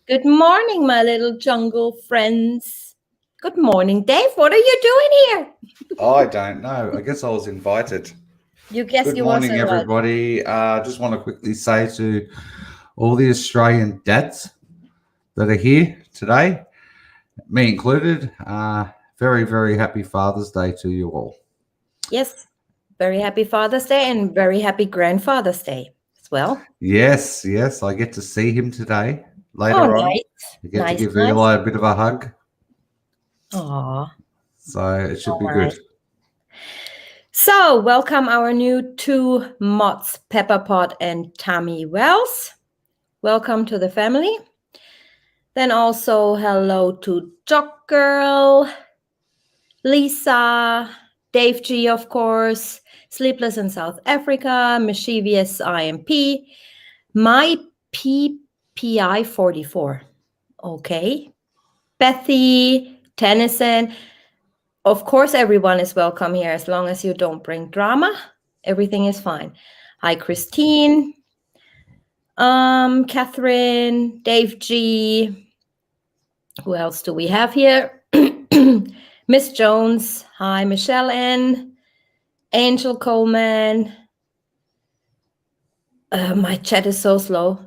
Good morning, my little jungle friends. Good morning, Dave. What are you doing here? I don't know. I guess I was invited. You guess Good you was morning, invited. everybody. Just want to quickly say to all the Australian dads that are here today, me included, very, very happy Father's Day to you all. Yes, very happy Father's Day and very happy Grandfather's Day as well. Yes, I get to see him today. Oh, Later on, nice, I get to nice, give nice. Eli a bit of a hug, Aw, so it should all be right. good. So, welcome our new two mods, Pepper Pot and Tammy Wells. Welcome to the family. Then also hello to Jock Girl, Lisa, Dave G, of course, Sleepless in South Africa, Mischievous IMP, my PPI 44. Okay. Bethy, Tennyson. Of course, everyone is welcome here as long as you don't bring drama. Everything is fine. Hi, Christine, Catherine, Dave G. Who else do we have here? Miss Jones. Hi, Michelle N. Angel Coleman. My chat is so slow.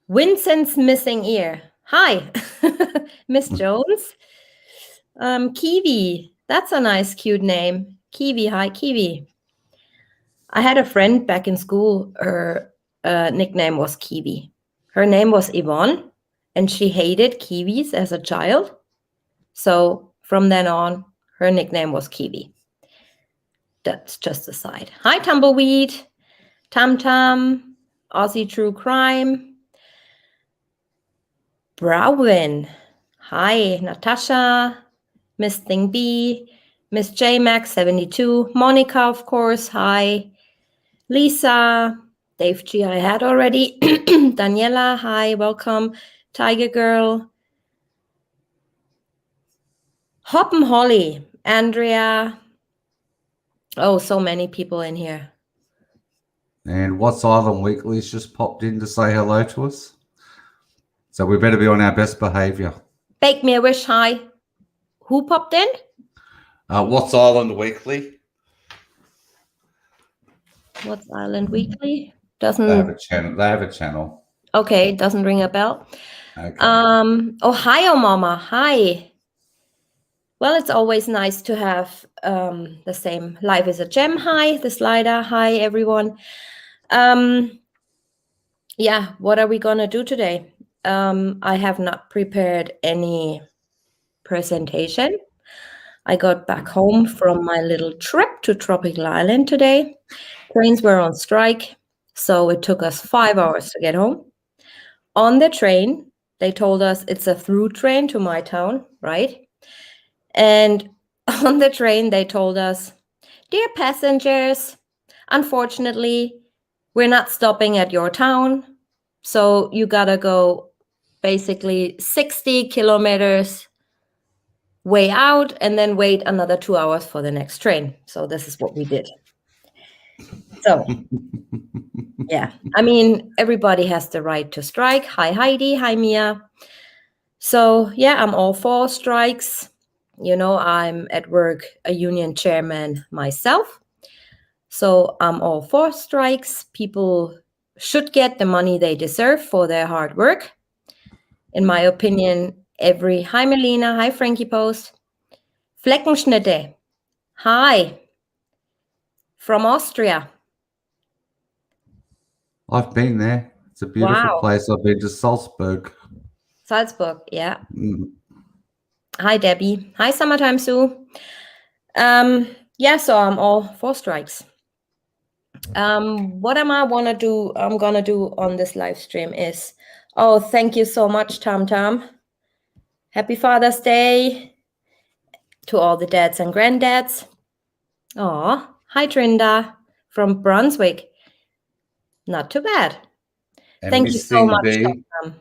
Vincent's missing ear. Hi, Miss Jones. Kiwi. That's a nice, cute name. Kiwi. Hi, Kiwi. I had a friend back in school. Her nickname was Kiwi. Her name was Yvonne, and she hated kiwis as a child. So from then on, her nickname was Kiwi. That's just a side. Hi, Tumbleweed. Tam Tam. Aussie True Crime. Browin. Hi, Natasha. Miss Thing B. Miss J Max 72. Monica, of course. Hi. Lisa. Dave G, I had already. Daniela, hi, welcome. Tiger Girl. Hop and Holly. Andrea. Oh, so many people in here. And What's Island Weekly's just popped in to say hello to us. So we better be on our best behaviour. Bake me a wish, hi. Who popped in? What's Island Weekly? What's Island Weekly? They have Doesn't a channel. They have a channel. okay, doesn't ring a bell. Okay. Ohio Mama, hi. Well, it's always nice to have the same life is a gem. Hi, the slider. Hi, everyone. Yeah, what are we gonna do today? I have not prepared any presentation. I got back home from my little trip to Tropical Island today. Trains were on strike, so it took us 5 hours to get home. On the train, they told us it's a through train to my town, right? And on the train, they told us, dear passengers, unfortunately, we're not stopping at your town. So you gotta go basically 60 kilometers way out and then wait another 2 hours for the next train. So this is what we did. So, yeah, I mean, everybody has the right to strike. Hi, Heidi. Hi, Mia. So, yeah, I'm all for strikes. You know, I'm at work a union chairman myself. So, I'm all for strikes. People should get the money they deserve for their hard work. In my opinion, hi, Melina. Hi, Frankie Post. Fleckenschnitte. Hi. From Austria. I've been there. It's a beautiful Wow. place. I've been to Salzburg. Salzburg. Yeah. Mm. Hi, Debbie. Hi, Summertime Sue. Yeah, so I'm all for strikes. What am I wanna do? I'm gonna do on this live stream is, oh, thank you so much, Tam Tam. Happy Father's Day to all the dads and granddads. Oh, hi, Trinda from Brunswick. Not too bad. And Thank you Miss so Thing much, B. Tam Tam.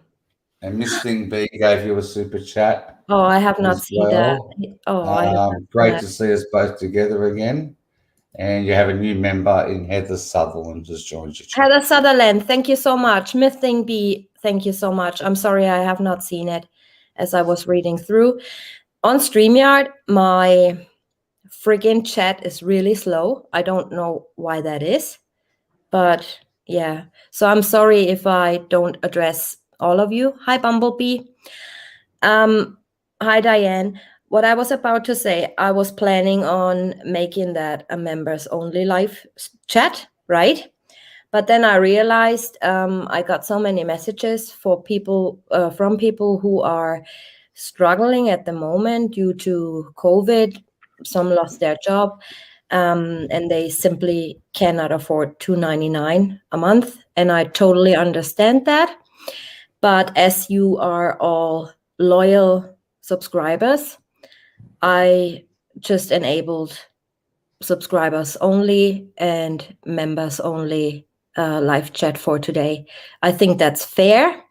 And Miss Thing B gave you a super chat Oh, I have not as seen that. well. Oh, I have not seen Great that. to see us both together again. And you have a new member in Heather Sutherland just joined you. Heather Sutherland, thank you so much. Mything B, thank you so much. I'm sorry I have not seen it as I was reading through. On StreamYard, my friggin' chat is really slow. I don't know why that is, but yeah. So I'm sorry if I don't address all of you. Hi, Bumblebee. Hi, Diane. What I was about to say, I was planning on making that a members only live chat, right? But then I realized I got so many messages for people from people who are struggling at the moment due to COVID. Some lost their job, and they simply cannot afford $2.99 a month. And I totally understand that. But as you are all loyal subscribers, I just enabled subscribers only and members only live chat for today. I think that's fair.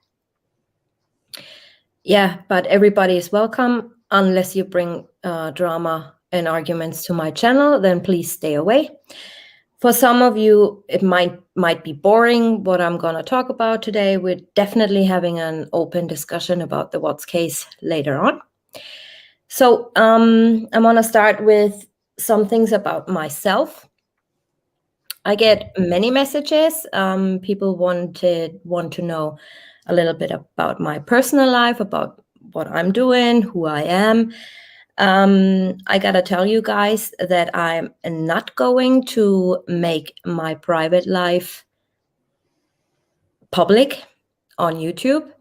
Yeah, but everybody is welcome unless you bring drama and arguments to my channel, then please stay away. For some of you, it might be boring what I'm going to talk about today. We're definitely having an open discussion about the Watts case later on. So I'm going to start with some things about myself. I get many messages. People want to know a little bit about my personal life, about what I'm doing, who I am. I gotta tell you guys that I'm not going to make my private life public on YouTube.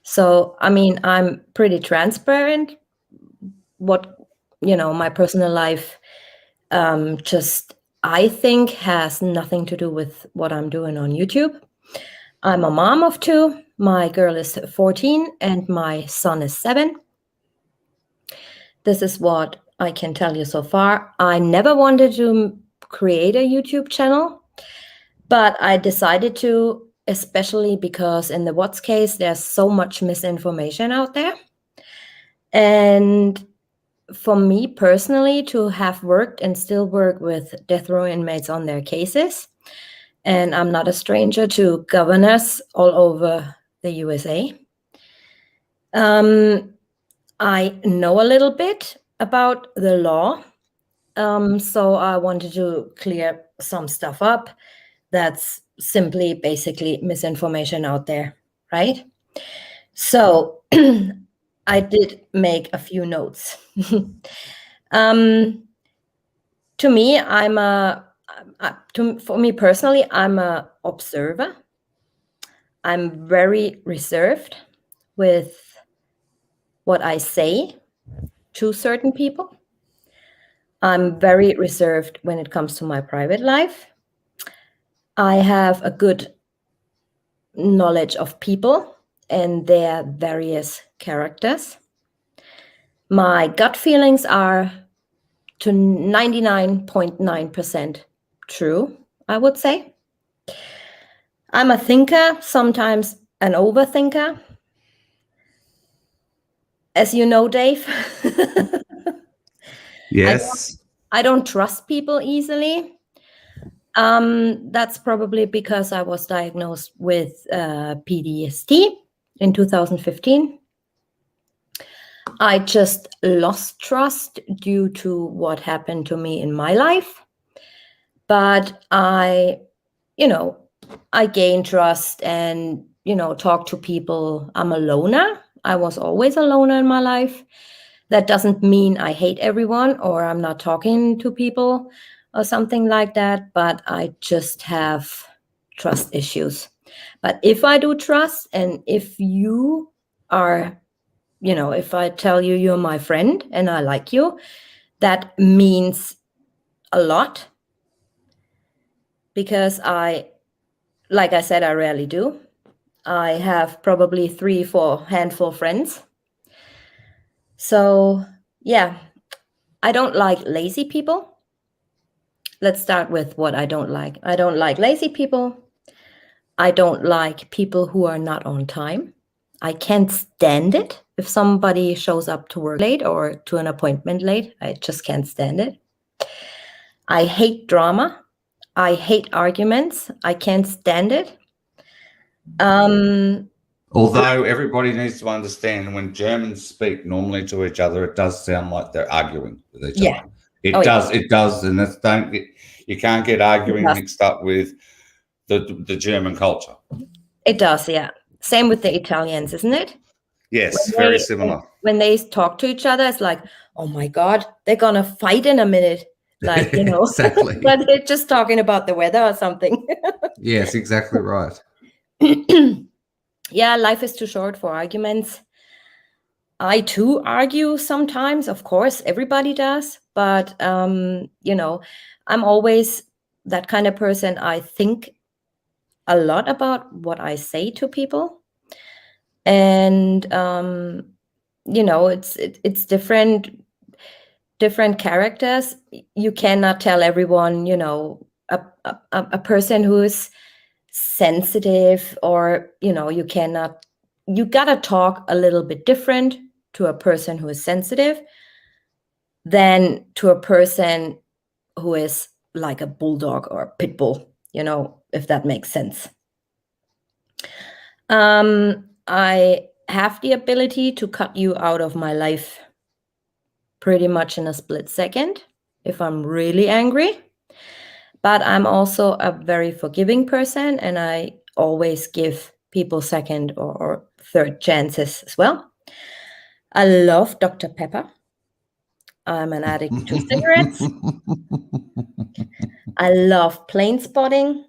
So, I mean, I'm pretty transparent. My personal life just, I think, has nothing to do with what I'm doing on YouTube. I'm a mom of 2. My girl is 14 and my son is 7. This is what I can tell you so far. I never wanted to create a YouTube channel, but I decided to, especially because in the Watts case, there's so much misinformation out there. And for me personally, to have worked and still work with death row inmates on their cases, and I'm not a stranger to governors all over the USA. I know a little bit about the law, so I wanted to clear some stuff up that's simply basically misinformation out there, right? So I did make a few notes. To me, for me personally, I'm a observer. I'm very reserved with what I say to certain people. I'm very reserved when it comes to my private life. I have a good knowledge of people and their various characters. My gut feelings are to 99.9% true, I would say. I'm a thinker, sometimes an overthinker. As you know, Dave. Yes. I don't trust people easily. That's probably because I was diagnosed with PTSD in 2015. I just lost trust due to what happened to me in my life. But I gained trust and, talk to people. I'm a loner. I was always a loner in my life. That doesn't mean I hate everyone or I'm not talking to people or something like that, but I just have trust issues. But if I do trust, and if you are, if I tell you you're my friend and I like you, that means a lot, because like I said, I rarely do. I have probably 3-4 handful friends. So yeah, I don't like lazy people. Let's start with what I don't like. I don't like lazy people. I don't like people who are not on time. I can't stand it if somebody shows up to work late or to an appointment late. I just can't stand it. I hate drama. I hate arguments. I can't stand it. Although everybody needs to understand when Germans speak normally to each other, it does sound like they're arguing with each Yeah. other. It Oh, yeah. does, it does, and that's don't get, you can't get arguing does. mixed up with the German culture. It does, yeah. Same with the Italians, isn't it? Yes, very similar. When they talk to each other, it's like, oh my God, they're gonna fight in a minute. Like, Exactly. but they're just talking about the weather or something. Yes, exactly right. Yeah, life is too short for arguments. I too argue sometimes, of course, everybody does, but I'm always that kind of person. I think a lot about what I say to people, and it's different characters. You cannot tell everyone, a person who is sensitive, or you gotta talk a little bit different to a person who is sensitive than to a person who is like a bulldog or a pit bull, if that makes sense. I have the ability to cut you out of my life pretty much in a split second if I'm really angry. But I'm also a very forgiving person, and I always give people second or third chances as well. I love Dr. Pepper. I'm an addict to cigarettes. I love plane spotting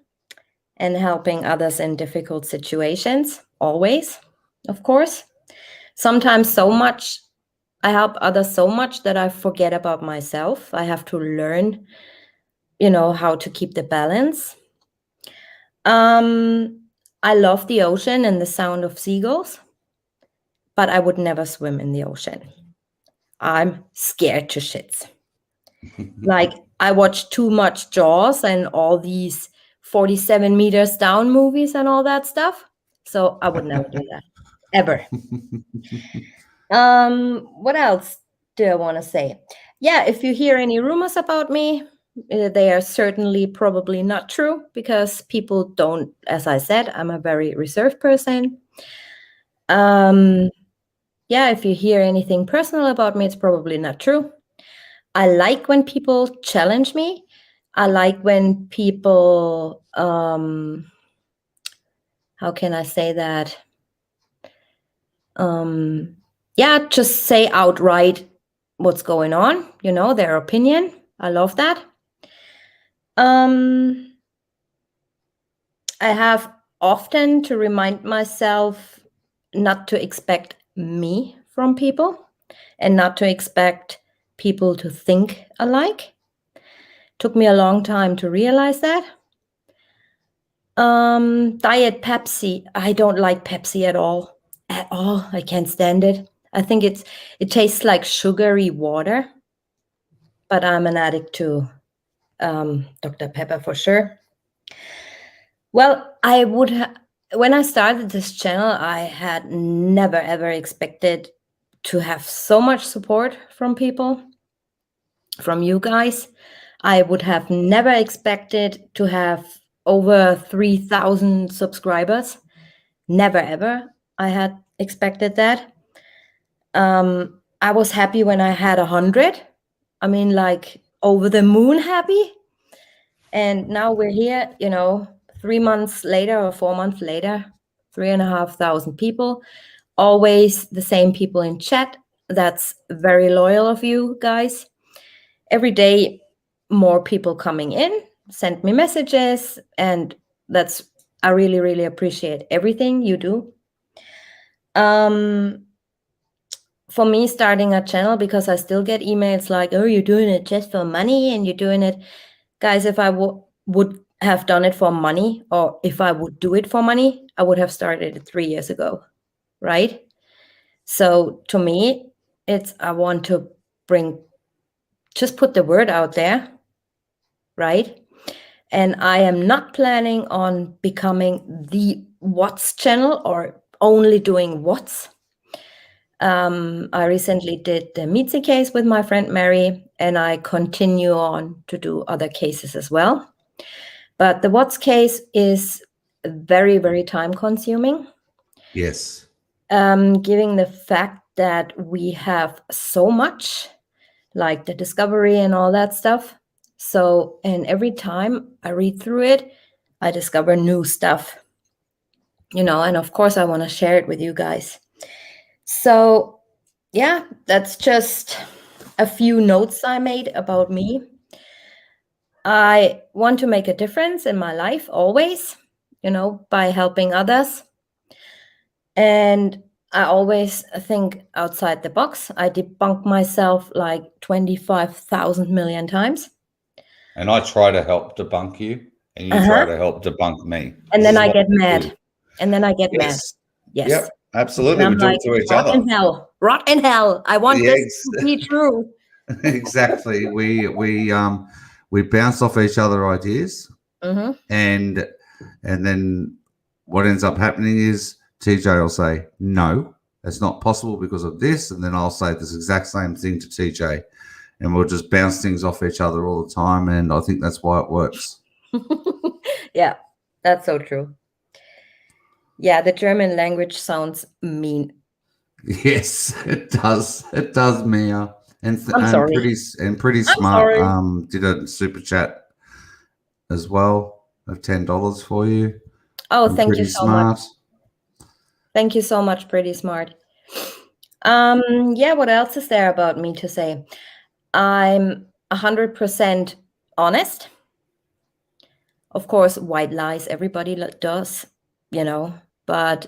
and helping others in difficult situations, always, of course. Sometimes so much, I help others so much that I forget about myself. I have to learn, how to keep the balance. I love the ocean and the sound of seagulls, but I would never swim in the ocean. I'm scared to shits. Like, I watch too much Jaws and all these 47 meters down movies and all that stuff. So I would never do that. Ever. What else do I want to say? Yeah, if you hear any rumors about me, they are certainly probably not true, because people don't, as I said, I'm a very reserved person. Yeah, if you hear anything personal about me, it's probably not true. I like when people challenge me. I like when people, how can I say that? Yeah, just say outright what's going on, their opinion. I love that. I have often to remind myself not to expect me from people, and not to expect people to think alike. Took me a long time to realize that. Diet Pepsi. I don't like Pepsi at all. At all. I can't stand it. I think it tastes like sugary water. But I'm an addict to Dr. Pepper for sure. Well, when I started this channel, I had never ever expected to have so much support from people, from you guys. I would have never expected to have over 3,000 subscribers. Never ever I had expected that. I was happy when I had 100. I mean, like, over the moon happy. And now we're here, 3 months later or 4 months later, 3,500 people, always the same people in chat. That's very loyal of you guys. Every day, more people coming in, send me messages, and I really, really appreciate everything you do. For me, starting a channel, because I still get emails like, oh, you're doing it just for money, and you're doing it. Guys, if I would have done it for money, or if I would do it for money, I would have started it 3 years ago, right? So to me, I want to just put the word out there, right? And I am not planning on becoming the What's channel or only doing What's. I recently did the Mitzi case with my friend Mary, and I continue on to do other cases as well. But the Watts case is very, very time consuming. Yes. Given the fact that we have so much, like the discovery and all that stuff. So, and every time I read through it, I discover new stuff, and of course I want to share it with you guys. So, yeah, that's just a few notes I made about me. I want to make a difference in my life always, by helping others. And I always think outside the box. I debunk myself like 25,000 million times. And I try to help debunk you, and you try to help debunk me. And This then is I what get we mad. do. And then I get mad. Yes. Yes. Yep. And Absolutely. I'm We do like, it to each rot other. in hell. Rot in hell. I want Yeah, this to be true. exactly. We bounce off each other ideas, Mm-hmm. and then what ends up happening is TJ will say, no, it's not possible because of this. And then I'll say this exact same thing to TJ, and we'll just bounce things off each other all the time. And I think that's why it works. Yeah, that's so true. Yeah, the German language sounds mean. Yes, it does. It does, Mia. And I'm sorry. pretty smart. Did a super chat as well of $10 for you. Oh, thank you so much. Thank you so much, pretty smart. Yeah, what else is there about me to say? I'm 100% honest. Of course, white lies, everybody does, but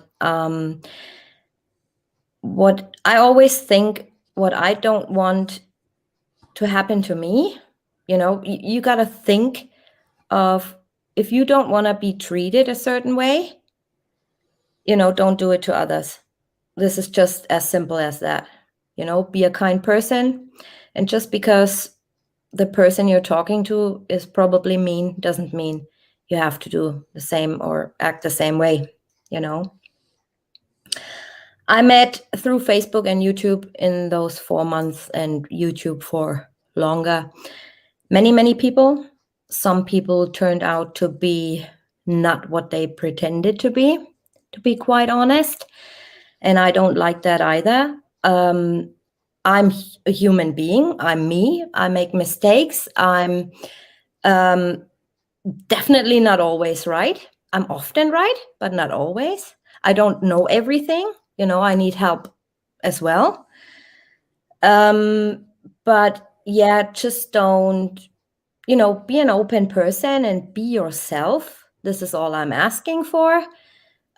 what I always think, what I don't want to happen to me, you got to think of, if you don't want to be treated a certain way, don't do it to others. This is just as simple as that. Be a kind person. And just because the person you're talking to is probably mean doesn't mean you have to do the same or act the same way. I met through Facebook and YouTube in those 4 months, and YouTube for longer, many, many people. Some people turned out to be not what they pretended to be quite honest. And I don't like that either. I'm a human being. I'm me. I make mistakes. I'm definitely not always right. I'm often right, but not always. I don't know everything. I need help as well. But yeah, just don't, be an open person and be yourself. This is all I'm asking for.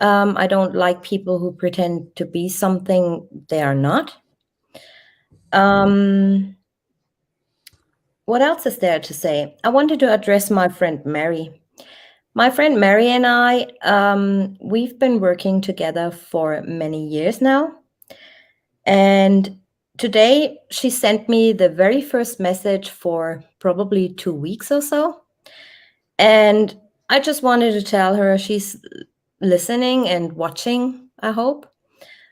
I don't like people who pretend to be something they are not. What else is there to say? I wanted to address my friend Mary. My friend Mary and I, we've been working together for many years now. And today she sent me the very first message for probably 2 weeks or so. And I just wanted to tell her, she's listening and watching, I hope.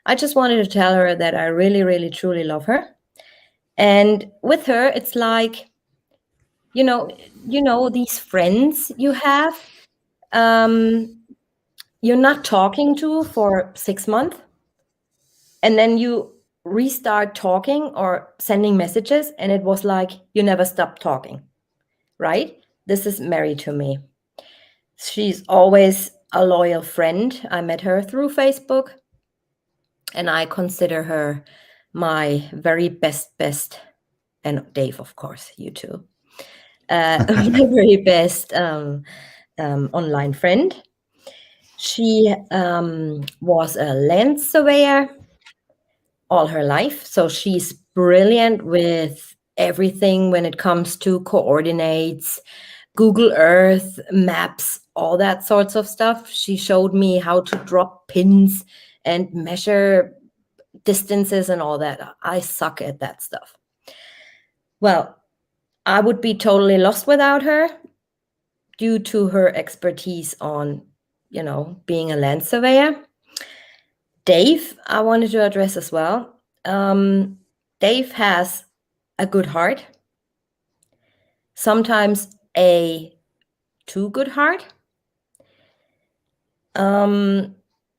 I just wanted to tell her that I really, really, truly love her. And with her, it's like, these friends you have, you're not talking to for 6 months, and then you restart talking or sending messages, and it was like you never stopped talking, right? This is Mary to me. She's always a loyal friend. I met her through Facebook, and I consider her my very best, and Dave, of course, you too. My very best online friend. She was a land surveyor all her life, so she's brilliant with everything when it comes to coordinates, Google Earth, maps, all that sorts of stuff. She showed me how to drop pins and measure distances and all that. I suck at that stuff. Well, I would be totally lost without her due to her expertise on, being a land surveyor. Dave, I wanted to address as well. Dave has a good heart, sometimes a too good heart.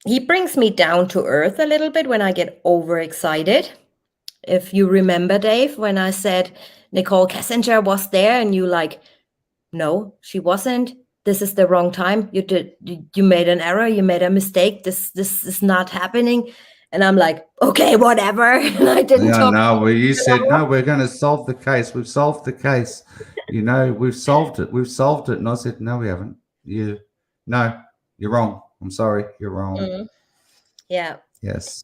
He brings me down to earth a little bit when I get overexcited. If you remember, Dave, when I said Nicole Kessinger was there and you like, no, she wasn't. This is the wrong time. You made an error. You made a mistake. This is not happening. And I'm like, okay, whatever. And I didn't Yeah, talk. no, well, you said, no, we're going to solve the case. We've solved the case. We've solved it. We've solved it. And I said, no, we haven't. No, you're wrong. I'm sorry. You're wrong. Mm, yeah. Yes.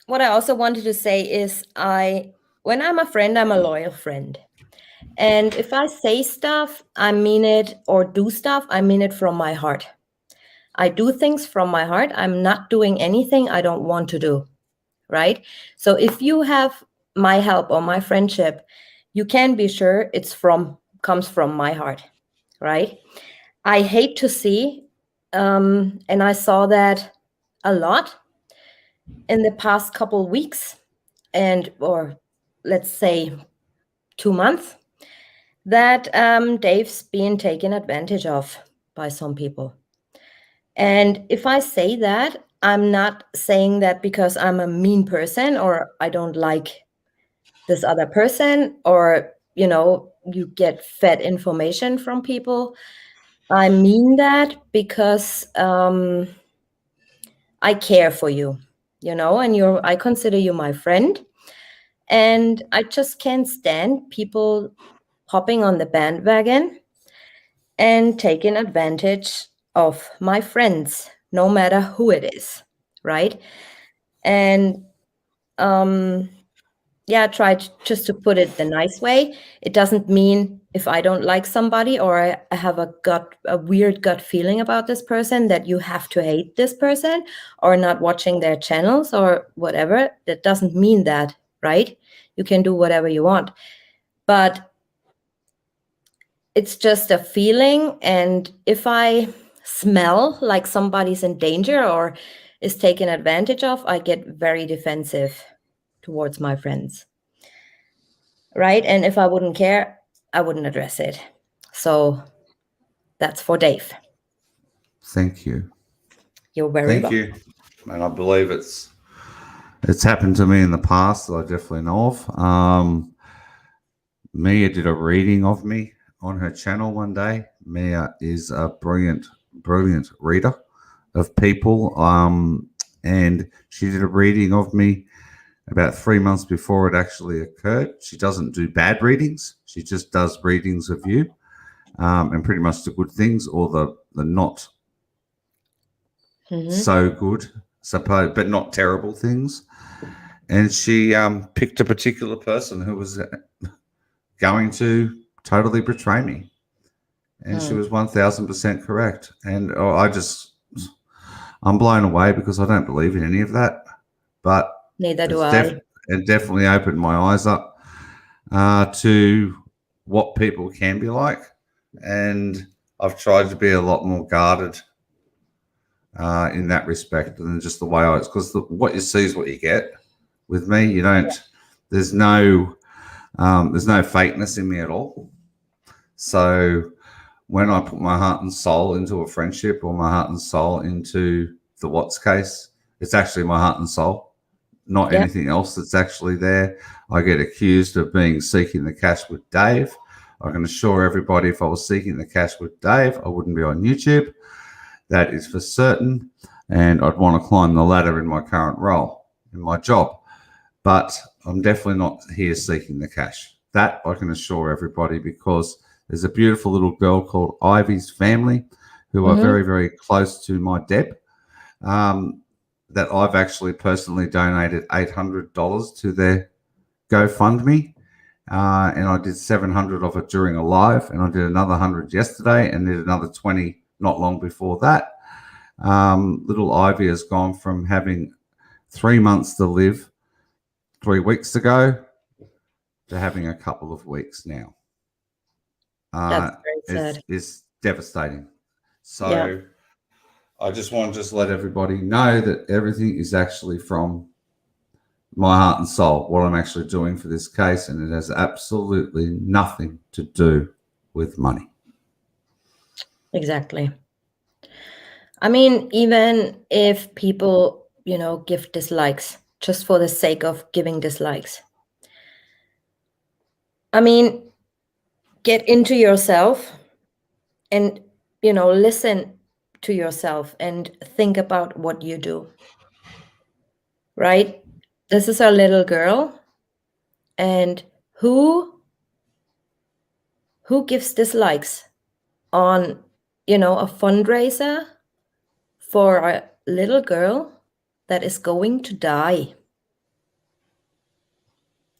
What I also wanted to say is when I'm a friend, I'm a loyal friend. And if I say stuff, I mean it, or do stuff, I mean it from my heart. I do things from my heart. I'm not doing anything I don't want to do, right? So if you have my help or my friendship, you can be sure comes from my heart, right? I hate to see, and I saw that a lot in the past couple weeks, or let's say 2 months, that Dave's being taken advantage of by some people. And if I say that, I'm not saying that because I'm a mean person or I don't like this other person, or, you get fed information from people. I mean that because I care for you, and I consider you my friend. And I just can't stand people hopping on the bandwagon and taking advantage of my friends, no matter who it is, right? And yeah, I tried just to put it the nice way. It doesn't mean if I don't like somebody or I have a weird gut feeling about this person, that you have to hate this person or not watching their channels or whatever. That doesn't mean that, right? You can do whatever you want. But it's just a feeling. And if I smell like somebody's in danger or is taken advantage of, I get very defensive towards my friends. Right? And if I wouldn't care, I wouldn't address it. So that's for Dave. Thank you. You're very Thank welcome. you. And I believe it's happened to me in the past that I definitely know of. Mia did a reading of me on her channel one day. Mia is a brilliant, brilliant reader of people. And she did a reading of me about 3 months before it actually occurred. She doesn't do bad readings. She just does readings of you, and pretty much the good things or the not so good, but not terrible things. And she picked a particular person who was going to totally betray me. And she was 1000% correct. And I'm blown away because I don't believe in any of that. But Neither do I. It definitely opened my eyes up to what people can be like. And I've tried to be a lot more guarded in that respect than just the way because what you see is what you get. With me, you don't. There's no fakeness in me at all. So when I put my heart and soul into a friendship or my heart and soul into the Watts case, it's actually my heart and soul, not anything else that's actually there. I get accused of being seeking the cash with Dave. I can assure everybody if I was seeking the cash with Dave, I wouldn't be on YouTube. That is for certain. And I'd want to climb the ladder in my current role, in my job. But I'm definitely not here seeking the cash. That I can assure everybody, because there's a beautiful little girl called Ivy's family who are very, very close to my Deb, that I've actually personally donated $800 to their GoFundMe. And I did 700 of it during a live, and I did another 100 yesterday and did another 20 not long before that. Little Ivy has gone from having 3 months to live 3 weeks ago to having a couple of weeks now. That's very sad. It's devastating. So I just want to let everybody know that everything is actually from my heart and soul, what I'm actually doing for this case, and it has absolutely nothing to do with money. Exactly. I mean, even if people, give dislikes just for the sake of giving dislikes. I mean, get into yourself and, listen to yourself and think about what you do. Right? This is our little girl. And who gives dislikes on, a fundraiser for a little girl that is going to die?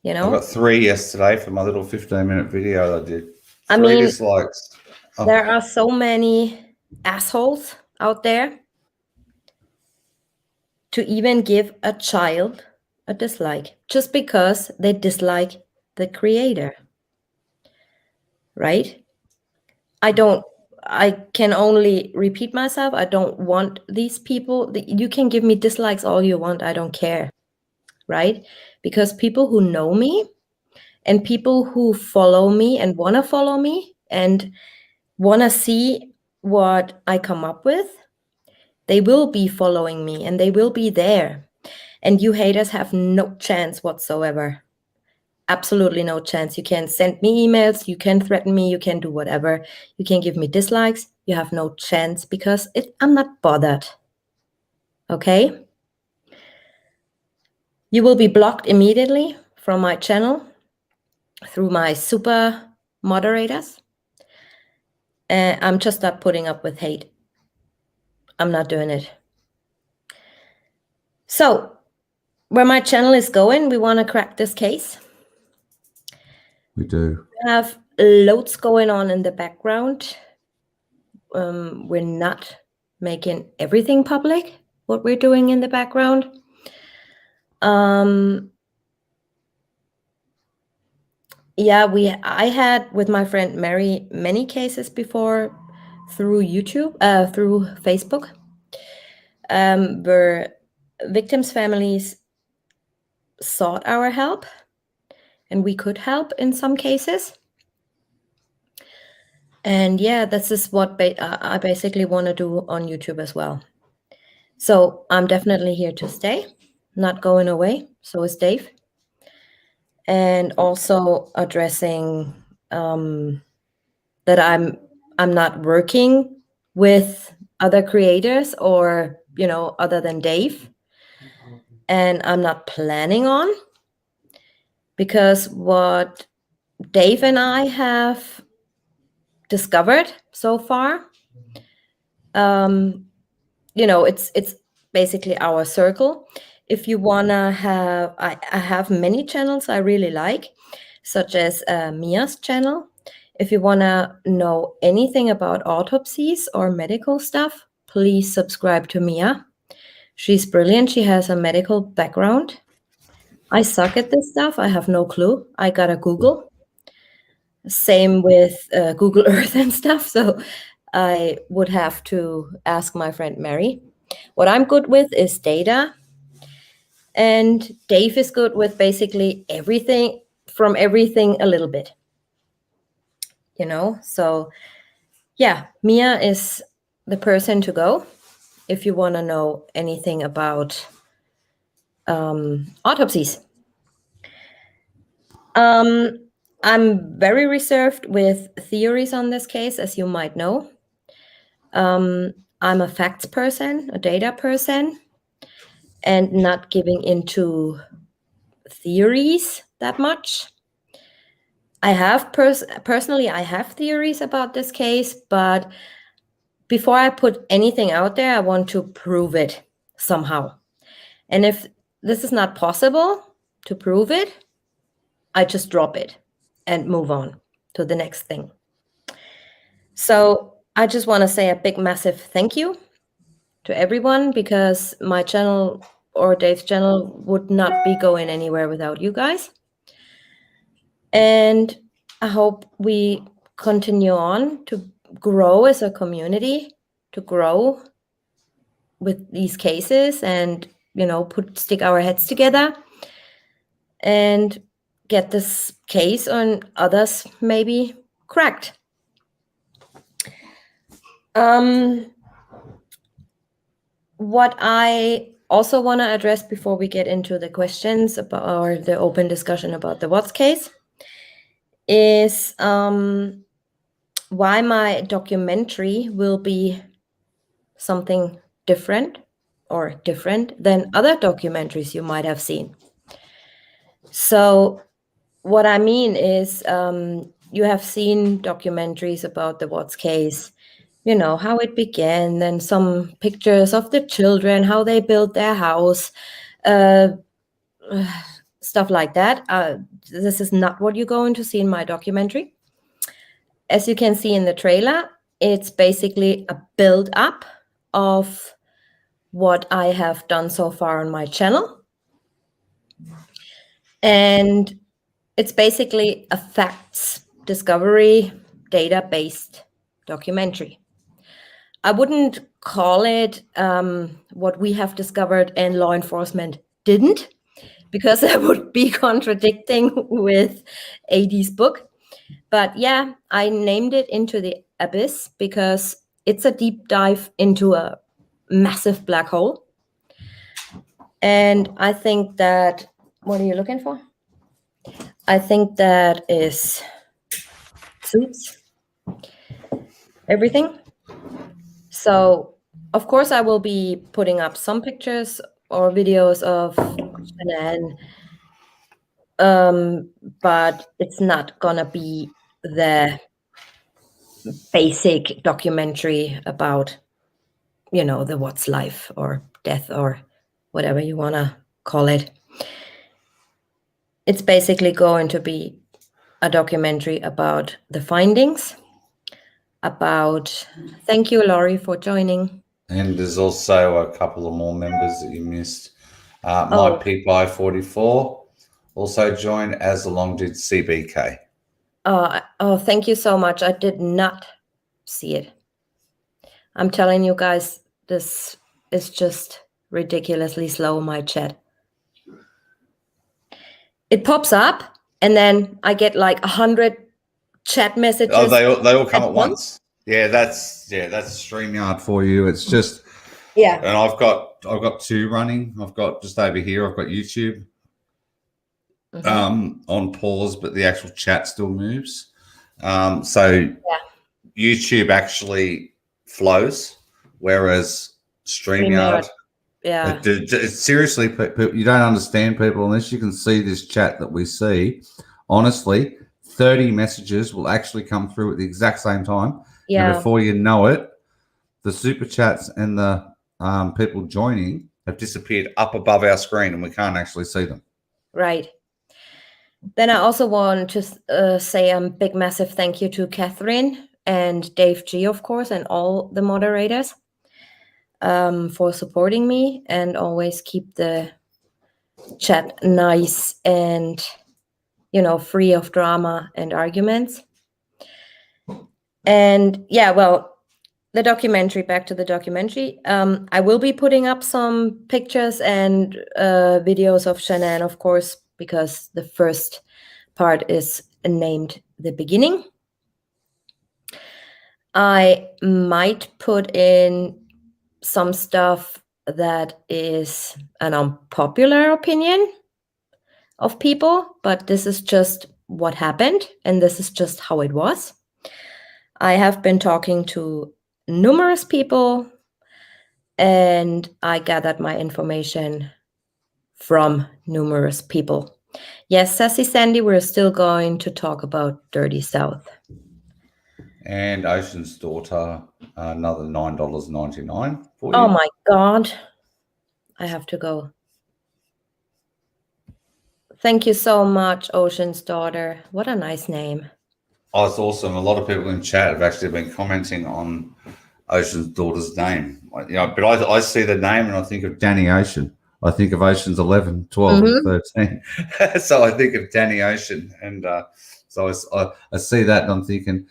I got 3 yesterday for my little 15-minute video I did. I 3 mean, dislikes. Oh. There are so many assholes out there to even give a child a dislike just because they dislike the creator. Right? I can only repeat myself. I don't want these people. You can give me dislikes all you want. I don't care. Right? Because people who know me and people who follow me and want to follow me and want to see what I come up with, they will be following me and they will be there. And you haters have no chance whatsoever. Absolutely no chance. You can send me emails, you can threaten me, you can do whatever. You can give me dislikes. You have no chance because I'm not bothered. Okay? You will be blocked immediately from my channel through my super moderators. I'm just not putting up with hate. I'm not doing it. So, where my channel is going, we want to crack this case. We do. We have loads going on in the background. We're not making everything public, what we're doing in the background. I had with my friend Mary many cases before through YouTube, through Facebook, where victims' families sought our help, and we could help in some cases. And this is what I basically want to do on YouTube as well. So I'm definitely here to stay, not going away. So is Dave. And also addressing that I'm not working with other creators or, other than Dave. And I'm not planning on, because what Dave and I have discovered so far, it's basically our circle. If you wanna have, I have many channels I really like, such as Mia's channel. If you wanna know anything about autopsies or medical stuff, please subscribe to Mia. She's brilliant. She has a medical background. I suck at this stuff. I have no clue. I gotta Google. Same with Google Earth and stuff. So I would have to ask my friend Mary. What I'm good with is data. And Dave is good with basically everything, from everything a little bit. So Mia is the person to go if you want to know anything about autopsies. I'm very reserved with theories on this case, as you might know. I'm a facts person, a data person, and not giving into theories that much. I have personally, I have theories about this case, but before I put anything out there, I want to prove it somehow. And if this is not possible to prove it, I just drop it and move on to the next thing. So I just want to say a big, massive thank you to everyone, because my channel or Dave's channel would not be going anywhere without you guys. And I hope we continue on to grow as a community, to grow with these cases and, stick our heads together and get this case and others maybe cracked. What I also want to address before we get into the questions about or the open discussion about the Watts case is why my documentary will be something different than other documentaries you might have seen. So what I mean is you have seen documentaries about the Watts case, how it began, and some pictures of the children, how they built their house, stuff like that. This is not what you're going to see in my documentary. As you can see in the trailer, it's basically a build-up of what I have done so far on my channel. And it's basically a facts discovery data-based documentary. I wouldn't call it what we have discovered and law enforcement didn't, because that would be contradicting with AD's book. But yeah, I named it Into the Abyss because it's a deep dive into a massive black hole. And I think that, what are you looking for? I think that is suits everything. So, of course, I will be putting up some pictures or videos of Shanann, but it's not gonna be the basic documentary about, the Watts life or death or whatever you wanna call it. It's basically going to be a documentary about the findings, thank you, Laurie, for joining. And there's also a couple of more members that you missed. My Oh. PPI44 also joined, as along did CBK. Oh, thank you so much. I did not see it. I'm telling you guys, this is just ridiculously slow, my chat. It pops up, and then I get like 100 chat messages. Oh, they all come at once. Yeah, that's StreamYard for you. It's just and I've got two running. I've got just over here. I've got YouTube on pause, but the actual chat still moves. So YouTube actually flows, whereas StreamYard. Yeah. Seriously, you don't understand, people, unless you can see this chat that we see. Honestly, 30 messages will actually come through at the exact same time. Yeah. And before you know it, the super chats and the people joining have disappeared up above our screen and we can't actually see them. Right. Then I also want to say a big, massive thank you to Catherine and Dave G, of course, and all the moderators for supporting me and always keep the chat nice and, free of drama and arguments. And yeah, well, back to the documentary. I will be putting up some pictures and videos of Shanann, of course, because the first part is named The Beginning. I might put in some stuff that is an unpopular opinion of people, but this is just what happened, and this is just how it was. I have been talking to numerous people, and I gathered my information from numerous people. Yes, Sassy Sandy, we're still going to talk about Dirty South. And Ocean's Daughter, another $9.99 for you. Oh my God. I have to go. Thank you so much, Ocean's Daughter. What a nice name. Oh, it's awesome. A lot of people in chat have actually been commenting on Ocean's Daughter's name. But I see the name and I think of Danny Ocean. I think of Ocean's 11, 12, and 13. So I think of Danny Ocean. And so I see that and I'm thinking,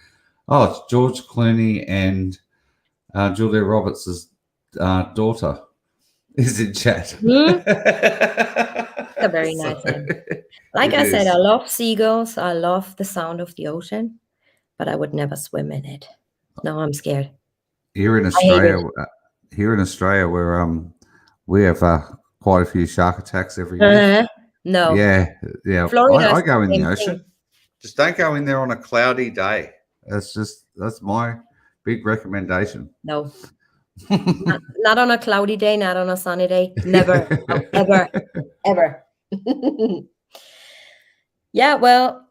oh, it's George Clooney and Julia Roberts' daughter is in chat. It's a very nice name. Like I said, I love seagulls. I love the sound of the ocean, but I would never swim in it. No, I'm scared. Here in Australia, we have quite a few shark attacks every year. No. Yeah. Florida I is go the in the same ocean. thing. Just don't go in there on a cloudy day. That's my big recommendation. No. Not on a cloudy day, not on a sunny day. Never. No, ever. Ever. Yeah, well,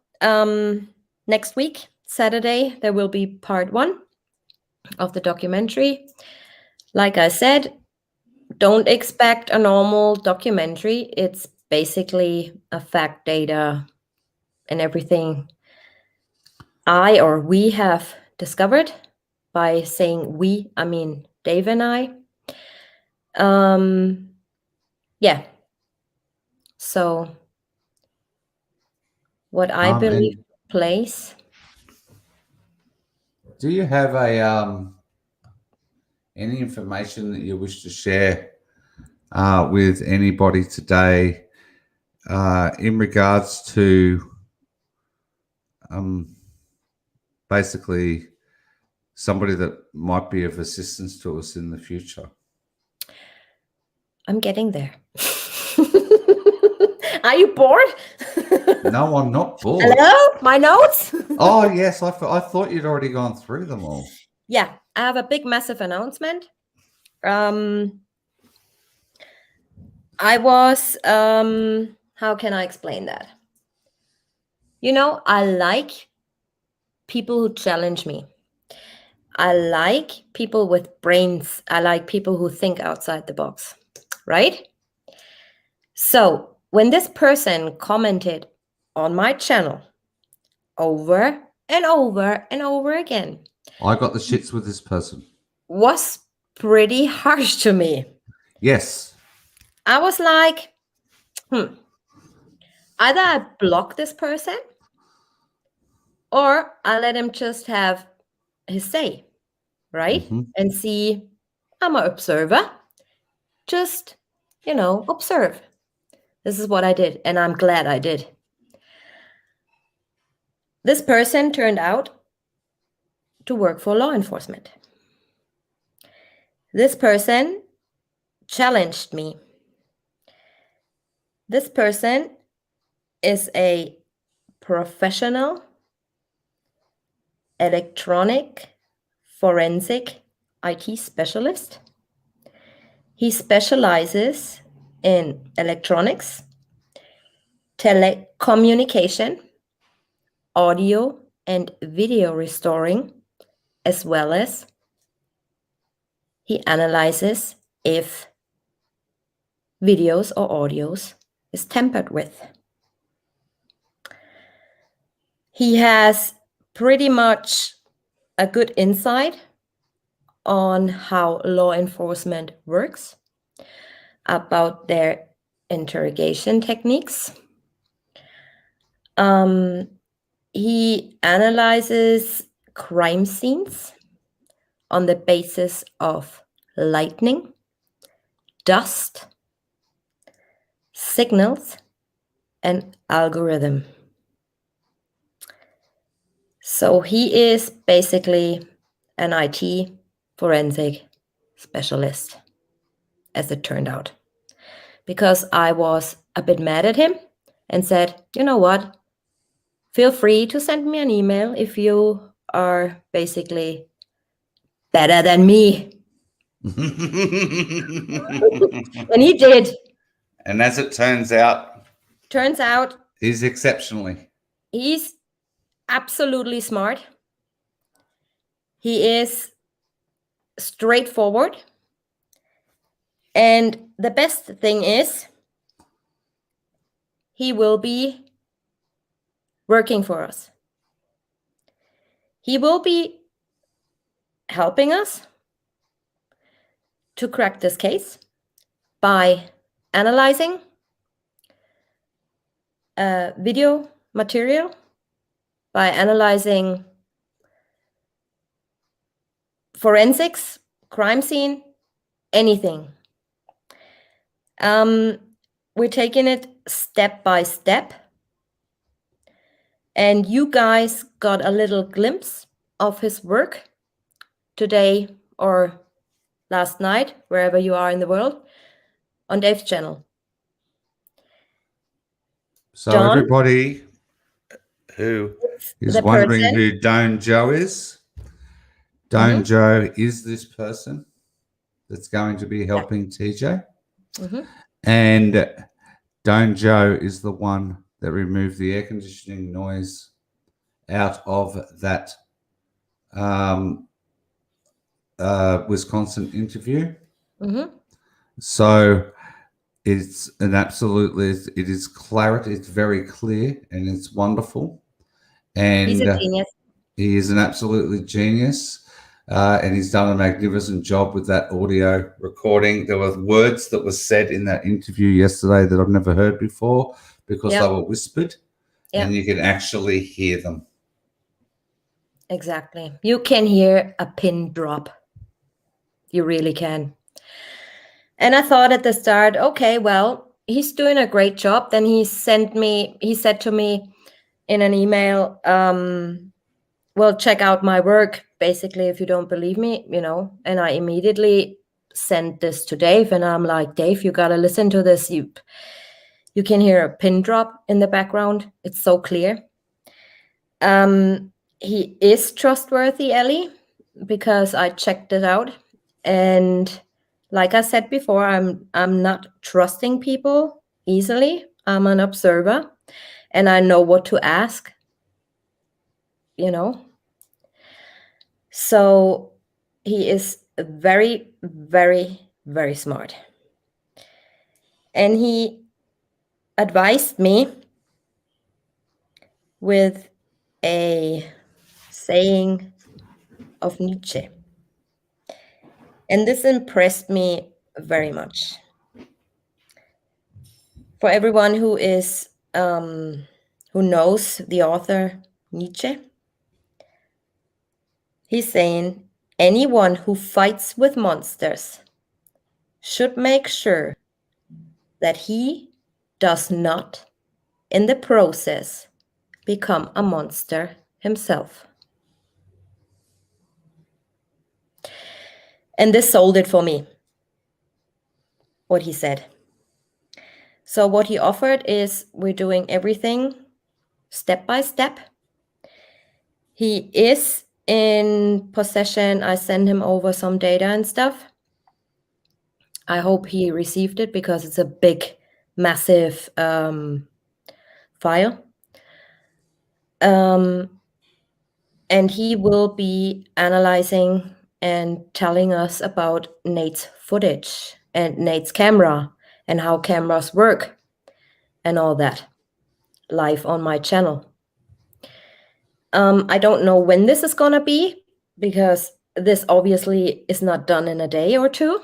next week, Saturday, there will be part 1 of the documentary. Like I said, don't expect a normal documentary. It's basically a fact, data, and everything we have discovered. By saying we, I mean Dave and I. Yeah. So what I believe plays. Do you have any information that you wish to share with anybody today in regards to basically somebody that might be of assistance to us in the future? I'm getting there. Are you bored? No, I'm not bored. Hello? My notes? Oh, yes. I thought you'd already gone through them all. Yeah, I have a big, massive announcement. I was, how can I explain that? I like people who challenge me. I like people with brains. I like people who think outside the box, right? So when this person commented on my channel over and over and over again, I got the shits with this person. Was pretty harsh to me. Yes. I was like, either I block this person or I let him just have his say, right? Mm-hmm. And see, I'm an observer. Just, observe. This is what I did, and I'm glad I did. This person turned out to work for law enforcement. This person challenged me. This person is a professional electronic forensic IT specialist. He specializes in electronics, telecommunication, audio and video restoring, as well as he analyzes if videos or audios is tampered with. He has pretty much a good insight on how law enforcement works, about their interrogation techniques. He analyzes crime scenes on the basis of lightning, dust, signals, and algorithm. So he is basically an IT forensic specialist, as it turned out. Because I was a bit mad at him and said, you know what? Feel free to send me an email if you are basically better than me. And he did. And as it turns out, he's exceptionally. He's absolutely smart. He is straightforward. And the best thing is, he will be working for us. He will be helping us to crack this case by analyzing video material, by analyzing forensics, crime scene, anything. We're taking it step by step. And you guys got a little glimpse of his work today or last night, wherever you are in the world, on Dave's channel. So Don, everybody who is the wondering person. who Doan Joe is, Doan Joe is this person that's going to be helping TJ. And Doan Joe is the one that removed the air conditioning noise out of that Wisconsin interview. So it's an absolutely, it is clarity. It's very clear and it's wonderful. And He's a genius. He is an absolutely genius. And he's done a magnificent job with that audio recording. There were words that were said in that interview yesterday that I've never heard before because they were whispered and you can actually hear them. Exactly. You can hear a pin drop. You really can. And I thought at the start, okay, well, he's doing a great job. Then he said to me in an email, well, check out my work, basically, if you don't believe me, and I immediately sent this to Dave, and I'm like, Dave, you got to listen to this. You can hear a pin drop in the background. It's so clear. He is trustworthy, Ellie, because I checked it out. And like I said before, I'm not trusting people easily. I'm an observer, and I know what to ask, So he is very, very, very smart. And he advised me with a saying of Nietzsche. And this impressed me very much. For everyone who knows the author Nietzsche, he's saying anyone who fights with monsters should make sure that he does not, in the process, become a monster himself. And this sold it for me, what he said. So what he offered is we're doing everything step by step. He is in possession. I sent him over some data and stuff. I hope he received it because it's a big, massive file. And he will be analyzing and telling us about Nate's footage and Nate's camera and how cameras work and all that live on my channel. I don't know when this is gonna be because this obviously is not done in a day or two,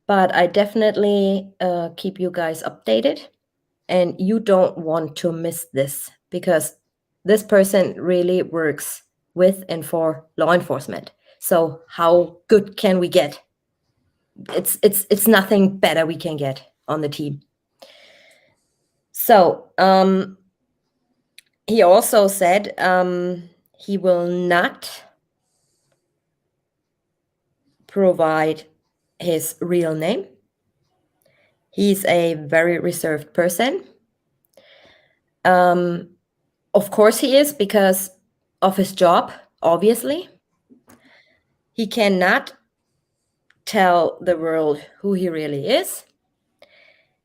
but I definitely keep you guys updated, and you don't want to miss this because this person really works with and for law enforcement. So how good can we get? It's nothing better we can get on the team. So he also said he will not provide his real name. He's a very reserved person. Of course he is because of his job, obviously. He cannot tell the world who he really is.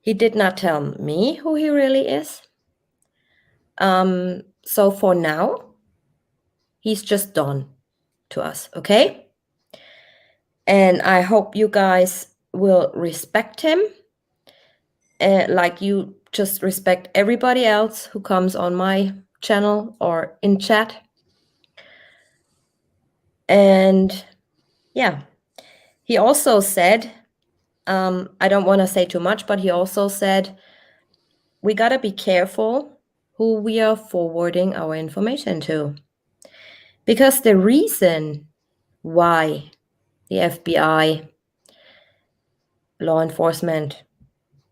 He did not tell me who he really is. So for now, he's just Don to us, okay? And I hope you guys will respect him like you just respect everybody else who comes on my channel or in chat. And yeah, he also said, I don't want to say too much, but he also said, we got to be careful who we are forwarding our information to. Because the reason why the FBI law enforcement,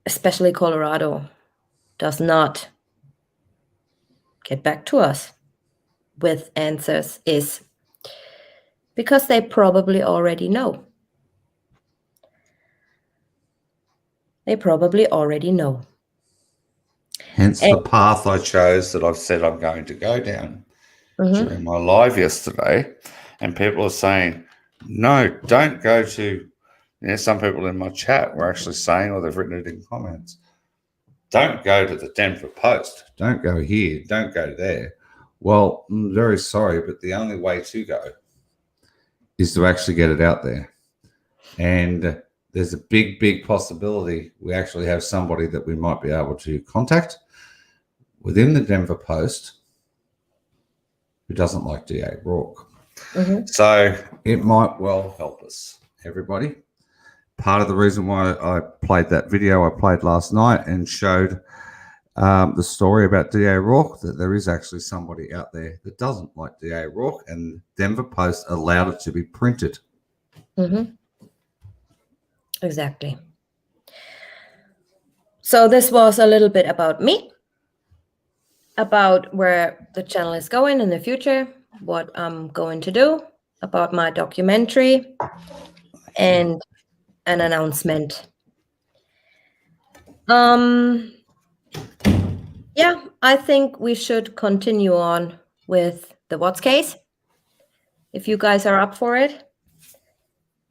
especially Colorado, does not get back to us with answers is because they probably already know. They probably already know. Hence the path I chose that I've said I'm going to go down during my live yesterday. And people are saying, no, don't go to, some people in my chat were actually saying, or they've written it in comments, don't go to the Denver Post. Don't go here. Don't go there. Well, I'm very sorry, but the only way to go is to actually get it out there. And there's a big possibility we actually have somebody that we might be able to contact within the Denver Post who doesn't like DA Rourke. So it might well help us, everybody. Part of the reason why I played that video I played last night and showed the story about DA Rourke, that there is actually somebody out there that doesn't like DA Rourke, and Denver Post allowed it to be printed. Exactly. So this was a little bit about me, about where the channel is going in the future, what I'm going to do, about my documentary, and an announcement. Yeah, I think we should continue on with the Watts case, if you guys are up for it,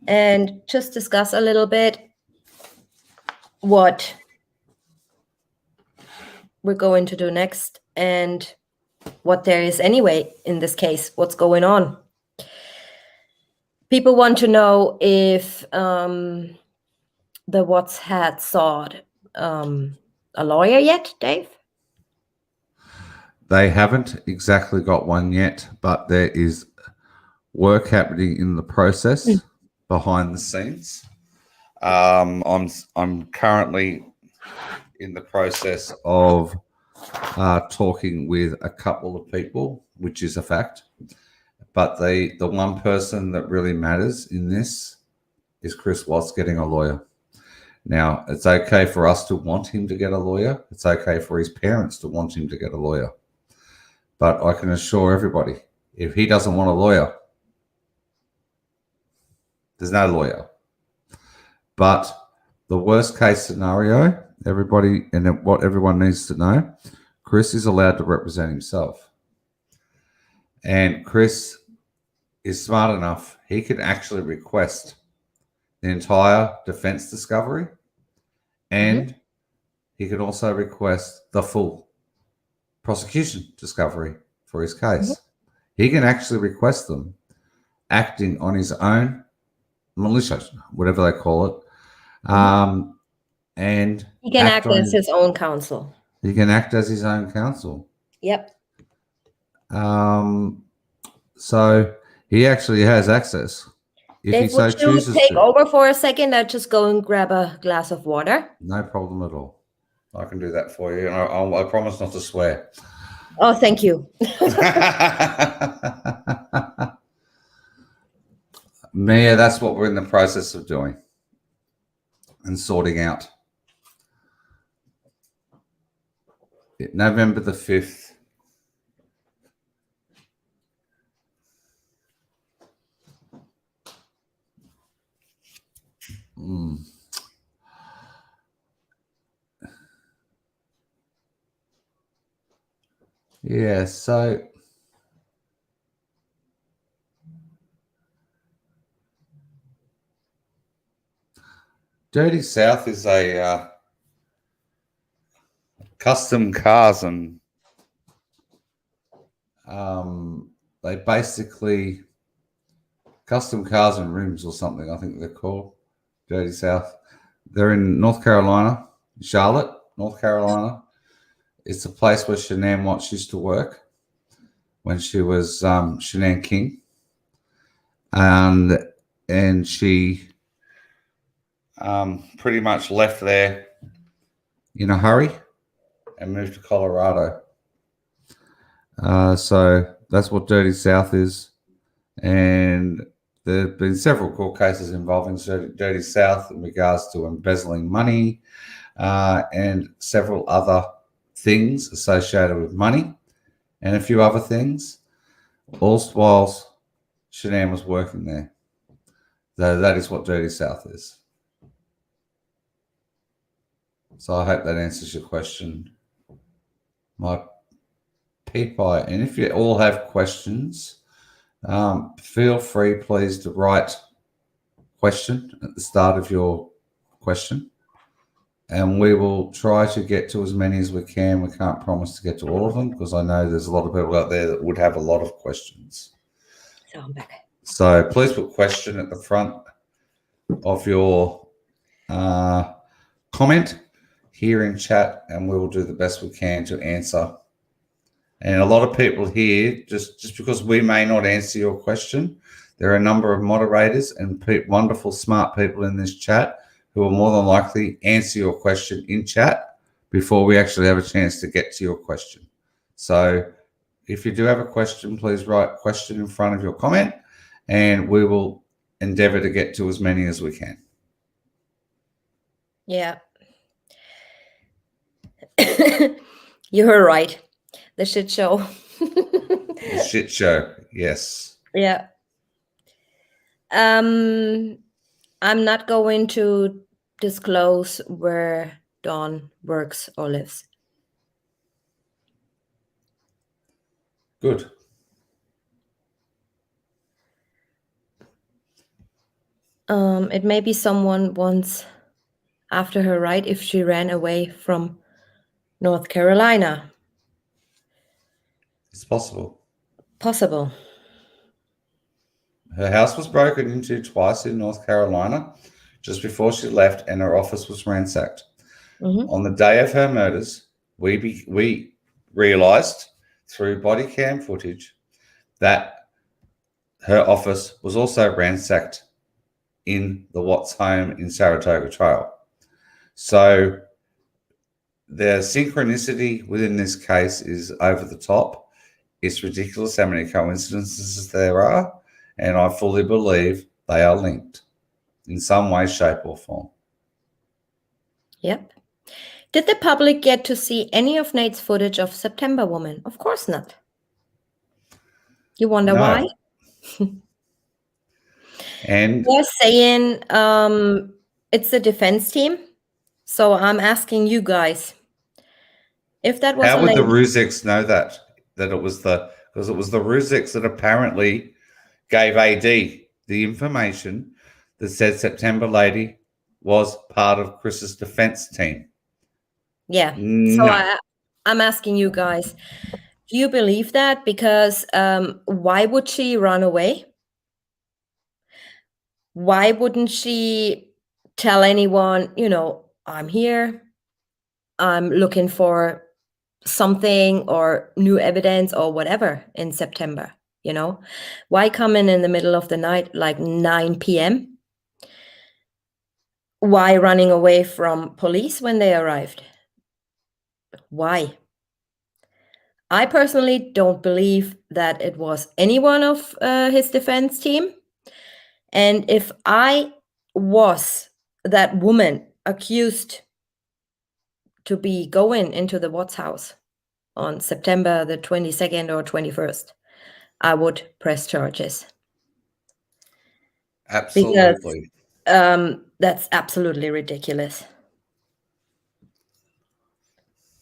and just discuss a little bit what we're going to do next and what there is anyway in this case, what's going on. People want to know if the Watts had sought a lawyer yet, Dave? They haven't exactly got one yet, but there is work happening in the process behind the scenes. I'm currently in the process of talking with a couple of people, which is a fact. But the one person that really matters in this is Chris Watts getting a lawyer. Now, it's okay for us to want him to get a lawyer. It's okay for his parents to want him to get a lawyer. But I can assure everybody, if he doesn't want a lawyer, there's no lawyer. But the worst case scenario, everybody, and what everyone needs to know, Chris is allowed to represent himself. And Chris is smart enough, he can actually request the entire defense discovery, and he can also request the full prosecution discovery for his case. He can actually request them acting on his own militia, whatever they call it. And he can act as his own counsel. He can act as his own counsel. Yep. So he actually has access. If Dave, he so would you chooses take to. over for a second? I'll just go and grab a glass of water. No problem at all. I can do that for you. And I promise not to swear. Oh, thank you. Mia, that's what we're in the process of doing and sorting out. November the 5th. Yeah, so Dirty South is a custom cars, and they basically custom cars and rims or something, I think they're called. Dirty South. They're in North Carolina, Charlotte, North Carolina. It's a place where Shanann Watts used to work when she was Shanann King. And she pretty much left there in a hurry and moved to Colorado. So that's what Dirty South is. And there have been several court cases involving Dirty South in regards to embezzling money and several other things associated with money and a few other things, all whilst Shanann was working there. That is what Dirty South is. So I hope that answers your question, my people. And if you all have questions, feel free, please, to write question at the start of your question. And we will try to get to as many as we can. We can't promise to get to all of them because I know there's a lot of people out there that would have a lot of questions. So I'm back. So please put question at the front of your comment here in chat, and we will do the best we can to answer. And a lot of people here, just because we may not answer your question, there are a number of moderators and wonderful, smart people in this chat who will more than likely answer your question in chat before we actually have a chance to get to your question. So if you do have a question, please write question in front of your comment, and we will endeavor to get to as many as we can. Yeah. You're right. The shit show. The shit show, yes. Yeah. I'm not going to disclose where Dawn works or lives. Good. It may be someone once after her, right? If she ran away from North Carolina. It's possible. Possible. Her house was broken into twice in North Carolina just before she left, and her office was ransacked. Mm-hmm. On the day of her murders, we realized through body cam footage that her office was also ransacked in the Watts home in Saratoga Trail. So the synchronicity within this case is over the top. It's ridiculous how many coincidences there are, and I fully believe they are linked in some way, shape, or form. Yep. Did the public get to see any of Nate's footage of September Woman? Of course not. You wonder why? And they're saying it's the defense team. So I'm asking you guys, if that was how a would lady, the Rusex know that it was because it was the Rusex that apparently gave AD the information that said September Lady was part of Chris's defense team. Yeah. No. So I'm asking you guys, do you believe that? Because why would she run away? Why wouldn't she tell anyone, I'm here, I'm looking for something or new evidence or whatever in September, Why come in the middle of the night, like 9 p.m.? Why running away from police when they arrived? Why? I personally don't believe that it was anyone of his defense team. And if I was that woman accused to be going into the Watts house on September the 22nd or 21st, I would press charges. Absolutely. Because that's absolutely ridiculous.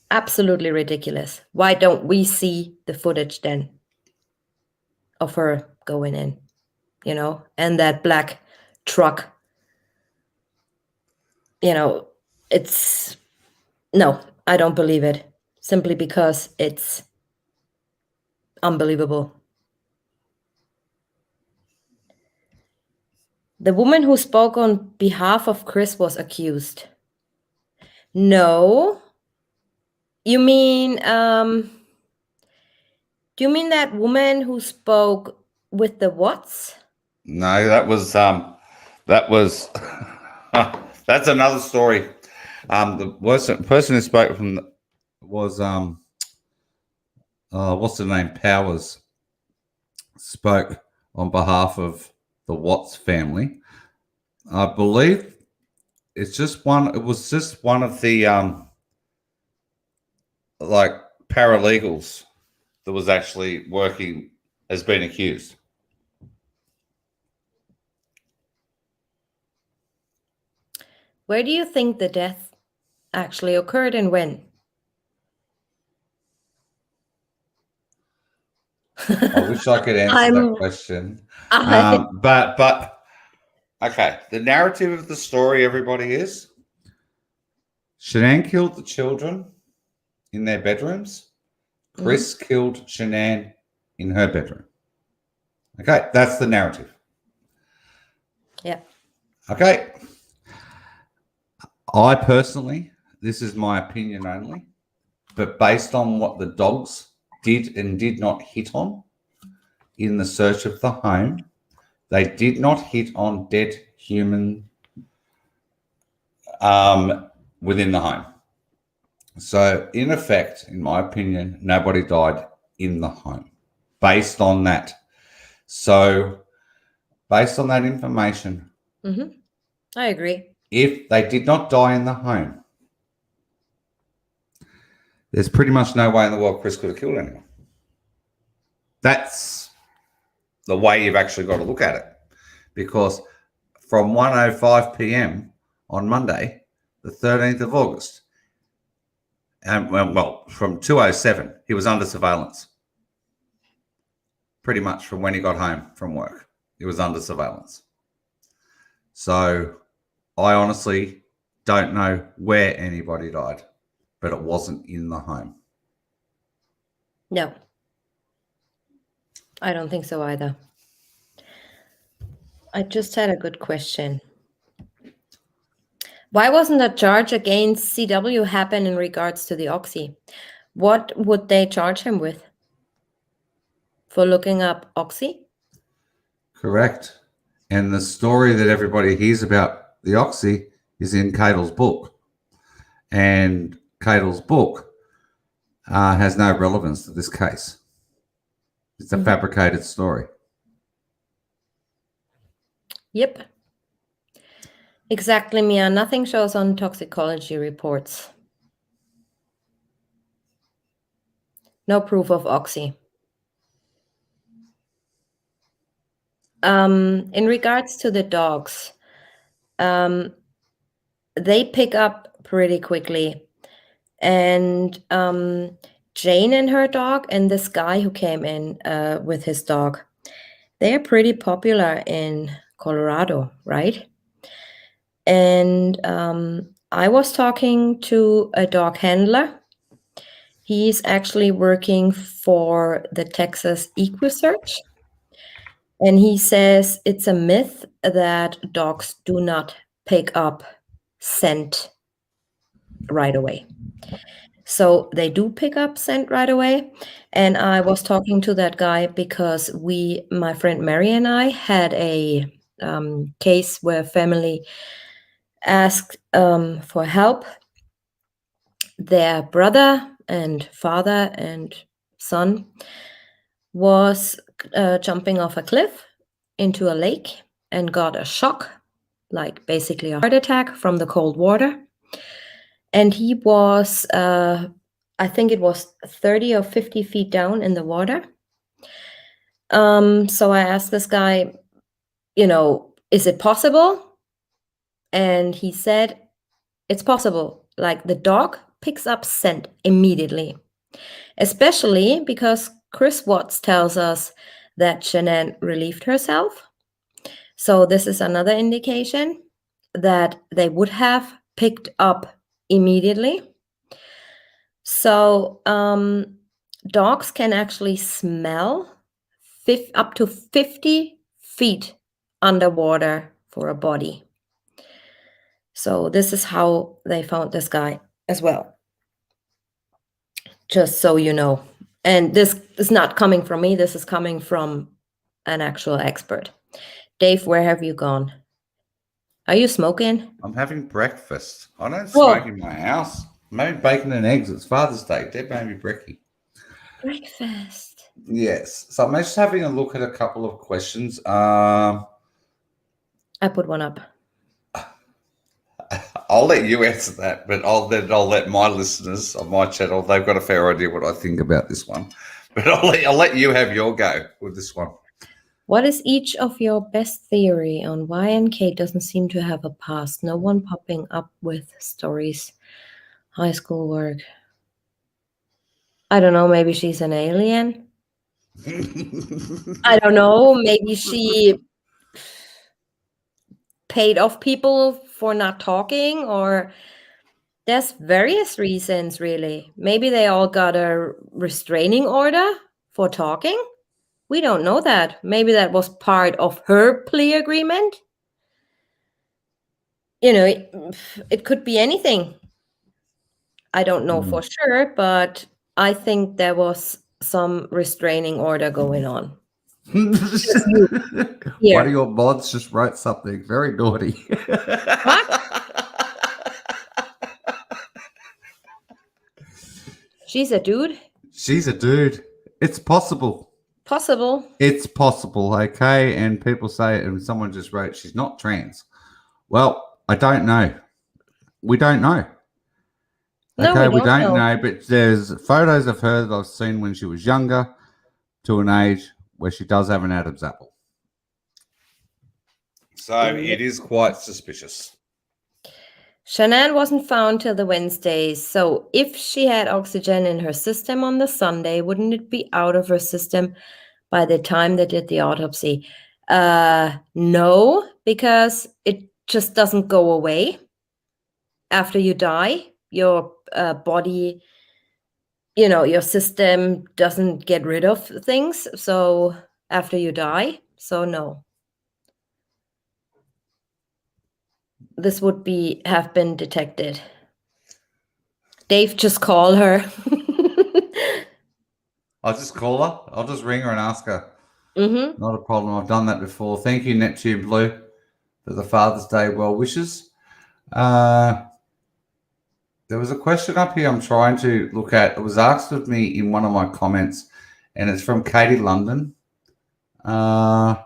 Absolutely ridiculous. Why don't we see the footage then of her going in, and that black truck? It's no, I don't believe it, simply because it's unbelievable. The woman who spoke on behalf of Chris was accused. No. You mean, do you mean that woman who spoke with the Watts? No, that was that's another story. The person who spoke from was what's the name? Powers spoke on behalf of the Watts family. I believe it was just one of the like paralegals that was actually working as being accused. Where do you think the death actually occurred and when? I wish I could answer that question. I, But okay, the narrative of the story, everybody, is Shanann killed the children in their bedrooms. Chris killed Shanann in her bedroom. Okay, that's the narrative. yeah. Okay. I personally, this is my opinion only, but based on what the dogs did and did not hit on in the search of the home, they did not hit on dead human within the home. So, in effect, in my opinion, nobody died in the home based on that. So, based on that information, I agree. if they did not die in the home, there's pretty much no way in the world Chris could have killed anyone. That's the way you've actually got to look at it. Because from 1:05 p.m. on Monday, the 13th of August, and from 2:07, he was under surveillance. Pretty much from when he got home from work, he was under surveillance. So I honestly don't know where anybody died, but it wasn't in the home. No, I don't think so either. I just had a good question. Why wasn't a charge against CW happen in regards to the Oxy? What would they charge him with? For looking up Oxy? Correct. And the story that everybody hears about the Oxy is in Cadle's book. And Cadle's book has no relevance to this case. It's a fabricated story. Yep. Exactly, Mia. Nothing shows on toxicology reports. No proof of Oxy. In regards to the dogs, they pick up pretty quickly. And Jane and her dog and this guy who came in with his dog, they're pretty popular in Colorado, right? And I was talking to a dog handler. He's actually working for the Texas Equisearch. And he says it's a myth that dogs do not pick up scent right away. So they do pick up scent right away. And I was talking to that guy because my friend Mary and I had a case where family asked for help. Their brother and father and son was jumping off a cliff into a lake and got a shock, like basically a heart attack from the cold water. And he was, I think it was 30 or 50 feet down in the water. So I asked this guy, is it possible? And he said, it's possible. Like the dog picks up scent immediately, especially because Chris Watts tells us that Shanann relieved herself. So this is another indication that they would have picked up immediately. So dogs can actually smell up to 50 feet underwater for a body. So this is how they found this guy as well. Just so you know. And this is not coming from me. This is coming from an actual expert. Dave, where have you gone? Are you smoking? I'm having breakfast. I don't smoke in my house. Maybe bacon and eggs. It's Father's Day. Deb made me brekkie. Breakfast. Yes. So I'm just having a look at a couple of questions. I put one up. I'll let you answer that, but I'll let my listeners on my channel. They've got a fair idea what I think about this one, but I'll let you have your go with this one. What is each of your best theory on why NK doesn't seem to have a past? No one popping up with stories. High school work. I don't know. Maybe she's an alien. I don't know. Maybe she paid off people for not talking, or there's various reasons, really. Maybe they all got a restraining order for talking. We don't know that. Maybe that was part of her plea agreement. You know, it could be anything. I don't know for sure, but I think there was some restraining order going on. One of your mods just wrote something very naughty. What? She's a dude? She's a dude. It's possible. Possible. It's possible, okay? And people say, and someone just wrote, she's not trans. Well, I don't know. We don't know. No, Okay, we we don't don't know. know, but there's photos of her that I've seen when she was younger to an age where she does have an Adam's apple. So it is quite suspicious. Shanann wasn't found till the Wednesday, so if she had oxygen in her system on the Sunday, wouldn't it be out of her system by the time they did the autopsy? No, because it just doesn't go away after you die. Your body, your system doesn't get rid of things, so after you die, so no. This would have been detected. Dave, just call her. I'll just call her. I'll just ring her and ask her. Mm-hmm. Not a problem. I've done that before. Thank you, Neptune Blue, for the Father's Day well wishes. There was a question up here I'm trying to look at. It was asked of me in one of my comments, and it's from Katie London. I'm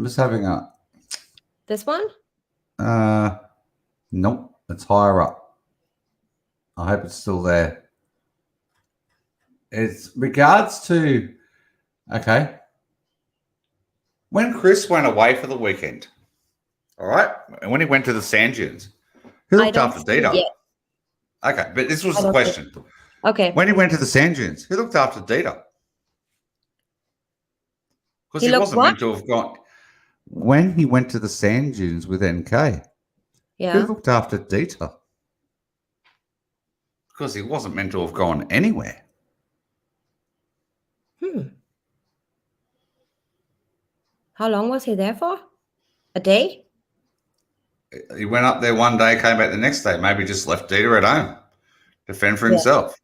just having a... This one? Nope, it's higher up. I hope it's still there. It's regards to... Okay. When Chris went away for the weekend, all right, and when he went to the sand dunes, who looked after Dita? Okay, but this was the question. Okay. When he went to the sand dunes, who looked after Dita? Because he wasn't meant to have gone. When he went to the sand dunes with NK, who looked after Dita? Because he wasn't meant to have gone anywhere. How long was he there for? A day? He went up there one day, came back the next day, maybe just left Dita at home to fend for himself.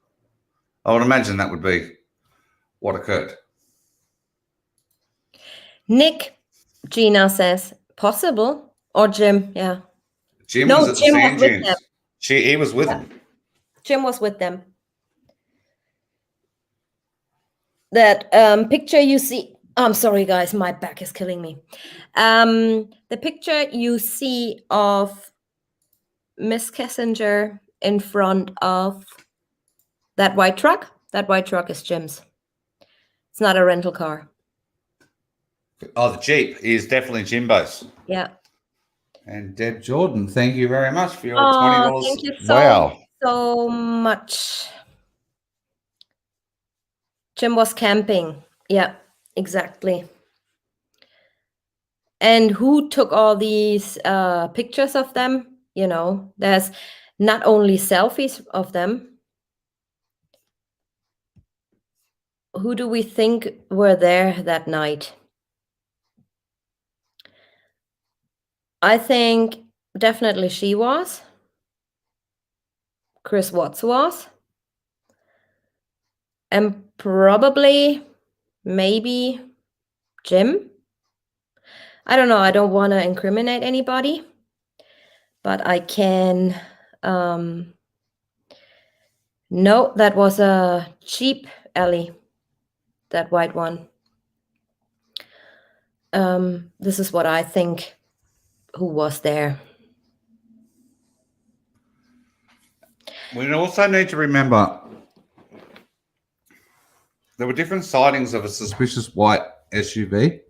I would imagine that would be what occurred. Nick, Gina says, possible. Or Jim, yeah. Jim was at the sand dunes. He was with him. Jim was with them. That picture you see, I'm sorry guys, my back is killing me. The picture you see of Miss Kessinger in front of that white truck is Jim's. It's not a rental car. Oh, the Jeep is definitely Jimbo's. Yeah. And Deb Jordan, thank you very much for your $20. Thank you so much. Jim was camping. Yeah, exactly. And who took all these pictures of them? There's not only selfies of them. Who do we think were there that night? I think definitely she was. Chris Watts was. And probably, maybe Jim. I don't know. I don't want to incriminate anybody. But I can... No, that was a Jeep, Ellie. That white one. This is what I think who was there. We also need to remember there were different sightings of a suspicious white SUV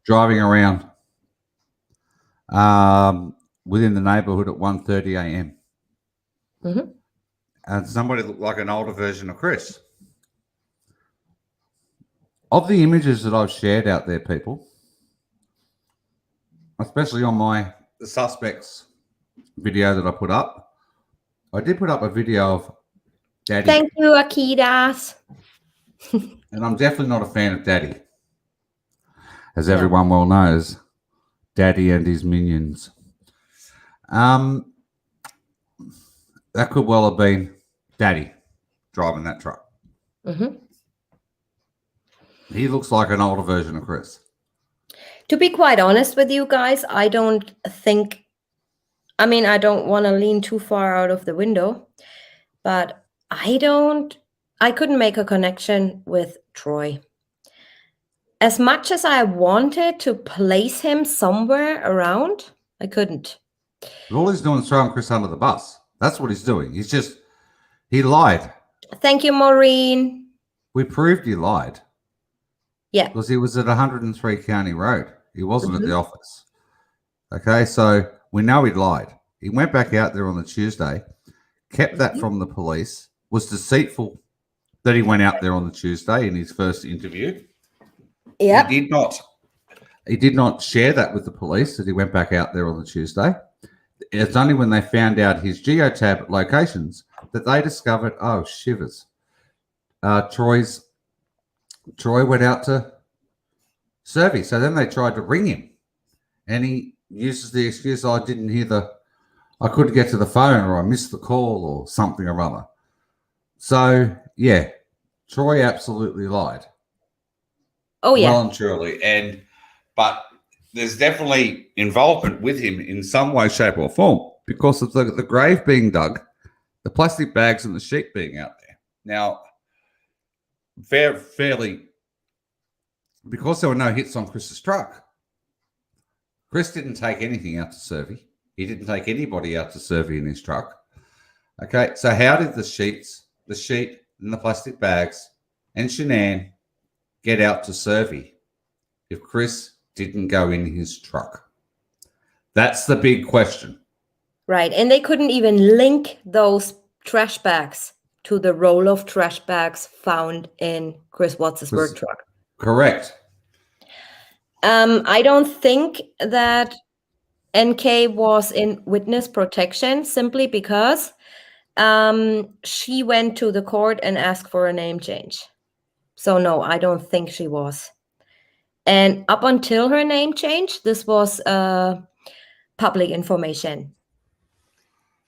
driving around within the neighbourhood at 1:30 a.m. And somebody looked like an older version of Chris. Of the images that I've shared out there, people, especially on the suspects video that I put up, I did put up a video of Daddy. Thank you, Akidas. And I'm definitely not a fan of Daddy. As everyone well knows, Daddy and his minions. That could well have been Daddy driving that truck. He looks like an older version of Chris. To be quite honest with you guys, I don't want to lean too far out of the window, but I couldn't make a connection with Troy. As much as I wanted to place him somewhere around, I couldn't. But all he's doing is throwing Chris under the bus. That's what he's doing. He lied. Thank you, Maureen. We proved he lied. Yeah. Because he was at 103 County Road. He wasn't at the office. Okay, so we know he lied. He went back out there on the Tuesday, kept that from the police, was deceitful that he went out there on the Tuesday in his first interview. Yeah. He did not share that with the police that he went back out there on the Tuesday. It's only when they found out his geotab locations that they discovered, oh, shivers. Troy went out to Survey. So then they tried to ring him. And he uses the excuse, I couldn't get to the phone, or I missed the call, or something or other. So, yeah, Troy absolutely lied. Oh, yeah. Well and truly. But there's definitely involvement with him in some way, shape, or form because of the grave being dug, the plastic bags and the sheet being out there. Now, fairly, because there were no hits on Chris's truck, Chris didn't take anything out to Survey. He didn't take anybody out to Survey in his truck. Okay, so how did the sheet and the plastic bags and Shanann get out to Survey if Chris didn't go in his truck? That's the big question. Right, and they couldn't even link those trash bags to the roll of trash bags found in Chris Watts' work truck. Correct. I don't think that NK was in witness protection simply because she went to the court and asked for a name change. So no, I don't think she was. And up until her name change, this was public information.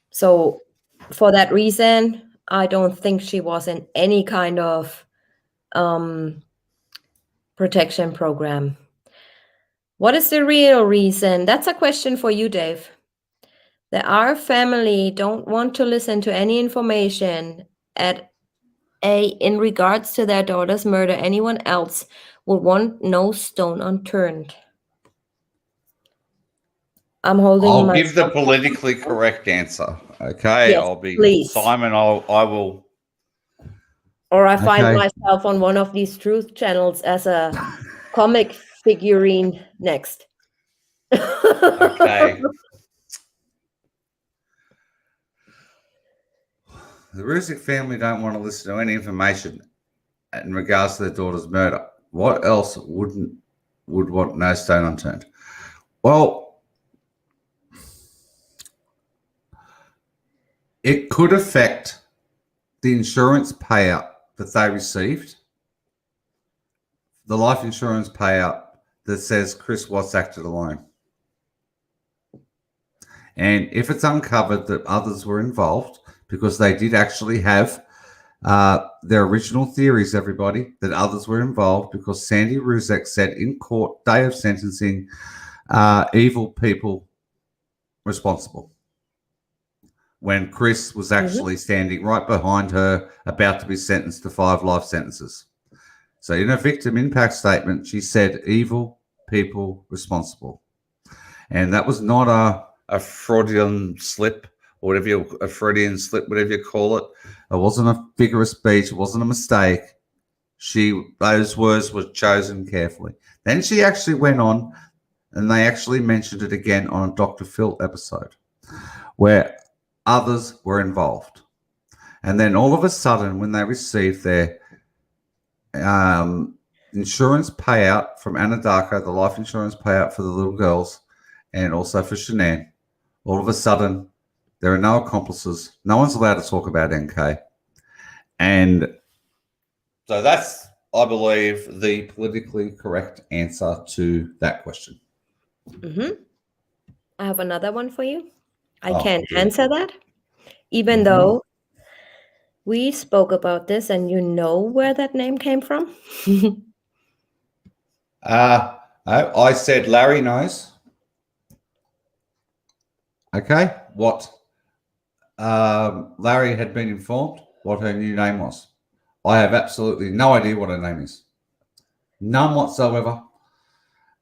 So for that reason, I don't think she was in any kind of protection program. What is the real reason? That's a question for you, Dave. That our family don't want to listen to any information in regards to their daughter's murder. Anyone else will want no stone unturned. I'll give the politically correct answer. Okay, yes, I'll be please. Simon. I will. Or I find myself on one of these truth channels as a comic figurine next. Okay. The Rusick family don't want to listen to any information in regards to their daughter's murder. What else would want no stone unturned? Well, it could affect the insurance payout that they received, the life insurance payout that says Chris Watts acted alone. And if it's uncovered that others were involved, because they did actually have their original theories, everybody, that others were involved, because Sandy Ruzek said in court, day of sentencing, evil people responsible. When Chris was actually standing right behind her, about to be sentenced to 5 life sentences. So in a victim impact statement, she said evil people responsible. And that was not a Freudian slip or a Freudian slip, whatever you call it. It wasn't a figure of speech. It wasn't a mistake. Those words were chosen carefully. Then she actually went on, and they actually mentioned it again on a Dr. Phil episode where others were involved. And then all of a sudden, when they received their insurance payout from Anadarko, the life insurance payout for the little girls, and also for Shanann, all of a sudden, there are no accomplices. No one's allowed to talk about NK. And so that's, I believe, the politically correct answer to that question. Mm-hmm. I have another one for you. I Oh, can't good. answer that, even though we spoke about this and you know where that name came from. I said Larry knows. Okay, what Larry had been informed what her new name was. I have absolutely no idea what her name is. None whatsoever.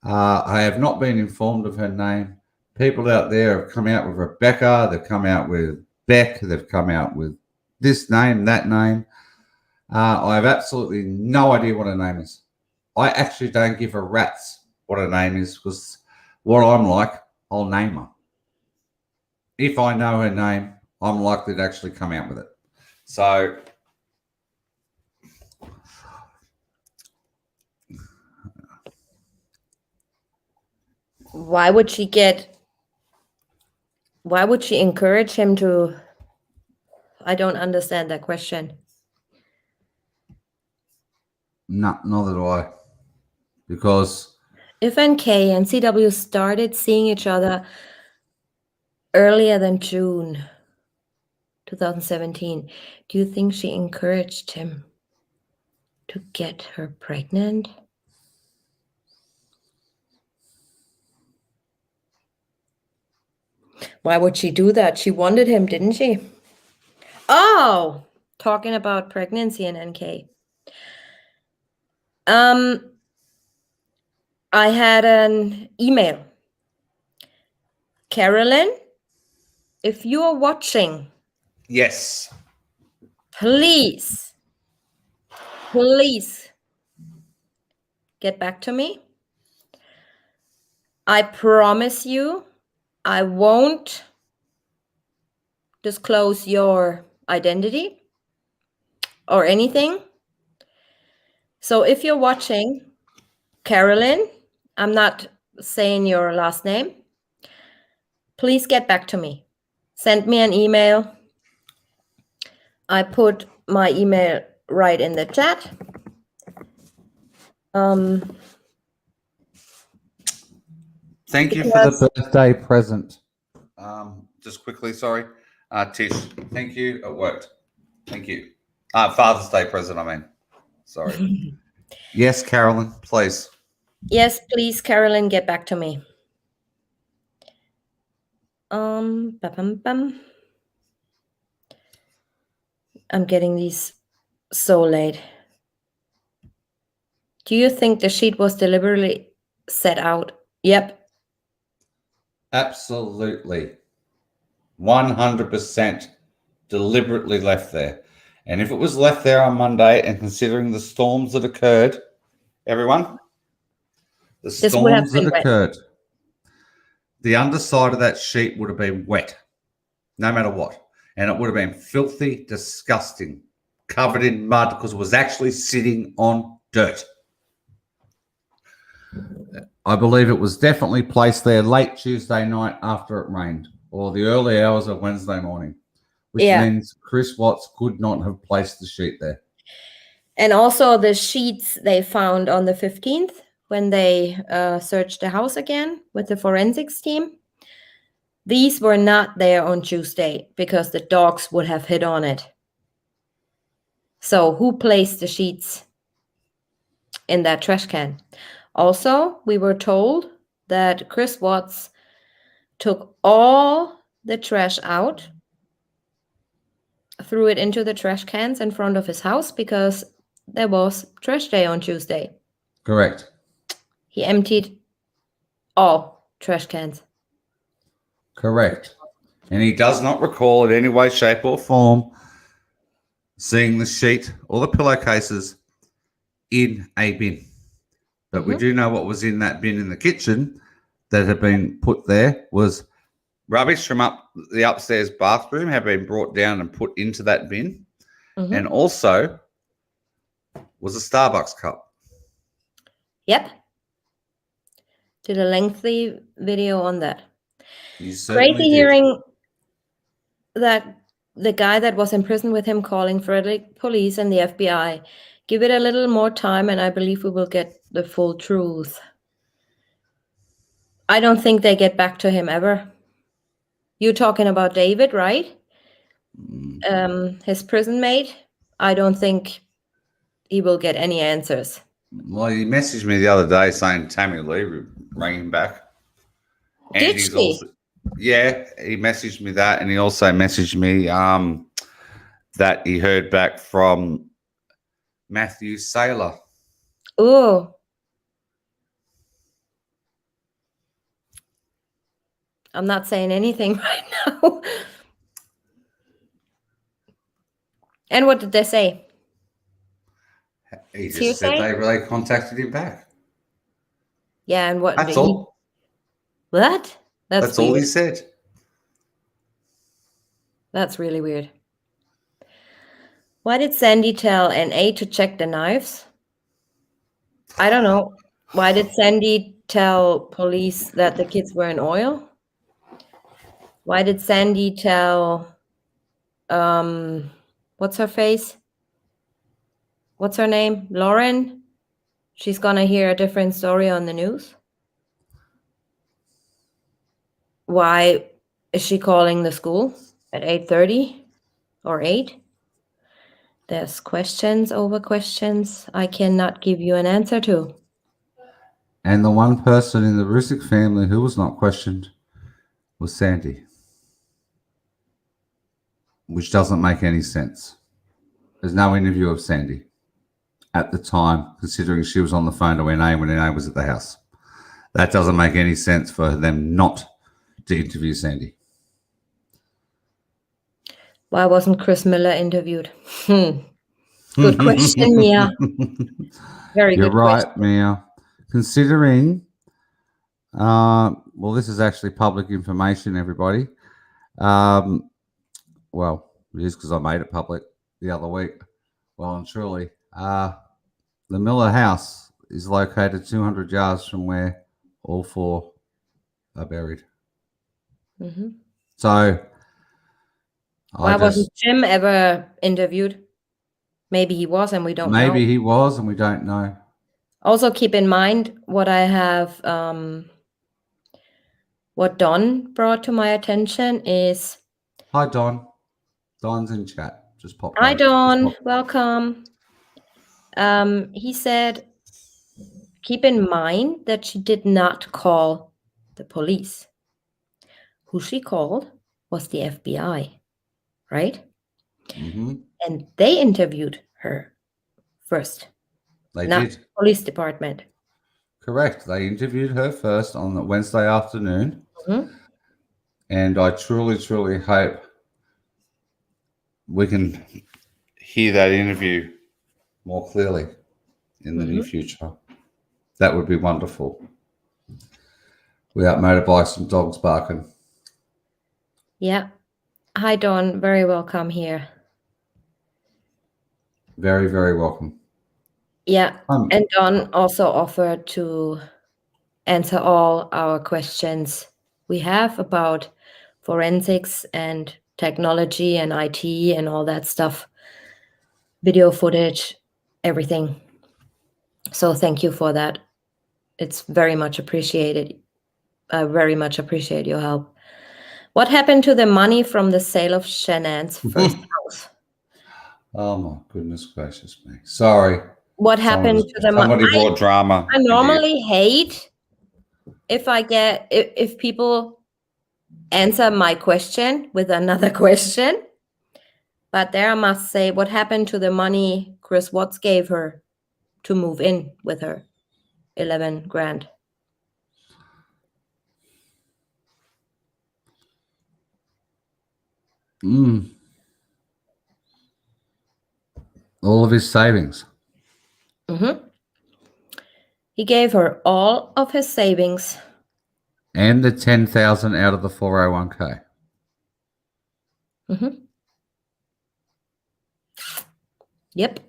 I have not been informed of her name. People out there have come out with Rebecca. They've come out with Beck. They've come out with this name, that name. I have absolutely no idea what her name is. I actually don't give a rat's what her name is because what I'm like, I'll name her. If I know her name, I'm likely to actually come out with it. So Why would she encourage him to? I don't understand that question. no, neither do I. Because If NK and CW started seeing each other earlier than June 2017, do you think she encouraged him to get her pregnant? Why would she do that? She wanted him, didn't she? Oh, talking about pregnancy and NK. I had an email. Carolyn, if you are watching, yes, please get back to me. I promise you, I won't disclose your identity or anything. So if you're watching, Carolyn, I'm not saying your last name, please get back to me. Send me an email. I put my email right in the chat. Thank you for the birthday present. Just quickly, sorry. Tish, thank you. It worked. Thank you. Father's Day present, I mean. Sorry. Yes, Carolyn, please. Yes, please, Carolyn, get back to me. I'm getting these so late. Do you think the sheet was deliberately set out? Yep. Absolutely. 100% deliberately left there. And if it was left there on Monday, and considering the storms that occurred, everyone, the storms that occurred, the underside of that sheet would have been wet, no matter what. And it would have been filthy, disgusting, covered in mud because it was actually sitting on dirt. I believe it was definitely placed there late Tuesday night after it rained, or the early hours of Wednesday morning, which means Chris Watts could not have placed the sheet there. And also the sheets they found on the 15th when they searched the house again with the forensics team. These were not there on Tuesday because the dogs would have hit on it. So who placed the sheets in that trash can? Also, we were told that Chris Watts took all the trash out, threw it into the trash cans in front of his house because there was trash day on Tuesday. Correct. He emptied All trash cans. Correct. And he does not recall in any way, shape, or form seeing the sheet or the pillowcases in a bin. But we do know what was in that bin in the kitchen that had been put there was rubbish from the upstairs bathroom had been brought down and put into that bin. And also was a Starbucks cup. Yep. Did a lengthy video on that. You certainly Crazy did. hearing that the guy that was in prison with him calling for the police and the FBI. Give it a little more time and I believe we will get the full truth. I don't think they get back to him ever. You're talking about David, right? His prison mate. I don't think he will get any answers. Well, he messaged me the other day saying Tammy Lee rang him back. And Did he's she? Also, yeah, he messaged me that, and he also messaged me that he heard back from Matthew Saylor. Oh. I'm not saying anything right now. And what did they say? He just said they contacted him back. Yeah, and what? That's all. What? That's all he said. That's really weird. Why did Sandy tell NA to check the knives? I don't know. Why did Sandy tell police that the kids were in oil? Why did Sandy tell, what's her face? What's her name? Lauren? She's gonna hear a different story on the news? Why is she calling the school at 8:30 or 8? There's questions over questions I cannot give you an answer to. And the one person in the Rusick family who was not questioned was Sandy, which doesn't make any sense. There's no interview of Sandy at the time, considering she was on the phone to NA when NA was at the house. That doesn't make any sense for them not to interview Sandy. Why wasn't Chris Miller interviewed? Good question, Mia. Very You're good right, question. Mia. Considering, well, this is actually public information, everybody. Well, it is because I made it public the other week. Well and truly, the Miller house is located 200 yards from where all four are buried. So, why wasn't Jim ever interviewed? Maybe he was and we don't know. Maybe he was and we don't know. Also keep in mind what I have, what Don brought to my attention is... Hi, Don. Don's in chat. Just pop. Hi, Don. Welcome. He said, keep in mind that she did not call the police. Who she called was the FBI, right? And they interviewed her first. They not did. The police department. Correct. They interviewed her first on the Wednesday afternoon. And I truly, truly hope we can hear that interview more clearly in the near future. That would be wonderful. Without motorbikes and dogs barking. Yeah. Hi, Dawn. Very welcome here. Very, very welcome. Yeah. And Dawn also offered to answer all our questions we have about forensics and technology and IT and all that stuff. Video footage, everything. So thank you for that. It's very much appreciated. I very much appreciate your help. What happened to the money from the sale of Shannon's first house? Oh my goodness gracious me. Sorry. What happened to the money? Somebody brought drama. I normally hate if people answer my question with another question. But there I must say, what happened to the money Chris Watts gave her to move in with her? 11 grand. All of his savings. Mm-hmm. He gave her all of his savings. And the 10,000 out of the 401k. Mm-hmm. Yep.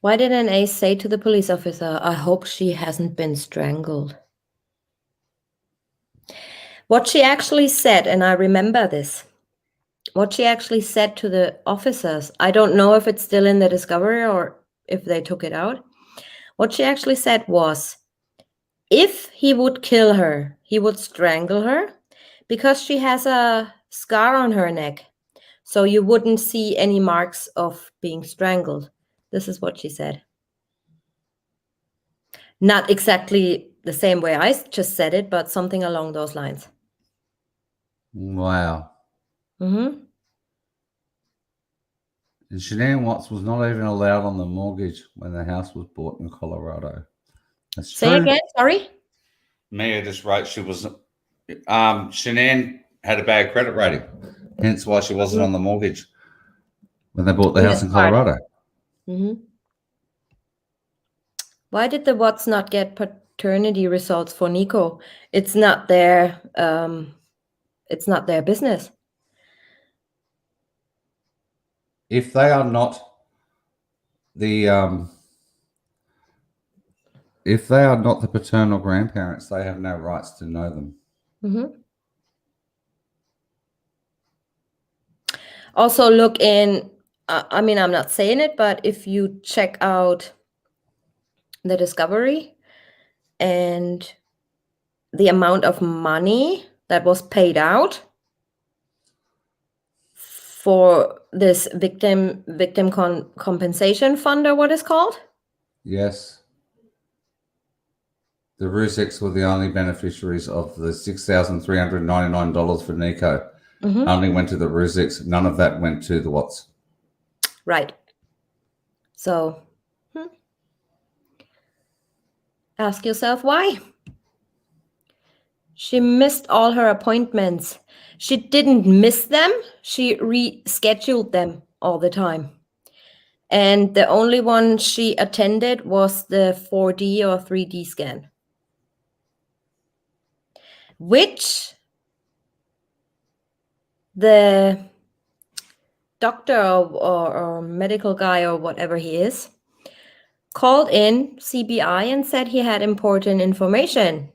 Why didn't Ace say to the police officer, I hope she hasn't been strangled? What she actually said, and I remember this, what she actually said to the officers, I don't know if it's still in the discovery or if they took it out. What she actually said was, if he would kill her, he would strangle her because she has a scar on her neck. So you wouldn't see any marks of being strangled. This is what she said. Not exactly the same way I just said it, but something along those lines. Wow. Mm-hmm. And Shanann Watts was not even allowed on the mortgage when the house was bought in Colorado. That's Say true. again, sorry? Mia just wrote she was. Shanann had a bad credit rating, hence why she wasn't on the mortgage when they bought the house in Colorado. Mm-hmm. Why did the Watts not get paternity results for Nico? It's not their business. If they are not the paternal grandparents, they have no rights to know them. Mm-hmm. Also, look in. I mean, I'm not saying it, but if you check out the discovery and the amount of money that was paid out for this victim compensation fund, or what it's called. Yes. The Rusiks were the only beneficiaries of the $6,399 for Nico. Mm-hmm. Only went to the Rusiks. None of that went to the Watts. Right. So ask yourself why. She missed all her appointments. She didn't miss them. She rescheduled them all the time. And the only one she attended was the 4D or 3D scan, which the doctor or medical guy or whatever he is called in CBI and said he had important information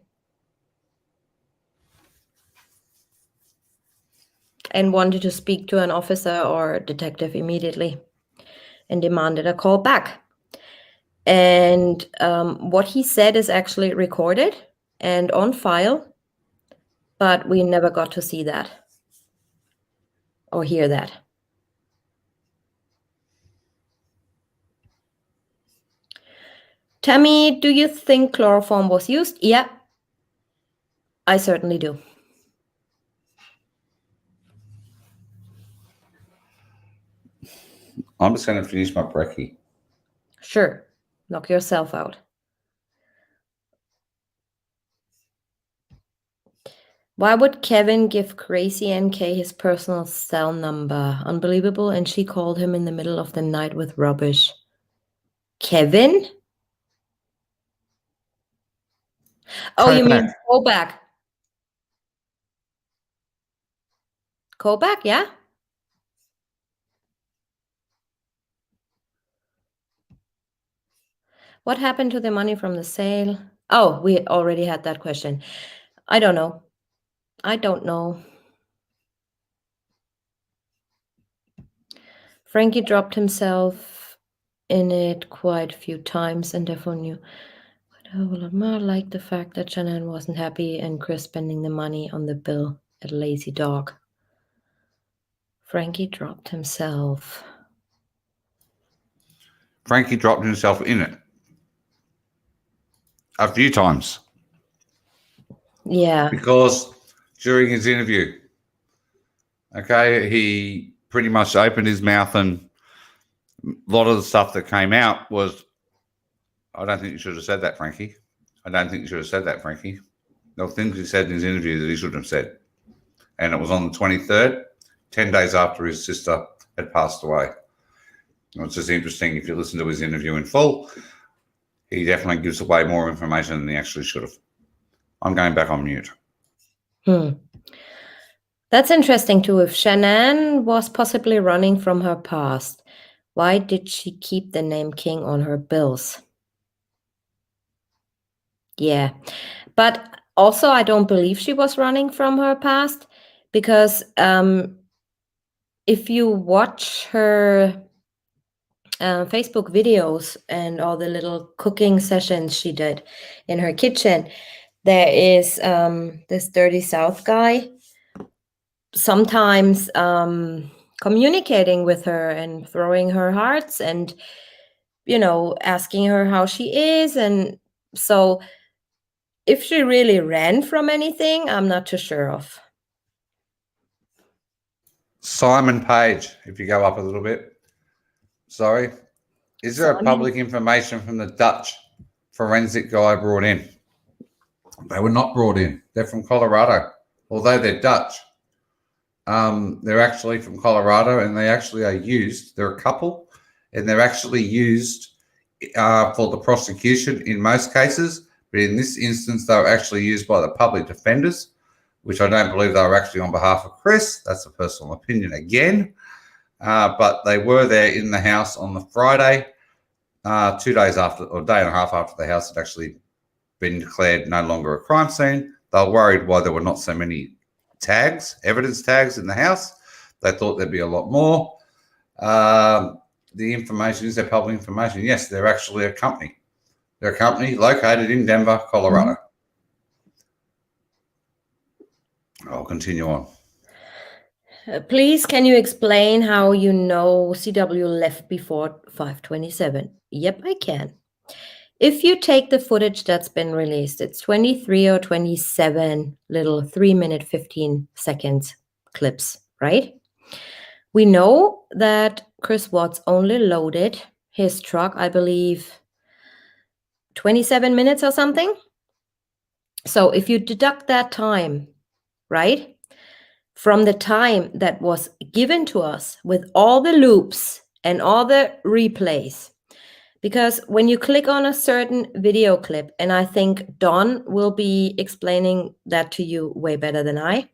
and wanted to speak to an officer or detective immediately and demanded a call back. And what he said is actually recorded and on file, but we never got to see that or hear that. Tammy, do you think chloroform was used? Yeah, I certainly do. I'm just going to finish my brekkie. Sure, knock yourself out. Why would Kevin give Crazy NK his personal cell number? Unbelievable. And she called him in the middle of the night with rubbish. Kevin? Oh, you mean Kobach? Kobach, yeah? What happened to the money from the sale? Oh, we already had that question. I don't know. I don't know. Frankie dropped himself in it quite a few times and therefore knew. I like the fact that Shannon wasn't happy and Chris spending the money on the bill at Lazy Dog. Frankie dropped himself. Frankie dropped himself in it a few times. Yeah. Because during his interview, okay, he pretty much opened his mouth and a lot of the stuff that came out was, I don't think you should have said that, Frankie. I don't think you should have said that, Frankie. There were things he said in his interview that he shouldn't have said. And it was on the 23rd, 10 days after his sister had passed away. It's just interesting. If you listen to his interview in full, he definitely gives away more information than he actually should have. I'm going back on mute. That's interesting too. If Shanann was possibly running from her past, why did she keep the name King on her bills? Yeah, but also I don't believe she was running from her past, because if you watch her Facebook videos and all the little cooking sessions she did in her kitchen, there is this Dirty South guy sometimes communicating with her and throwing her hearts and, asking her how she is. And so if she really ran from anything, I'm not too sure of. Simon Page, if you go up a little bit. Sorry. Is there a public information from the Dutch forensic guy brought in? They were not brought in. They're from Colorado. Although they're Dutch, they're actually from Colorado, and they actually are used. They're a couple, and they're actually used for the prosecution in most cases. But in this instance, they were actually used by the public defenders, which I don't believe they were actually on behalf of Chris. That's a personal opinion again. But they were there in the house on the Friday, 2 days after, or a day and a half after the house had actually been declared no longer a crime scene. They were worried why there were not so many tags, evidence tags in the house. They thought there'd be a lot more. The information, is there public information? Yes, they're actually a company. They're a company located in Denver, Colorado. I'll continue on. Please, can you explain how you know CW left before 5:27? Yep, I can. If you take the footage that's been released, it's 23 or 27 little 3-minute, 15 seconds clips, right? We know that Chris Watts only loaded his truck, I believe, 27 minutes or something. So if you deduct that time, right, from the time that was given to us with all the loops and all the replays, because when you click on a certain video clip, and I think Don will be explaining that to you way better than I,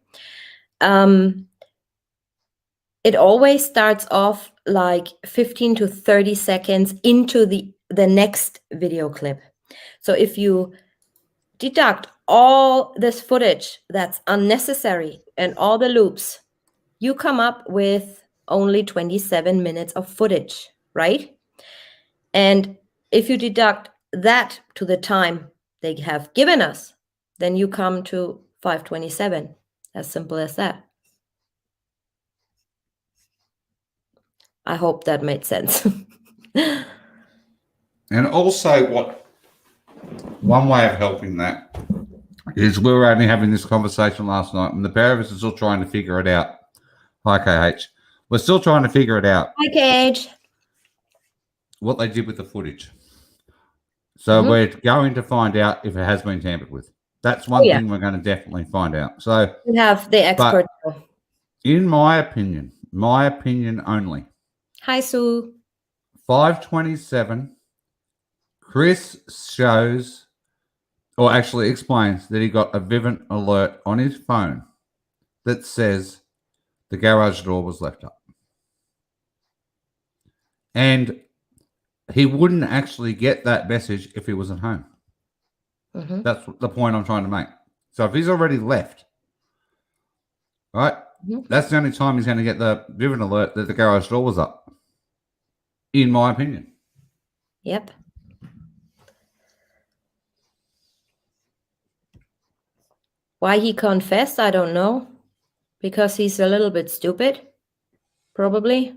it always starts off like 15 to 30 seconds into the next video clip. So if you deduct all this footage that's unnecessary and all the loops, you come up with only 27 minutes of footage, right? And if you deduct that to the time they have given us, then you come to 5:27. As simple as that. I hope that made sense. And also, one way of helping that is we were only having this conversation last night, and the pair of us are still trying to figure it out. Hi, KH. We're still trying to figure it out. Hi, KH. What they did with the footage. So we're going to find out if it has been tampered with. That's one thing we're going to definitely find out. So we have the expert. In my opinion only. Hi, Sue. 5:27. Chris shows, or actually explains, that he got a Vivint alert on his phone that says the garage door was left up. And he wouldn't actually get that message if he wasn't home. That's the point I'm trying to make. So if he's already left, right, that's the only time he's going to get the Vivint alert that the garage door was up, in my opinion. Yep. Why he confessed, I don't know. Because he's a little bit stupid, probably.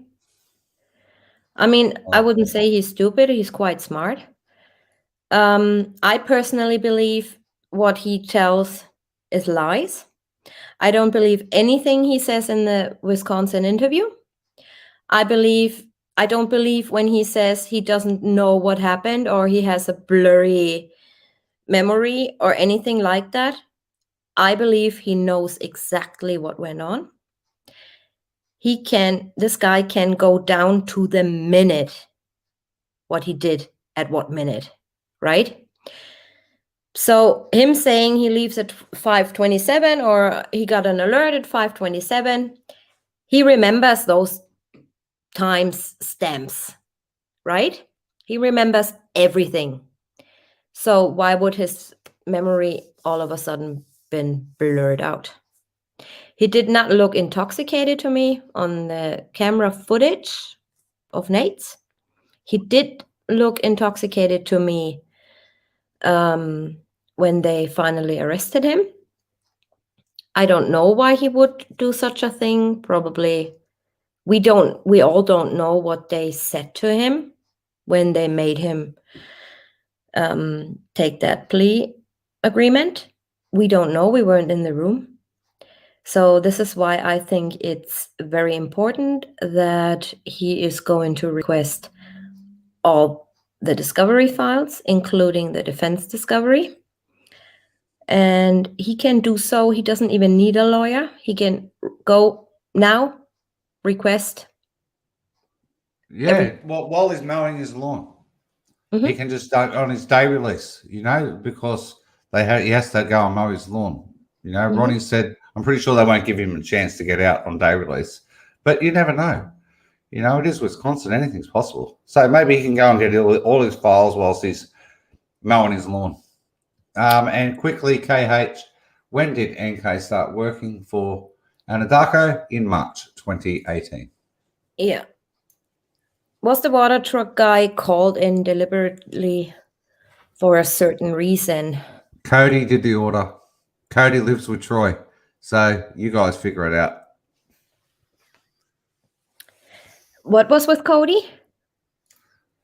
I mean, I wouldn't say he's stupid. He's quite smart. I personally believe what he tells is lies. I don't believe anything he says in the Wisconsin interview. I don't believe when he says he doesn't know what happened or he has a blurry memory or anything like that. I believe he knows exactly what went on. This guy can go down to the minute what he did at what minute, right? So him saying he leaves at 5:27 or he got an alert at 5:27, he remembers those times stamps, right? He remembers everything. So why would his memory all of a sudden been blurred out? He did not look intoxicated to me on the camera footage of Nate's. He did look intoxicated to me when they finally arrested him. I don't know why he would do such a thing. Probably we all don't know what they said to him when they made him take that plea agreement. We don't know. We weren't in the room. So this is why I think it's very important that he is going to request all the discovery files, including the defense discovery. And he can do so. He doesn't even need a lawyer. He can go now, request. Yeah, while he's mowing his lawn, he can just start on his day release, because he has to go and mow his lawn. Ronnie said, I'm pretty sure they won't give him a chance to get out on day release, but you never know. It is Wisconsin. Anything's possible. So maybe he can go and get all his files whilst he's mowing his lawn. And quickly, KH, when did NK start working for Anadarko? In March 2018. Yeah. Was the water truck guy called in deliberately for a certain reason? Cody did the order. Cody lives with Troy. So you guys figure it out. What was with Cody?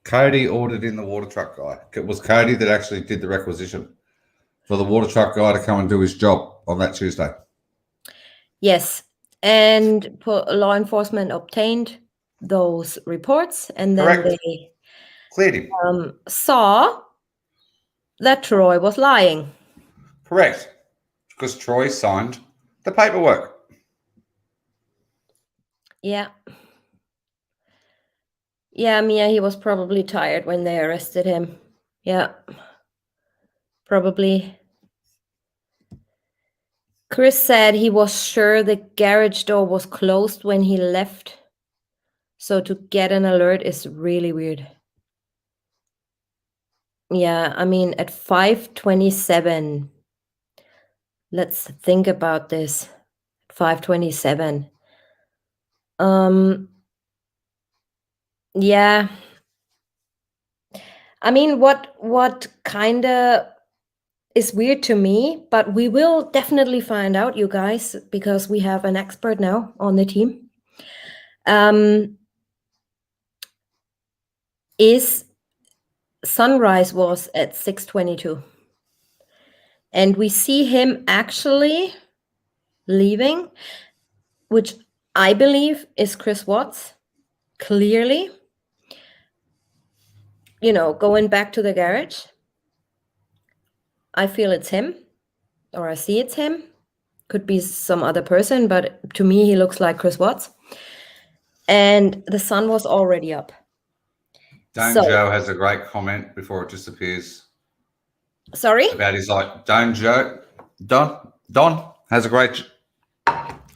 Cody ordered in the water truck guy. It was Cody that actually did the requisition for the water truck guy to come and do his job on that Tuesday. Yes. And law enforcement obtained those reports, and then Correct. they Cleared him. Saw that Troy was lying. Correct. Because Troy signed the paperwork. Yeah. Yeah, Mia, he was probably tired when they arrested him. Yeah. Probably. Chris said he was sure the garage door was closed when he left. So to get an alert is really weird. Yeah, I mean, at 5:27, let's think about this. 5:27. Yeah. I mean, what kind of is weird to me, but we will definitely find out, you guys, because we have an expert now on the team. Is sunrise was at 6:22. And we see him actually leaving, which I believe is Chris Watts, clearly. Going back to the garage. I feel it's him, or I see it's him. Could be some other person, but to me, he looks like Chris Watts. And the sun was already up. Joe has a great comment before it disappears. Sorry? About his Don has a great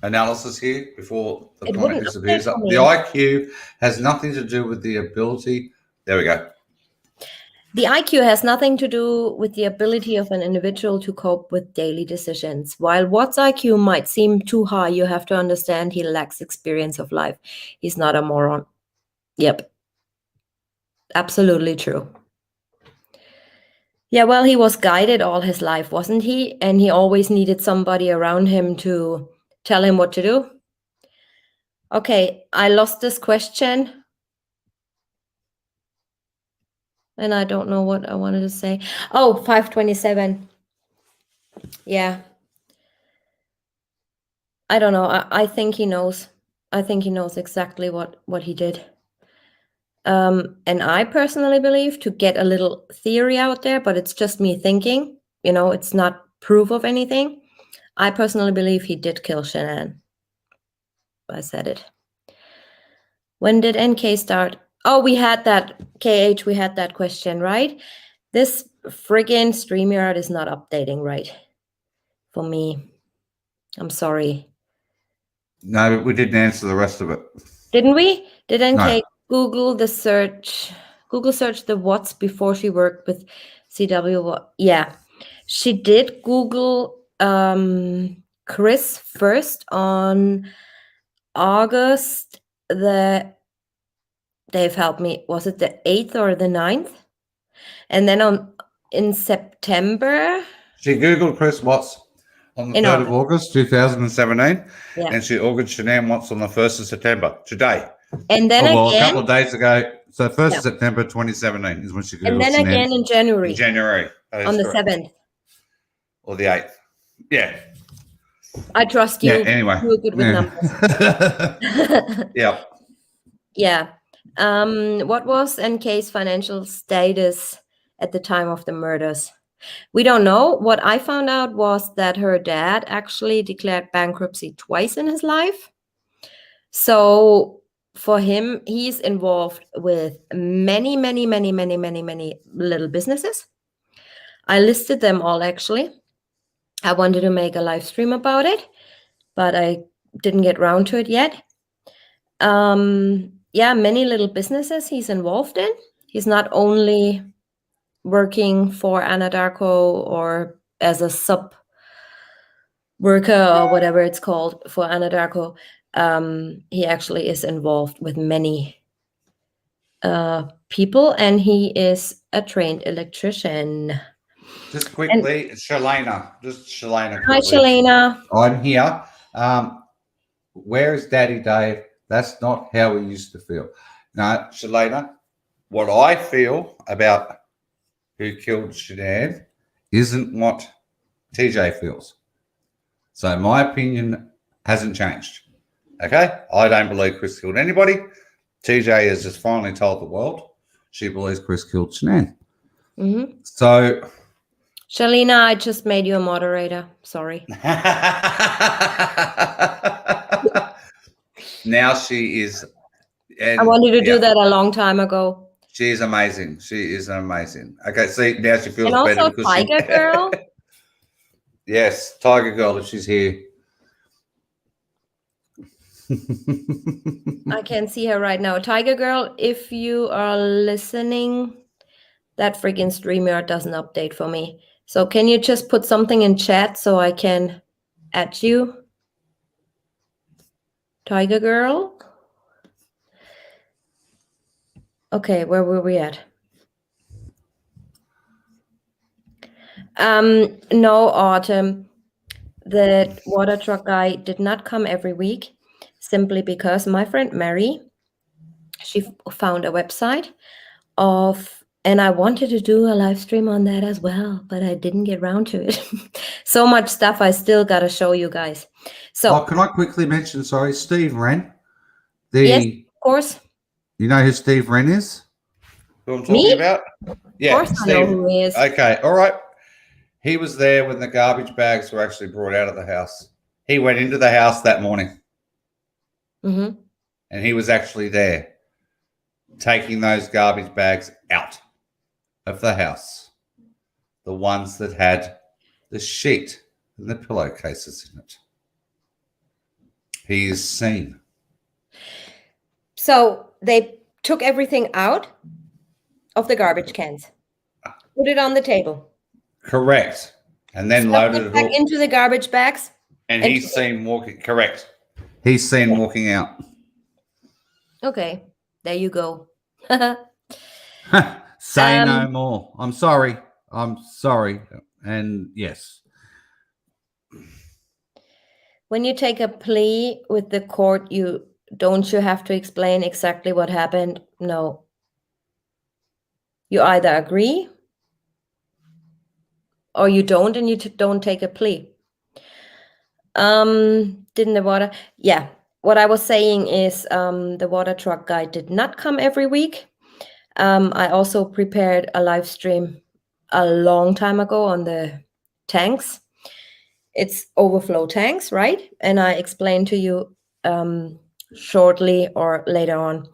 analysis here before the comment disappears. The IQ has nothing to do with the ability. There we go. The IQ has nothing to do with the ability of an individual to cope with daily decisions. While Watt's IQ might seem too high, you have to understand he lacks experience of life. He's not a moron. Yep. Absolutely true. Yeah, well, he was guided all his life, wasn't he? And he always needed somebody around him to tell him what to do. Okay, I lost this question. And I don't know what I wanted to say. Oh, 5:27. Yeah. I don't know. I think he knows. I think he knows exactly what he did. And I personally believe, to get a little theory out there, but it's just me thinking, it's not proof of anything. I personally believe he did kill Shanann. I said it. When did NK start? Oh, we had that, KH, we had that question, right? This friggin' StreamYard is not updating right for me. I'm sorry. No, we didn't answer the rest of it. Didn't we? Did NK No. Google search the what's before she worked with CW? Yeah, she did Google Chris first on August they've helped me, was it the 8th or the 9th? And then in September. She Googled Chris Watts on the 3rd of August 2017, yeah. and she Googled Shanann Watts on the 1st of September, today. And then a again, couple of days ago. So 1st of September 2017 is when she Googled and then Shanann. Again in January. In January. On the correct. 7th. Or the 8th. Yeah. I trust you. Yeah, anyway. You're good with numbers. Yeah. Yeah. What was NK's financial status at the time of the murders? We don't know. What I found out was that her dad actually declared bankruptcy twice in his life. So for him, he's involved with many little businesses. I listed them all, actually. I wanted to make a live stream about it, but I didn't get around to it yet. Yeah, many little businesses he's involved in. He's not only working for Anadarko or as a sub worker or whatever it's called for Anadarko. He actually is involved with many people, and he is a trained electrician. Just quickly, Shalana. Just Shalana. Hi, Shalana. I'm here. Where is Daddy Dave? That's not how we used to feel. No, Shalana, what I feel about who killed Shanann isn't what TJ feels. So my opinion hasn't changed. Okay? I don't believe Chris killed anybody. TJ has just finally told the world she believes Chris killed Shanann. Mm-hmm. So, Shalina, I just made you a moderator. Sorry. Now she is. I wanted to do that a long time ago. She is amazing. She is amazing. Okay, see, now she feels and better. Also Tiger Girl. Yes, Tiger Girl, if she's here. I can see her right now. Tiger Girl, if you are listening, that freaking StreamYard doesn't update for me. So can you just put something in chat so I can add you? Tiger Girl? Okay, where were we at? No, Autumn. The water truck guy did not come every week simply because my friend Mary, she found a website and I wanted to do a live stream on that as well, but I didn't get around to it. So much stuff I still got to show you guys. So, can I quickly mention, Steve Wren? Yes, of course. You know who Steve Wren is? Who I'm talking Me? about? Yeah, of course Steve. I know who he is. Okay, all right. He was there when the garbage bags were actually brought out of the house. He went into the house that morning. Mm-hmm. And he was actually there taking those garbage bags out of the house. The ones that had the sheet and the pillowcases in it. He is seen. So they took everything out of the garbage cans, put it on the table. Correct. And then loaded it back into the garbage bags. And he's seen walking. Correct. He's seen walking out. Okay. There you go. Say no more. I'm sorry. And yes. When you take a plea with the court, don't you have to explain exactly what happened? No. You either agree or you don't, and you don't take a plea. Didn't the water? Yeah. What I was saying is the water truck guy did not come every week. I also prepared a live stream a long time ago on the tanks. it's overflow tanks, right? And I explained to you shortly or later on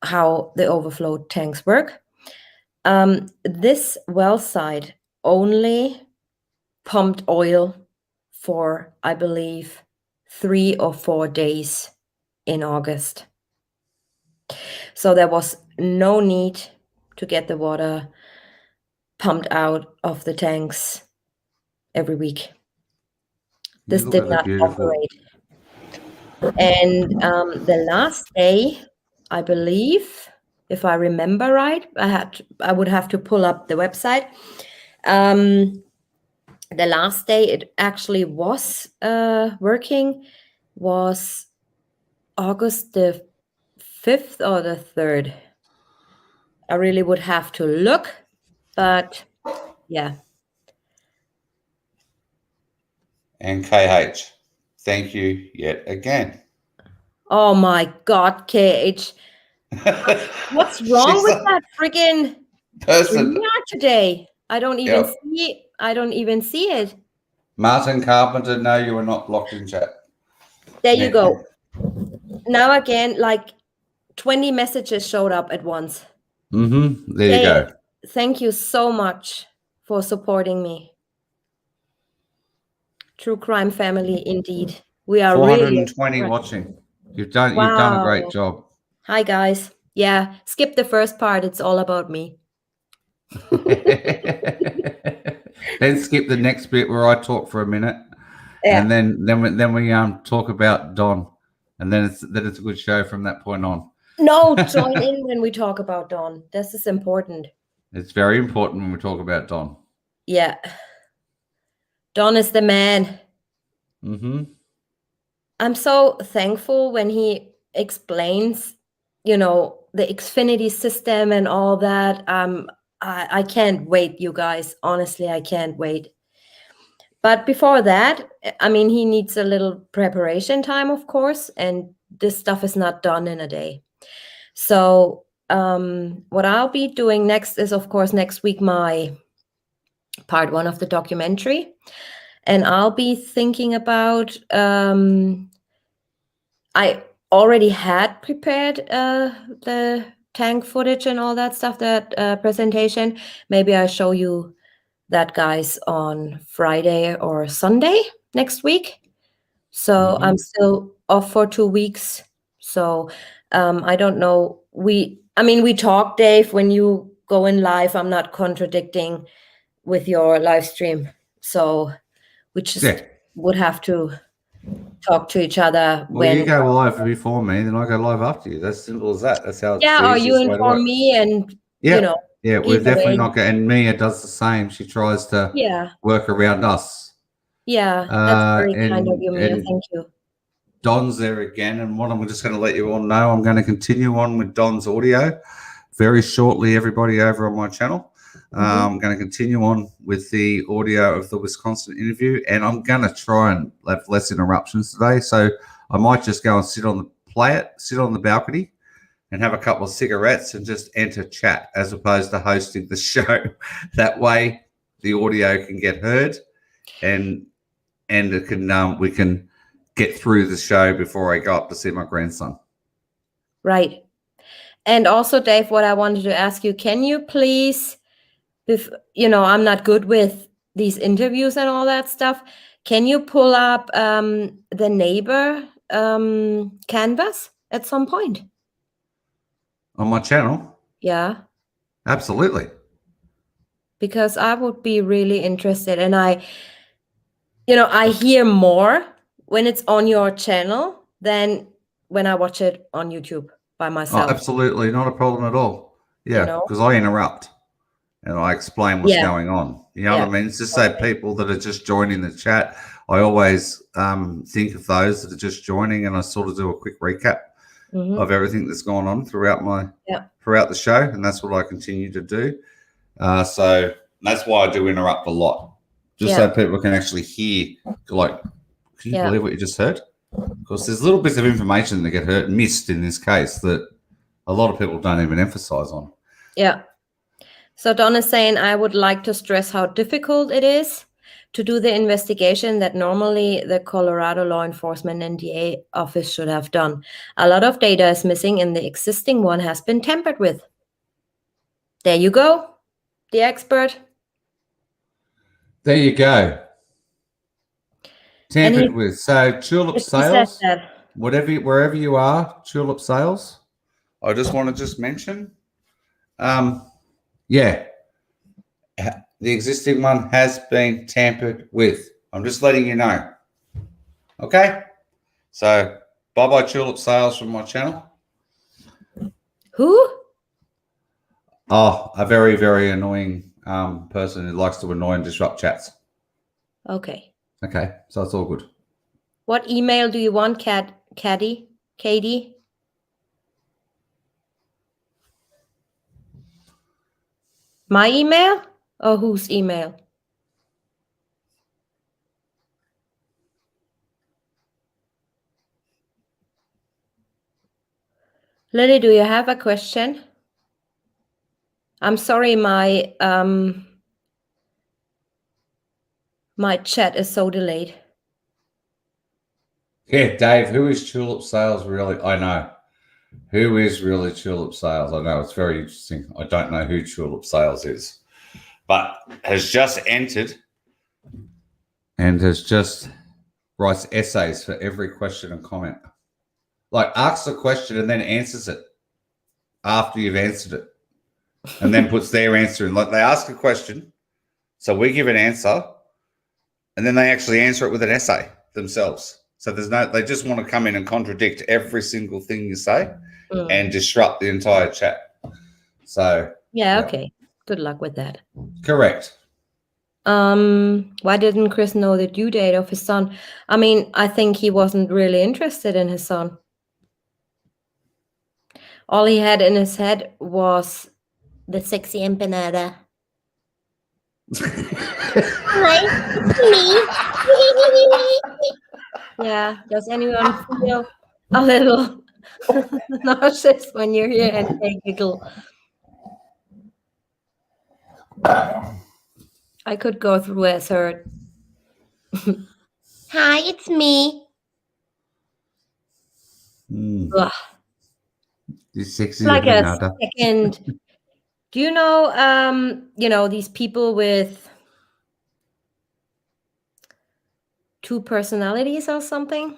how the overflow tanks work. This well site only pumped oil for, I believe, 3 or 4 days in August. So there was no need to get the water pumped out of the tanks every week. This You look did at the not beautiful. operate. And the last day, I believe, if I remember right, I would have to pull up the website. The last day it actually was working was August the 5th or the 3rd. I really would have to look, but yeah. And KH, thank you yet again. Oh my God, KH. What's wrong She's with a that freaking person. streamer today? I don't even Yep. see it. Martin Carpenter, no, you are not blocked in chat. There you go. Now again, like 20 messages showed up at once. There you go. Thank you so much for supporting me. True crime family, indeed. We are 420 really watching. You've done a great job. Hi guys. Yeah, skip the first part. It's all about me. Then skip the next bit where I talk for a minute, Yeah. and then we talk about Don, and then it's a good show from that point on. No, join in when we talk about Don. This is important. It's very important when we talk about Don. Yeah. Don is the man. I'm so thankful when he explains, the Xfinity system and all that. I can't wait, you guys. Honestly, I can't wait. But before that, I mean, he needs a little preparation time, of course, and this stuff is not done in a day. So what I'll be doing next is, of course, next week, my part 1 of the documentary. And I'll be thinking about, I already had prepared the tank footage and all that stuff, that presentation. Maybe I'll show you that, guys, on Friday or Sunday next week. So I'm still off for 2 weeks. So I don't know. We talk, Dave, when you go in live. I'm not contradicting with your live stream. So we just would have to talk to each other. Well, you go live before me, then I go live after you. That's simple as that. That's how it's the or you easiest way to inform work. me and, Yeah, we're definitely way. not going. And Mia does the same. She tries to work around us. Yeah, that's very kind of you, Mia. And Thank you. Don's there again, and what I'm just going to let you all know, I'm going to continue on with Don's audio very shortly, everybody over on my channel. I'm going to continue on with the audio of the Wisconsin interview, and I'm going to try and have less interruptions today. So I might just go and sit on the balcony and have a couple of cigarettes and just enter chat as opposed to hosting the show. That way the audio can get heard and it can we can get through the show before I go up to see my grandson. Right. And also, Dave, what I wanted to ask you, can you please, I'm not good with these interviews and all that stuff. Can you pull up the neighbor canvas at some point? On my channel? Yeah. Absolutely. Because I would be really interested. And I hear more when it's on your channel than when I watch it on YouTube by myself. Oh, absolutely. Not a problem at all. Yeah, because I interrupt and I explain what's going on. You know what I mean? It's just so people that are just joining the chat, I always think of those that are just joining, and I sort of do a quick recap of everything that's gone on throughout the show, and that's what I continue to do. So that's why I do interrupt a lot, just so people can actually hear. Like, can you believe what you just heard? Because there's little bits of information that get missed in this case that a lot of people don't even emphasize on. Yeah. So Don is saying, I would like to stress how difficult it is to do the investigation that normally the Colorado law enforcement and DA office should have done. A lot of data is missing and the existing one has been tampered with. There you go, the expert. There you go. Tampered with. So tulip sales, wherever you are, tulip sales. I just want to mention, yeah, the existing one has been tampered with. I'm just letting you know. Okay, so bye tulip sales from my channel. Who? Oh, a very, very annoying person who likes to annoy and disrupt chats. Okay. Okay, so it's all good. What email do you want, Katie? My email or whose email? Lily, do you have a question? I'm sorry, my chat is so delayed. Yeah, Dave, who is tulip sales really? I know. Who is really tulip sales? I know, it's very interesting. I don't know who tulip sales is, but has just entered and has just writes essays for every question and comment. Like, asks a question and then answers it after you've answered it, and then puts their answer in. Like, they ask a question, so we give an answer, and then they actually answer it with an essay themselves. So they just want to come in and contradict every single thing you say and disrupt the entire chat. So yeah, okay. Good luck with that. Correct. Why didn't Chris know the due date of his son? I mean, I think he wasn't really interested in his son. All he had in his head was the sexy empanada. Hi, me. Yeah, does anyone feel a little nauseous when you're here and they giggle? I could go through as her. Hi, it's me. Sexy like empanada. A second. Do you know, these people with 2 personalities or something?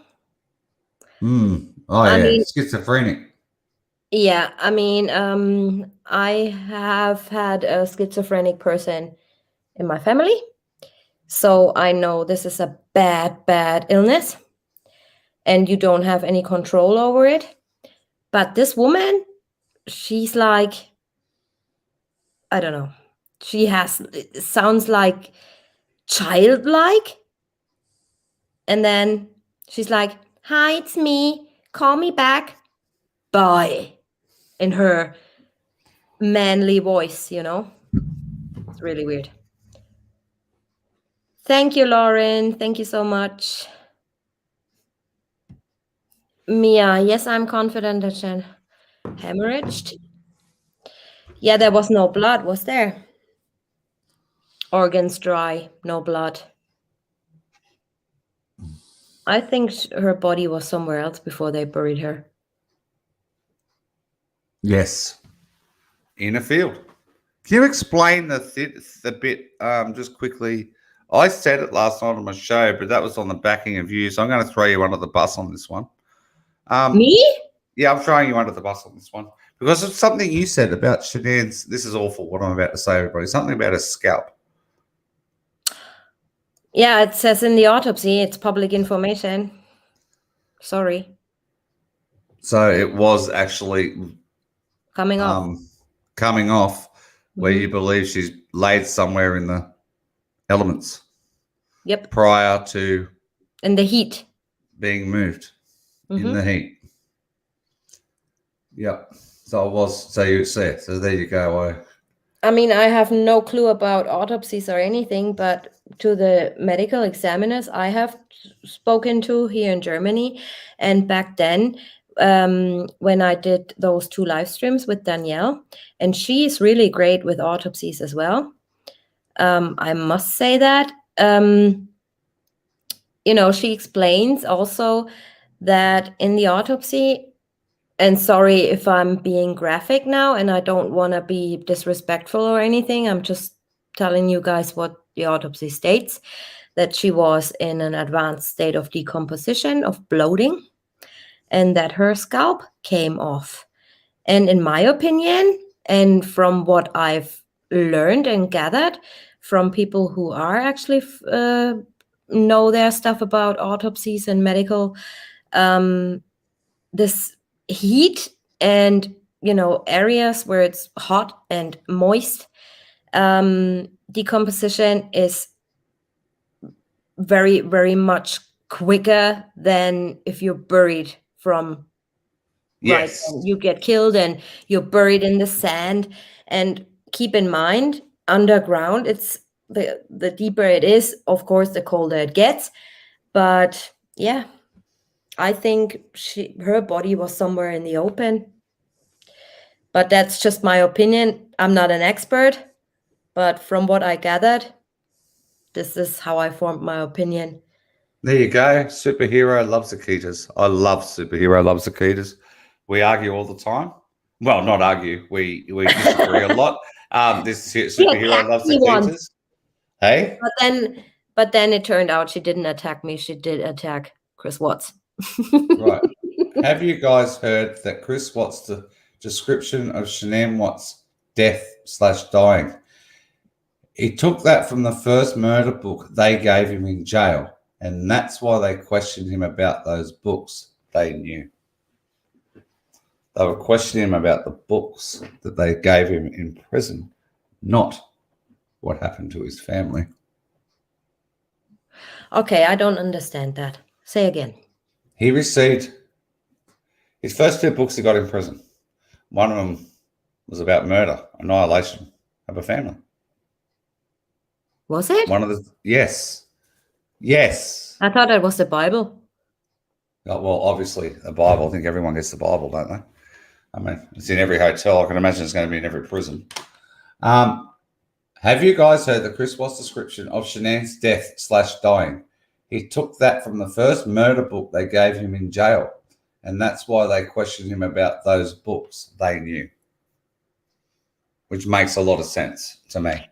Oh, I mean, schizophrenic. Yeah, I mean, I have had a schizophrenic person in my family, so I know this is a bad illness, and you don't have any control over it. But this woman, she's like, I don't know. It sounds like childlike. And then she's like, hi, it's me. Call me back. Bye. In her manly voice, It's really weird. Thank you, Lauren. Thank you so much. Mia, yes, I'm confident that Jen hemorrhaged. Yeah, there was no blood, was there? Organs dry, no blood. I think her body was somewhere else before they buried her. Yes. In a field. Can you explain the bit just quickly? I said it last night on my show, but that was on the backing of you, so I'm going to throw you under the bus on this one. Me? Yeah, I'm throwing you under the bus on this one because it's something you said about Shanann's. This is awful what I'm about to say, everybody. Something about a scalp. Yeah, it says in the autopsy. It's public information. Sorry. So it was actually coming off where you believe she's laid somewhere in the elements. Yep. Prior to in the heat being moved in the heat. Yep. So it was. So you said. So there you go. I mean, I have no clue about autopsies or anything, but to the medical examiners I have spoken to here in Germany, and back then, when I did those 2 live streams with Danielle, and she is really great with autopsies as well. I must say that She explains also that in the autopsy, and sorry if I'm being graphic now, and I don't want to be disrespectful or anything. I'm just telling you guys what the autopsy states, that she was in an advanced state of decomposition, of bloating, and that her scalp came off. And in my opinion, and from what I've learned and gathered from people who are actually know their stuff about autopsies and medical, this heat and areas where it's hot and moist, decomposition is very, very much quicker than if you're buried from right Yes. then. You get killed and you're buried in the sand. And keep in mind, underground, it's the deeper it is, of course, the colder it gets. But yeah, I think her body was somewhere in the open. But that's just my opinion. I'm not an expert, but from what I gathered, this is how I formed my opinion. There you go. Superhero loves Accusations. I love Superhero loves Accusations. We argue all the time. Well, not argue. We disagree a lot. This superhero loves Accusations. Hey? But then it turned out she didn't attack me. She did attack Chris Watts. Right. Have you guys heard that Chris Watts' the description of Shanann Watts' death/dying? He took that from the first murder book they gave him in jail, and that's why they questioned him about those books. They knew. They were questioning him about the books that they gave him in prison, not what happened to his family. Okay, I don't understand that. Say again. He received his first 2 books he got in prison. One of them was about murder, annihilation of a family. Was it? Yes. I thought it was the Bible. Oh, well, obviously, the Bible. I think everyone gets the Bible, don't they? I mean, it's in every hotel. I can imagine it's going to be in every prison. Have you guys heard the Chris Watts description of Shanann's death/dying? He took that from the first murder book they gave him in jail, and that's why they questioned him about those books. They knew, which makes a lot of sense to me.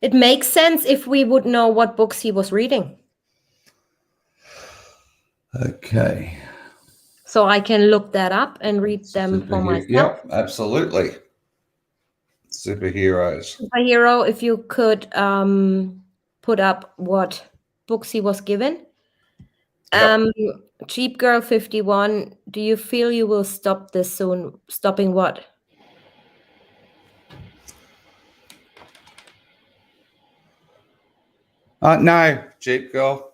It makes sense if we would know what books he was reading. Okay. So I can look that up and read them for myself. Yep, absolutely. Superheroes. Superhero, if you could put up what books he was given. Yep. Cheap Girl 51, do you feel you will stop this soon? Stopping what? No, Jeep Girl.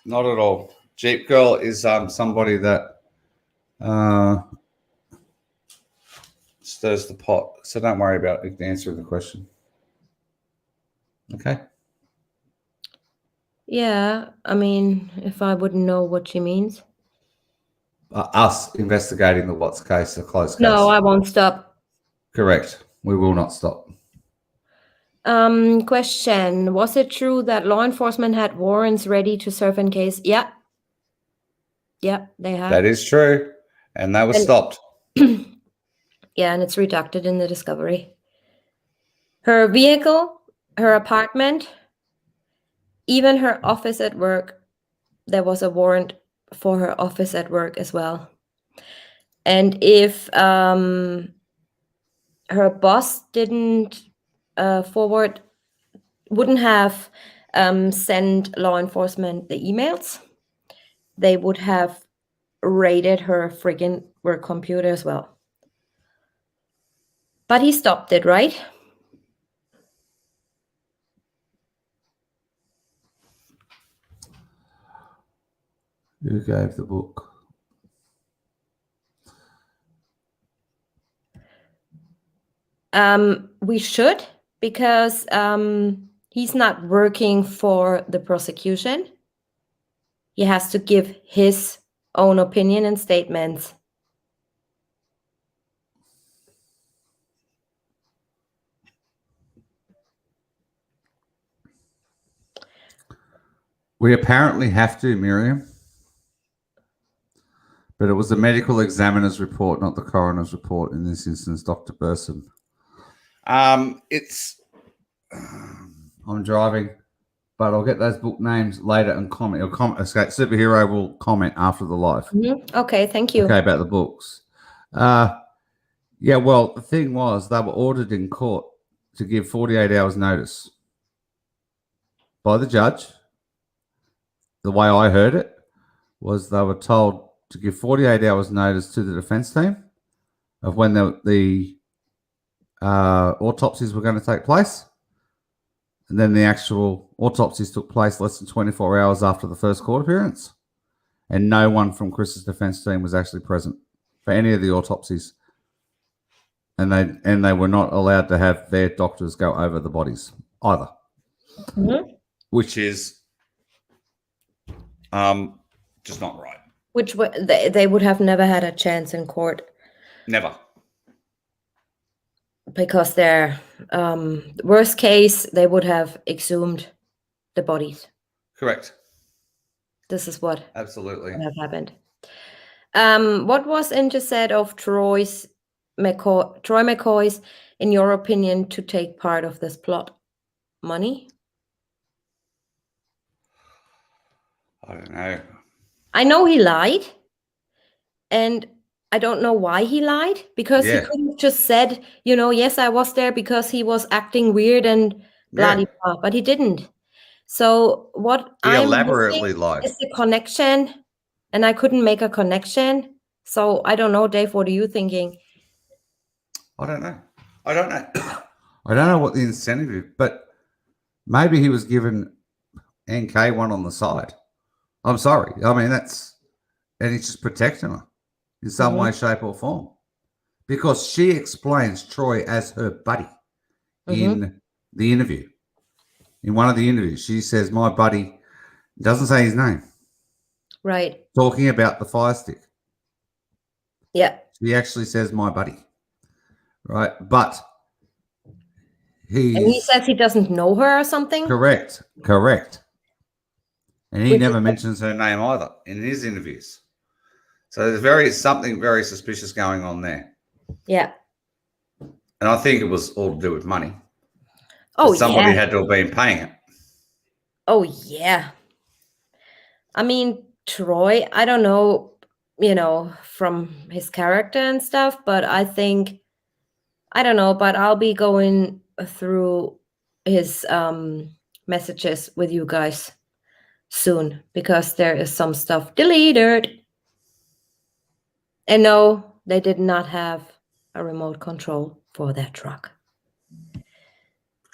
Not at all. Jeep Girl is somebody that stirs the pot. So don't worry about answering the question. Okay. Yeah, I mean, if I wouldn't know what she means. Us investigating the Watts case, the closed case. No, I won't stop. Correct. We will not stop. Question. Was it true that law enforcement had warrants ready to serve in case? Yeah. Yeah, they have. That is true. And they were stopped. Yeah, and it's redacted in the discovery. Her vehicle, her apartment, even her office at work, there was a warrant for her office at work as well. And if her boss didn't wouldn't have sent law enforcement the emails, they would have raided her friggin' work computer as well. But he stopped it, right? Who gave the book? We should, because he's not working for the prosecution. He has to give his own opinion and statements. We apparently have to, Miriam. But it was the medical examiner's report, not the coroner's report in this instance, Dr. Burson. I'm driving, but I'll get those book names later and comment. Superhero will comment after the live. Okay, thank you. Okay, about the books. Yeah, well, the thing was they were ordered in court to give 48 hours notice by the judge. The way I heard it was they were told to give 48 hours notice to the defense team of when the autopsies were going to take place. And then the actual autopsies took place less than 24 hours after the first court appearance. And no one from Chris's defense team was actually present for any of the autopsies. And they were not allowed to have their doctors go over the bodies either. Mm-hmm. Which is just not right. Which they would have never had a chance in court. Never. Because their worst case, they would have exhumed the bodies. Correct. This is what absolutely would have happened. What was said of Troy McCoy's, in your opinion, to take part of this plot? Money? I don't know. I know he lied, and I don't know why he lied, because he could have just said, yes, I was there because he was acting weird and blah, blah, blah, but he didn't. So what he I'm elaborately lied is the connection, and I couldn't make a connection. So I don't know, Dave, what are you thinking? I don't know. I don't know what the incentive is, but maybe he was given NK one on the side. I'm sorry. I mean, and he's just protecting her in some way, shape, or form. Because she explains Troy as her buddy in the interview. In one of the interviews, she says, my buddy, doesn't say his name. Right. Talking about the fire stick. Yeah. She actually says, my buddy. Right. But and he says he doesn't know her or something? Correct. And he never mentions her name either in his interviews. So there's something very suspicious going on there. Yeah. And I think it was all to do with money. Oh, somebody had to have been paying it. Oh, yeah. I mean, Troy, I don't know, from his character and stuff, but I think, I don't know, but I'll be going through his messages with you guys soon, because there is some stuff deleted. And no, they did not have a remote control for that truck.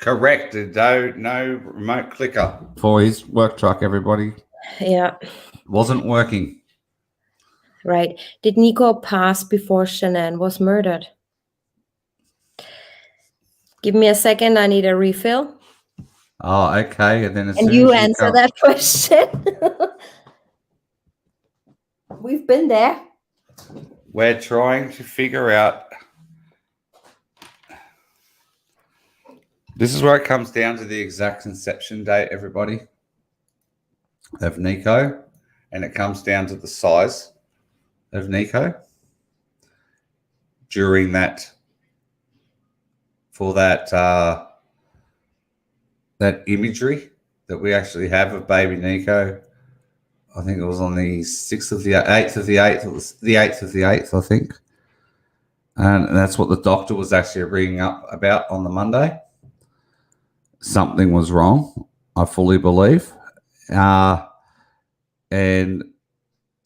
Correct. No remote clicker for his work truck, everybody. Yeah. Wasn't working. Right. Did Nico pass before Shanann was murdered? Give me a second. I need a refill. Oh, okay. And then as soon you answer that question. We've been there. We're trying to figure out. This is where it comes down to the exact inception date, everybody, of Nico. And it comes down to the size of Nico during that, for that imagery that we actually have of baby Nico. I think it was on the 6th of the 8th of the 8th, the 8th of the 8th, I think. And that's what the doctor was actually ringing up about on the Monday. Something was wrong, I fully believe. And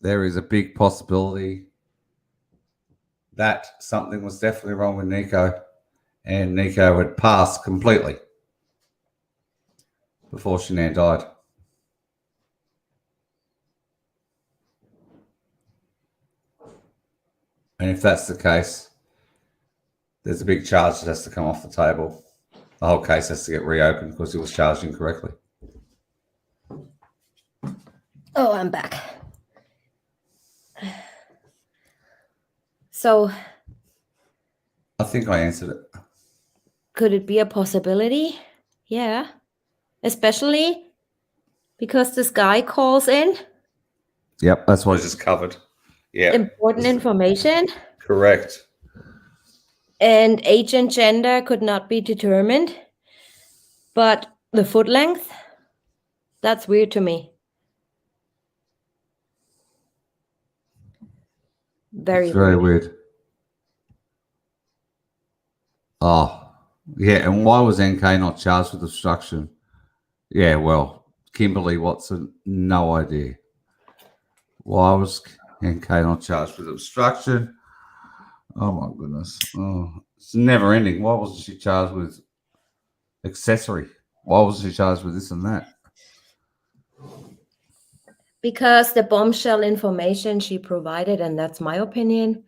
there is a big possibility that something was definitely wrong with Nico, and Nico had passed completely before Shanann died. And if that's the case, there's a big charge that has to come off the table. The whole case has to get reopened because he was charged incorrectly. Oh, I'm back. So, I think I answered it. Could it be a possibility? Yeah. Especially because this guy calls in Yep, that's what I just covered. Yeah, important information, correct. and age and gender could not be determined, but the foot length, that's weird to me. Very It's very weird. weird. Oh, yeah. And why was NK not charged with obstruction? Yeah, well, Kimberly Watson, no idea. Why was NK not charged with obstruction? Oh my goodness. Oh, it's never ending. Why wasn't she charged with accessory? Why wasn't she charged with this and that? Because the bombshell information she provided, and that's my opinion,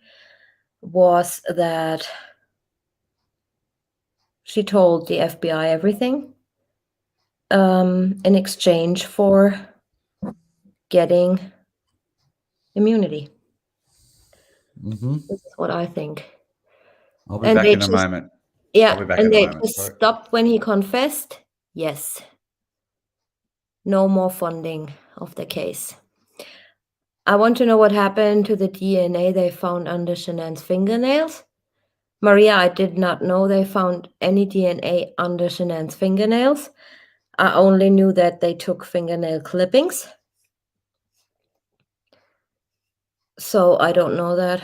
was that she told the FBI everything in exchange for getting immunity. Mm-hmm. This is what I think. I'll be And back they in a just, moment. I'll yeah, be back and in a they moment. just Sorry. stopped when he confessed. Yes. No more funding of the case. I want to know what happened to the DNA they found under Shanann's fingernails. Maria, I did not know they found any DNA under Shanann's fingernails. I only knew that they took fingernail clippings. So I don't know that.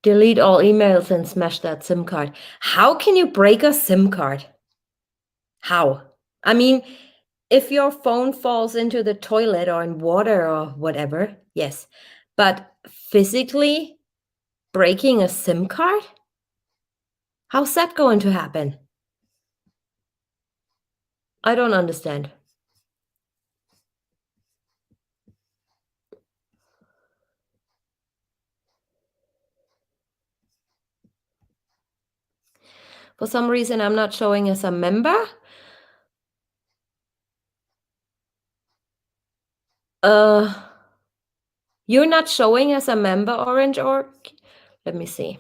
Delete all emails and smash that SIM card. How can you break a SIM card? How? I mean, if your phone falls into the toilet or in water or whatever, yes. But physically breaking a SIM card? How's that going to happen? I don't understand. For some reason, I'm not showing as a member. You're not showing as a member, Orange Orc? Let me see.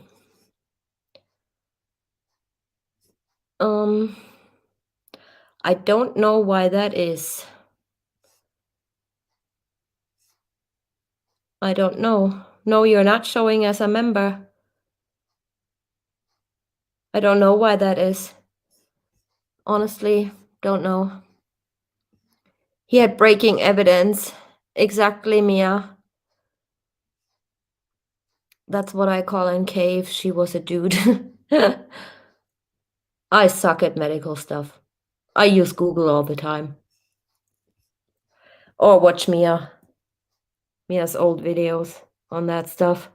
I don't know why that is. I don't know. No, you're not showing as a member. I don't know why that is. Honestly, don't know. He had breaking evidence. Exactly, Mia. That's what I call in cave. She was a dude. I suck at medical stuff. I use Google all the time. Or watch Mia's old videos on that stuff.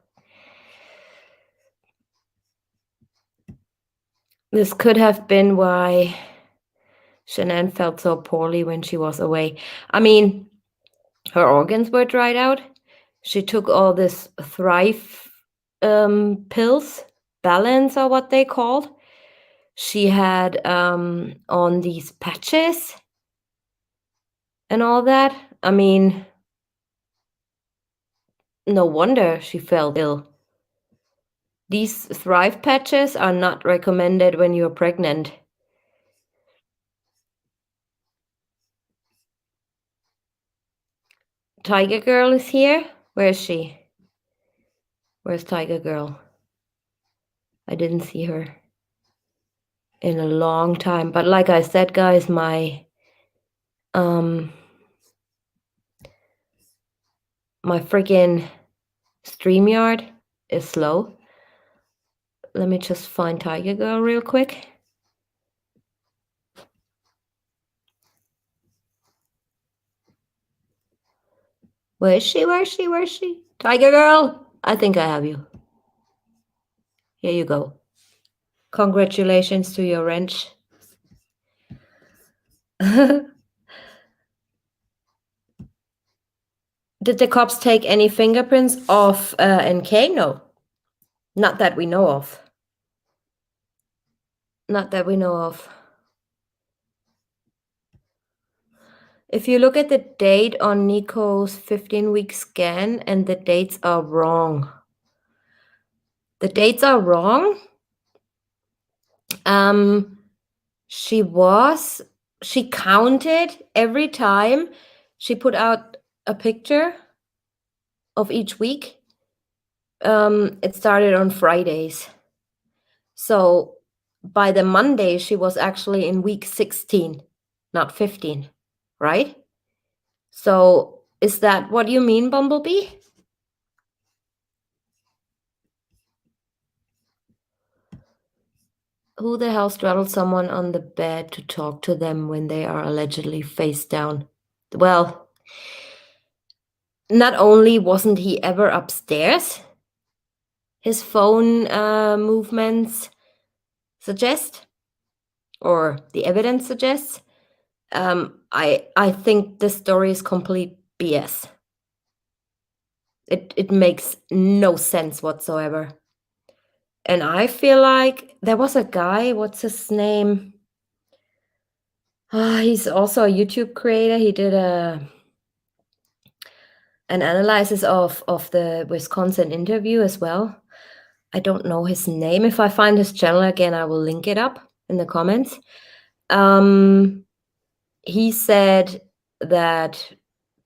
This could have been why Shanann felt so poorly when she was away. I mean, her organs were dried out. She took all this Thrive pills, balance or what they called. She had on these patches and all that. I mean, no wonder she felt ill. These Thrive patches are not recommended when you're pregnant. Tiger Girl is here. Where is she? Where's Tiger Girl? I didn't see her in a long time. But like I said, guys, my freaking StreamYard is slow. Let me just find Tiger Girl real quick. Where is she? Where is she? Where is she? Tiger Girl! I think I have you. Here you go. Congratulations to your wrench. Did the cops take any fingerprints of NK? No. Not that we know of. Not that we know of. If you look at the date on Nico's 15-week scan, and the dates are wrong. The dates are wrong. She was she counted every time she put out a picture of each week. It started on Fridays. So by the Monday, she was actually in week 16, not 15, right? So is that what you mean, Bumblebee? Who the hell straddled someone on the bed to talk to them when they are allegedly face down? Well, not only wasn't he ever upstairs, his phone movements suggest, or the evidence suggests, I think this story is complete BS. It makes no sense whatsoever. And I feel like there was a guy, what's his name? He's also a YouTube creator. He did an analysis of the Wisconsin interview as well. I don't know his name. If I find his channel again, I will link it up in the comments. He said that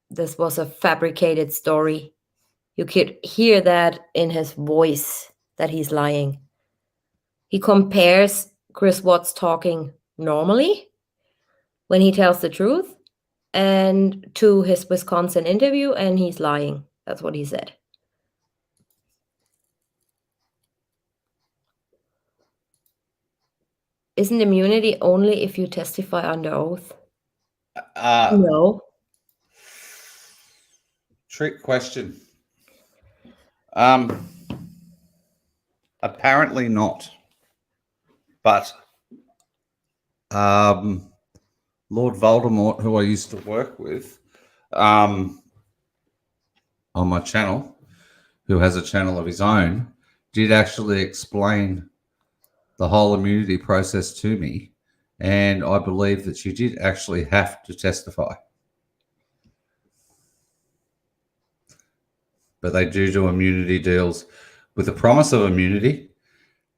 this was a fabricated story. You could hear that in his voice that he's lying. He compares Chris Watts talking normally when he tells the truth and to his Wisconsin interview, and he's lying. That's what he said. Isn't immunity only if you testify under oath? No. Trick question. Apparently not. But Lord Voldemort, who I used to work with on my channel, who has a channel of his own, did actually explain the whole immunity process to me. And I believe that you did actually have to testify. But they do immunity deals with the promise of immunity.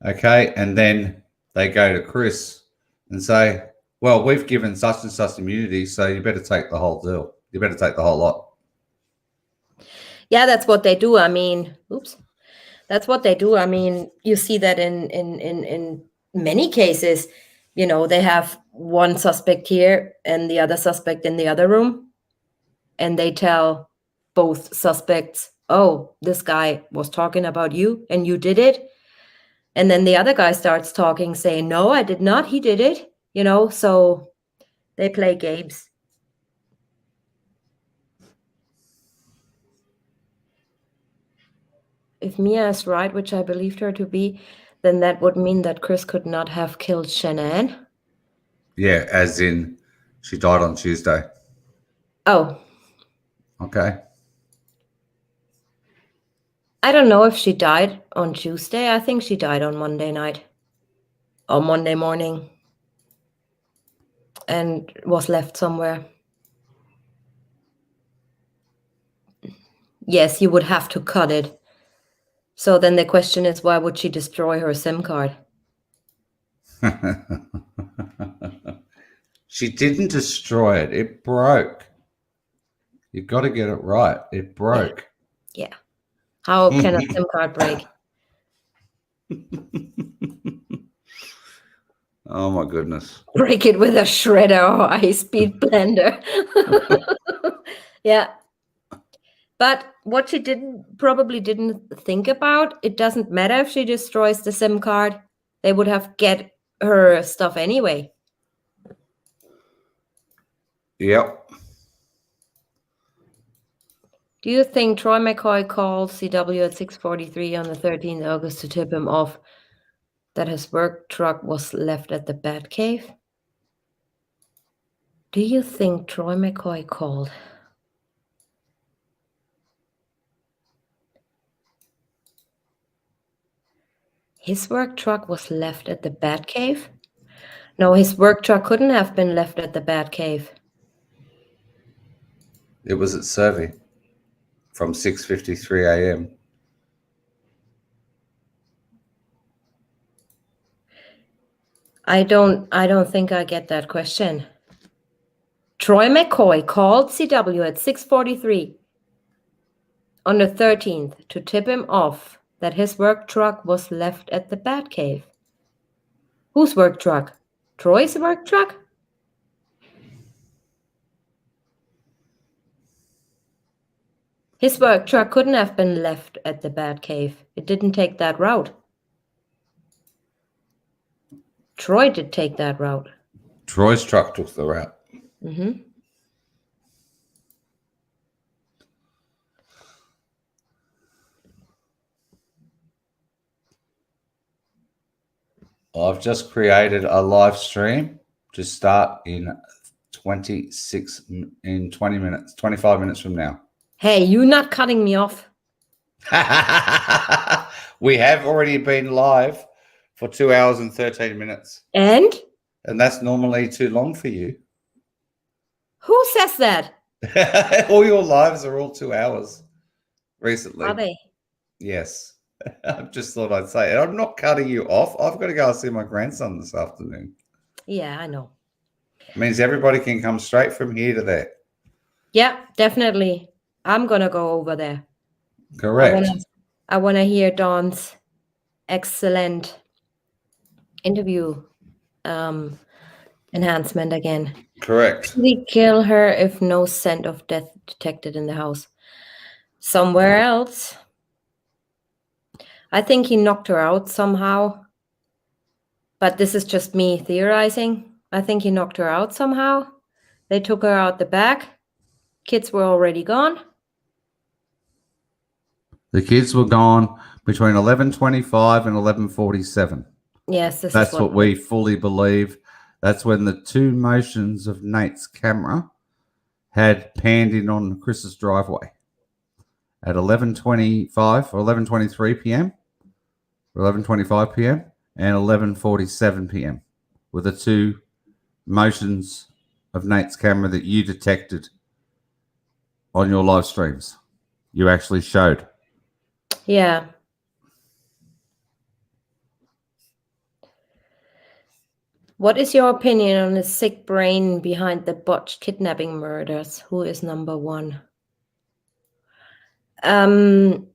Okay. And then they go to Chris and say, well, we've given such and such immunity, so you better take the whole deal. You better take the whole lot. Yeah, that's what they do. I mean, oops. That's what they do. I mean, you see that in many cases. You know, they have one suspect here and the other suspect in the other room, and they tell both suspects, oh, this guy was talking about you and you did it. And then the other guy starts talking, saying, no, I did not. He did it. You know, so they play games. If Mia is right, which I believed her to be, then that would mean that Chris could not have killed Shanann. Yeah, as in she died on Tuesday. Oh. Okay. I don't know if she died on Tuesday. I think she died on Monday night or Monday morning and was left somewhere. Yes, you would have to cut it. So then the question is, why would she destroy her SIM card? She didn't destroy it. It broke. You've got to get it right. It broke. Yeah. How can a SIM card break? Oh, my goodness. Break it with a shredder or high-speed blender. Yeah. But what she probably didn't think about, it doesn't matter if she destroys the SIM card. They would have get her stuff anyway. Yep. Do you think Troy McCoy called CW at 6:43 on the 13th of August to tip him off that his work truck was left at the Batcave? Do you think Troy McCoy called? His work truck was left at the Batcave? No, his work truck couldn't have been left at the Batcave. It was at Survey from 6:53 a.m. I don't think I get that question. Troy McCoy called CW at 6:43 on the 13th to tip him off that his work truck was left at the Batcave. Whose work truck? Troy's work truck? His work truck couldn't have been left at the Batcave. It didn't take that route. Troy did take that route. Troy's truck took the route. Mm-hmm. I've just created a live stream to start in 20 minutes, 25 minutes from now. Hey, you not cutting me off. We have already been live for 2 hours and 13 minutes. And that's normally too long for you. Who says that? All your lives are all 2 hours recently. Are they? Yes. I just thought I'd say it. I'm not cutting you off. I've got to go and see my grandson this afternoon. Yeah, I know. It means everybody can come straight from here to there. Yeah, definitely. I'm going to go over there. Correct. I want to hear Dawn's excellent interview enhancement again. Correct. Did he kill her if no scent of death detected in the house? Somewhere else. I think he knocked her out somehow. But this is just me theorizing. I think he knocked her out somehow. They took her out the back. Kids were already gone. The kids were gone between 11:25 and 11:47. Yes, that's what we fully believe. That's when the two motions of Nate's camera had panned in on Chris's driveway at 11:25 or 11:23 p.m. or 11:25 p.m. and 11:47 p.m. were the two motions of Nate's camera that you detected on your live streams. You actually showed. Yeah. What is your opinion on the sick brain behind the botched kidnapping murders? Who is number one? Don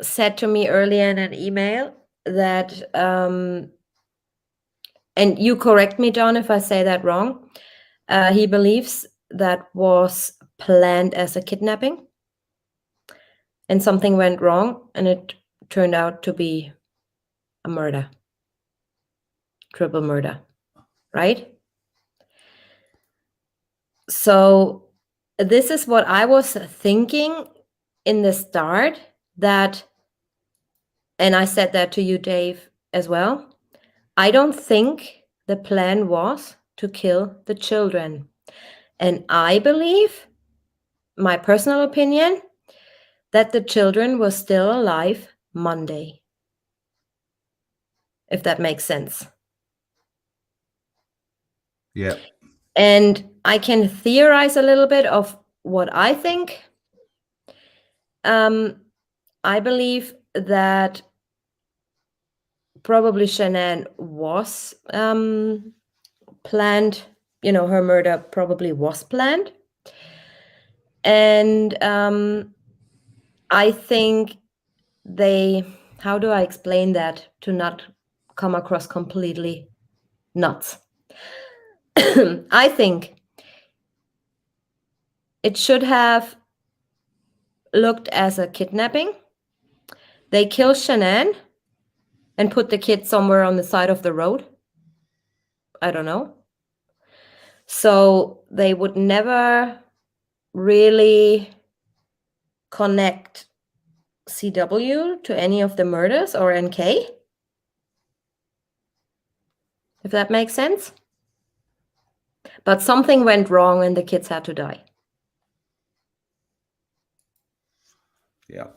said to me earlier in an email that, and you correct me, Don, if I say that wrong, he believes that was planned as a kidnapping and something went wrong and it turned out to be a murder. Triple murder, right? So this is what I was thinking in the start, that, and I said that to you, Dave, as well. I don't think the plan was to kill the children. And I believe, my personal opinion, that the children were still alive Monday. If that makes sense. Yeah. And I can theorize a little bit of what I think. I believe that probably Shanann was planned, her murder probably was planned. And I think how do I explain that to not come across completely nuts? I think it should have looked as a kidnapping. They kill Shanann and put the kid somewhere on the side of the road. I don't know. So they would never really connect CW to any of the murders or NK. If that makes sense. But something went wrong and the kids had to die. Yeah.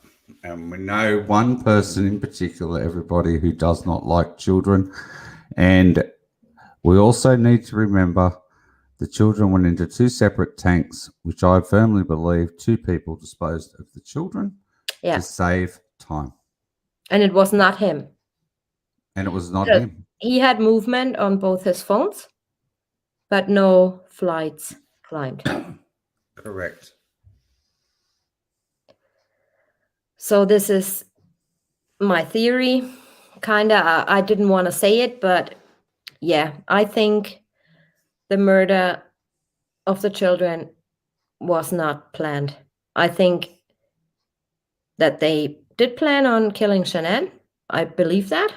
And we know one person in particular, everybody, who does not like children. And we also need to remember the children went into two separate tanks, which I firmly believe two people disposed of the children to save time. And it was not him. And it was not him. He had movement on both his phones. but no flights climbed. Correct. So this is my theory. Kinda, I didn't want to say it, but yeah, I think the murder of the children was not planned. I think that they did plan on killing Shanann. I believe that.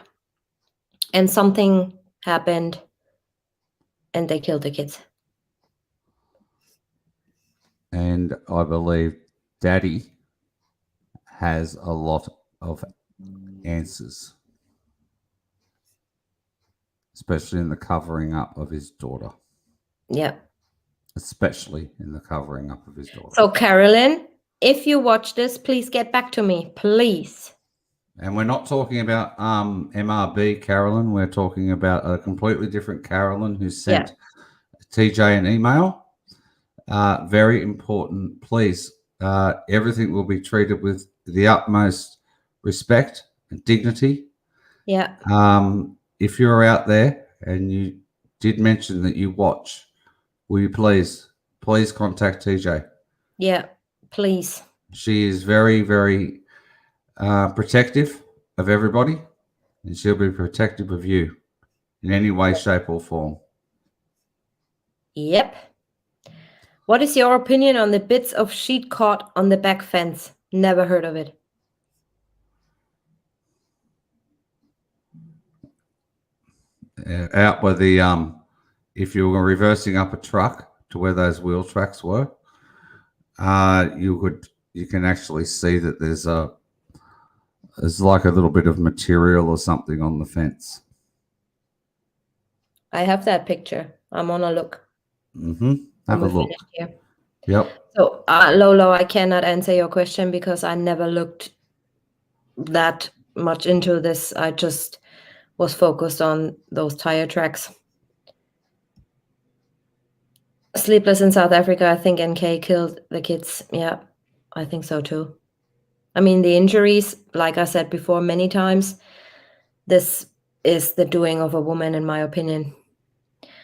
And something happened and they killed the kids. And I believe Daddy has a lot of answers, especially in the covering up of his daughter. Yeah. Especially in the covering up of his daughter. So, Carolyn, if you watch this, please get back to me, please. And we're not talking about MRB Carolyn. We're talking about a completely different Carolyn who sent TJ an email. Very important. Please, everything will be treated with the utmost respect and dignity. Yeah. If you're out there and you did mention that you watch, will you please contact TJ? Yeah, please. She is very, very protective of everybody, and she'll be protective of you in any way, shape, or form. Yep. What is your opinion on the bits of sheet caught on the back fence? Never heard of it. Out by the if you were reversing up a truck to where those wheel tracks were, you can actually see that there's like a little bit of material or something on the fence. I have that picture. I'm on a look. Have a look. Here. Yep. So, Lolo, I cannot answer your question because I never looked that much into this. I just was focused on those tire tracks. Sleepless in South Africa, I think NK killed the kids. Yeah, I think so too. I mean, the injuries, like I said before many times, this is the doing of a woman, in my opinion.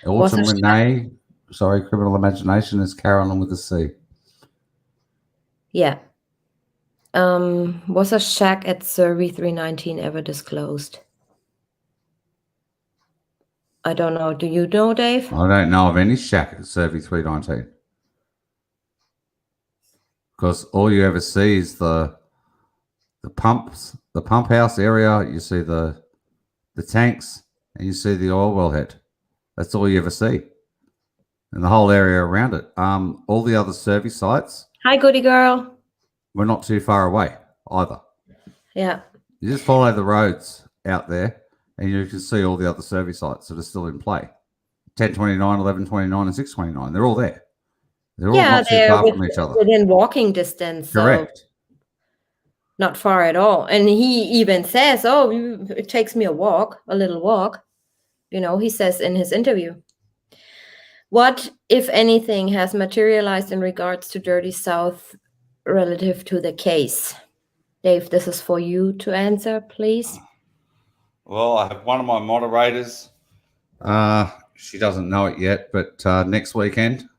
Autumn Renee, Criminal Imagination is Carolyn with a C. Yeah. Was a shack at Survey 319 ever disclosed? I don't know. Do you know, Dave? I don't know of any shack at Survey 319. Because all you ever see is the pump house area. You see the tanks, and you see the oil wellhead. That's all you ever see, and the whole area around it. All the other survey sites. Hi, goody girl. We're not too far away either. Yeah. You just follow the roads out there, and you can see all the other survey sites that are still in play. 1029, 1129, and 629. They're all there. They're all not too far from each other. Within walking distance. Correct. So not far at all. And he even says, "Oh, it takes me a little walk." You know, he says in his interview. What, if anything, has materialized in regards to Dirty South relative to the case? Dave, this is for you to answer, please. Well, I have one of my moderators. She doesn't know it yet, but next weekend,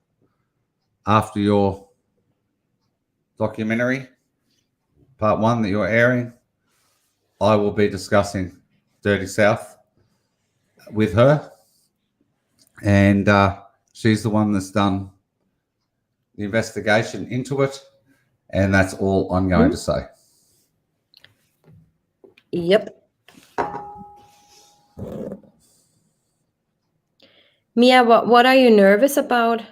after your documentary, part 1 that you're airing, I will be discussing Dirty South with her. And she's the one that's done the investigation into it. And that's all I'm going to say. Yep. Mia, what are you nervous about?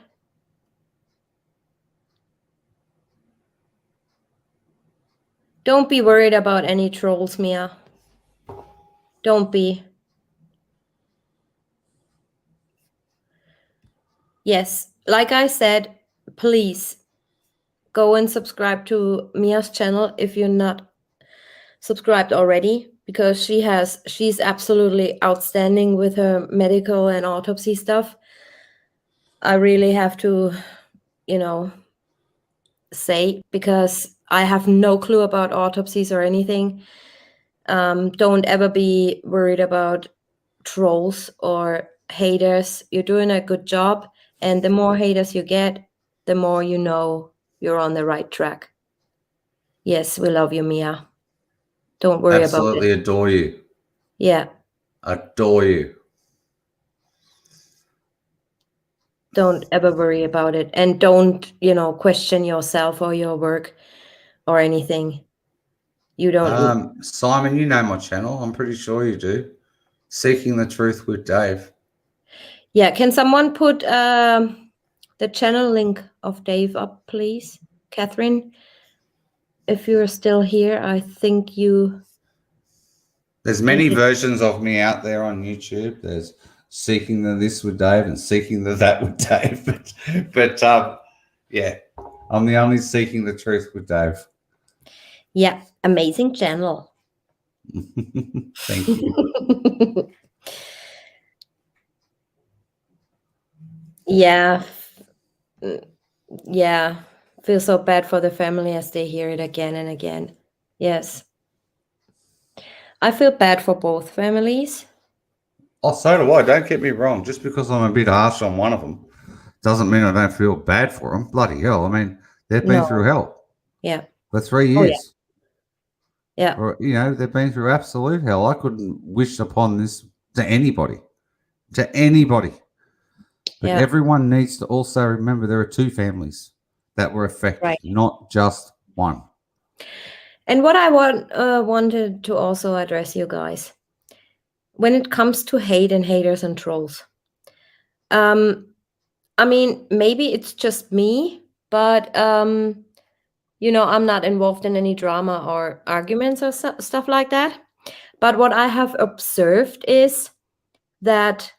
Don't be worried about any trolls, Mia. Don't be. Yes, like I said, please go and subscribe to Mia's channel if you're not subscribed already, because she's absolutely outstanding with her medical and autopsy stuff. I really have to, say, because I have no clue about autopsies or anything. Don't ever be worried about trolls or haters, you're doing a good job. And the more haters you get, the more you know you're on the right track. Yes, we love you, Mia. Don't worry about it. Absolutely adore you. Yeah. Adore you. Don't ever worry about it. And don't, question yourself or your work or anything. You don't. Simon, you know my channel. I'm pretty sure you do. Seeking the Truth with Dave. Yeah. Can someone put the channel link of Dave up, please? Catherine, if you're still here, I think you. There's many versions of me out there on YouTube. There's Seeking the This with Dave and Seeking the That with Dave. But yeah, I'm the only Seeking the Truth with Dave. Yeah, amazing channel. Thank you. Yeah. Yeah. Feel so bad for the family as they hear it again and again. Yes. I feel bad for both families. Oh, so do I. Don't get me wrong. Just because I'm a bit harsh on one of them doesn't mean I don't feel bad for them. Bloody hell. I mean, they've been No. through hell Yeah. for 3 Oh, years. Yeah. Or, they've been through absolute hell. I couldn't wish upon this to anybody. To anybody. But Yeah. everyone needs to also remember there are two families that were affected, Right. not just one. And what I wanted to also address you guys, when it comes to hate and haters and trolls, I mean, maybe it's just me, but I'm not involved in any drama or arguments or stuff like that. But what I have observed is that,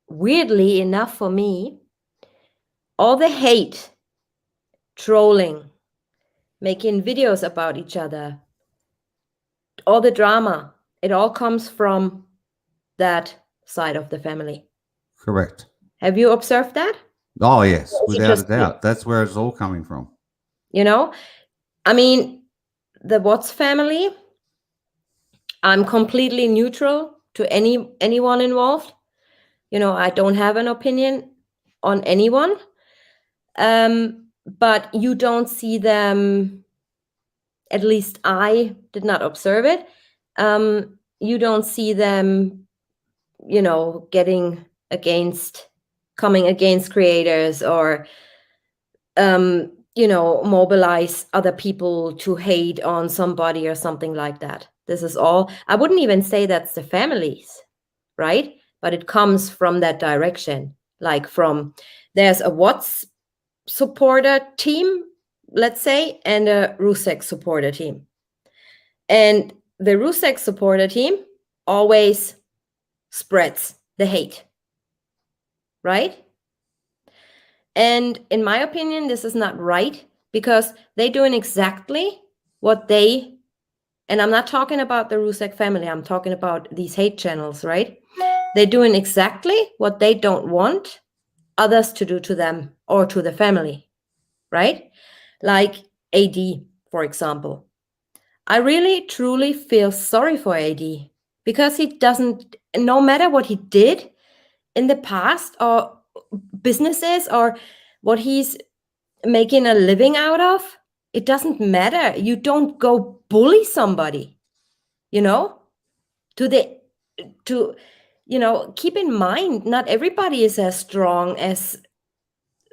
weirdly enough for me, all the hate, trolling, making videos about each other, all the drama, it all comes from that side of the family. Correct. Have you observed that? Oh, yes, Or is it without a just me? doubt. That's where it's all coming from. I mean, the Watts family, I'm completely neutral to anyone involved. I don't have an opinion on anyone. But you don't see them, at least I did not observe it. You don't see them, coming against creators or, mobilize other people to hate on somebody or something like that. This is all, I wouldn't even say that's the families, right? But it comes from that direction. Like there's a Watts supporter team, let's say, and a Rusek supporter team. And the Rusek supporter team always spreads the hate, right? And in my opinion, this is not right, because they're doing exactly what and I'm not talking about the Rusek family, I'm talking about these hate channels, right? They're doing exactly what they don't want others to do to them or to the family, right? Like AD, for example. I really, truly feel sorry for AD, because he doesn't, no matter what he did in the past or businesses or what he's making a living out of, it doesn't matter. You don't go bully somebody, keep in mind, not everybody is as strong as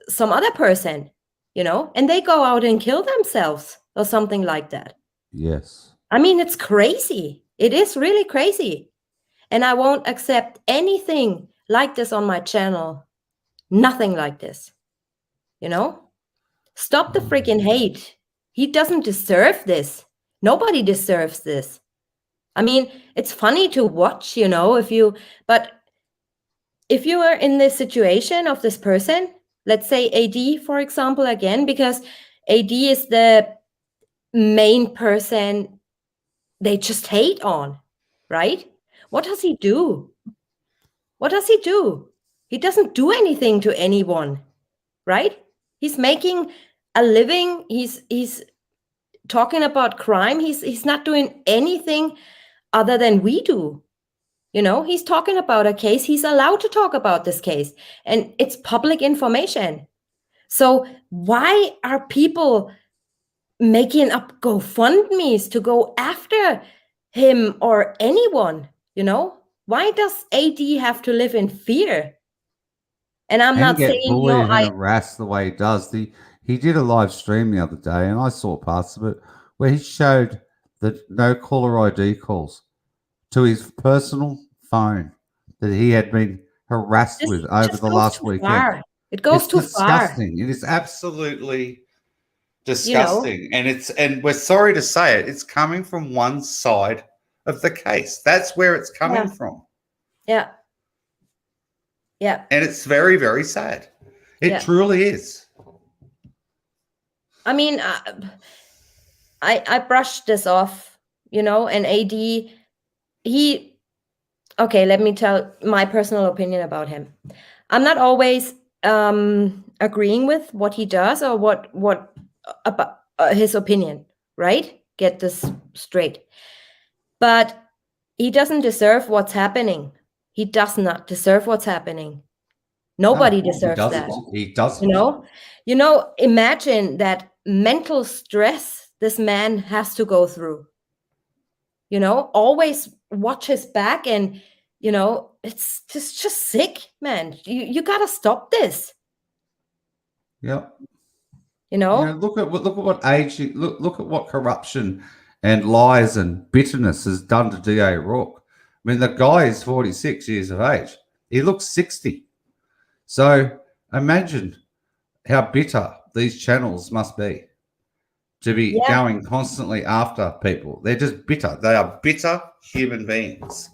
some other person, and they go out and kill themselves or something like that. Yes. I mean, it's crazy. It is really crazy. And I won't accept anything like this on my channel. Nothing like this. Stop the freaking hate. He doesn't deserve this. Nobody deserves this. I mean, it's funny to watch, but if you are in this situation of this person, let's say AD, for example, again, because AD is the main person they just hate on, right? What does he do? What does he do? He doesn't do anything to anyone, right? He's making a living. He's talking about crime. He's not doing anything other than we do. You know, he's talking about a case. He's allowed to talk about this case, and it's public information. So why are people making up GoFundMe's to go after him or anyone? You know, why does AD have to live in fear? And I'm And not get saying, bullied and harassed the way he does. He did a live stream the other day, and I saw parts of it where he showed that no caller ID calls to his personal phone that he had been harassed this with over just the goes last too weekend. far. It goes It's too far. disgusting. It is absolutely You know, disgusting. And we're sorry to say it, it's coming from one side of the case. That's where it's coming from. yeah, yeah, And it's very, very sad. It yeah. truly is. I mean, I brushed this off, you know, and AD, okay, let me tell my personal opinion about him. I'm not always agreeing with what he does or what about his opinion, right? Get this straight. But he doesn't deserve what's happening. He does not deserve what's happening. Nobody deserves that. He doesn't. You know, imagine that mental stress this man has to go through. You know, always watch his back, and you know, it's just sick, man. You gotta stop this. Yep. You know, You know, look at what age. Look at what corruption and lies and bitterness has done to D.A. Rourke. I mean, the guy is 46 years of age. He looks 60. So imagine how bitter these channels must be to be going constantly after people. They're just bitter. They are bitter human beings,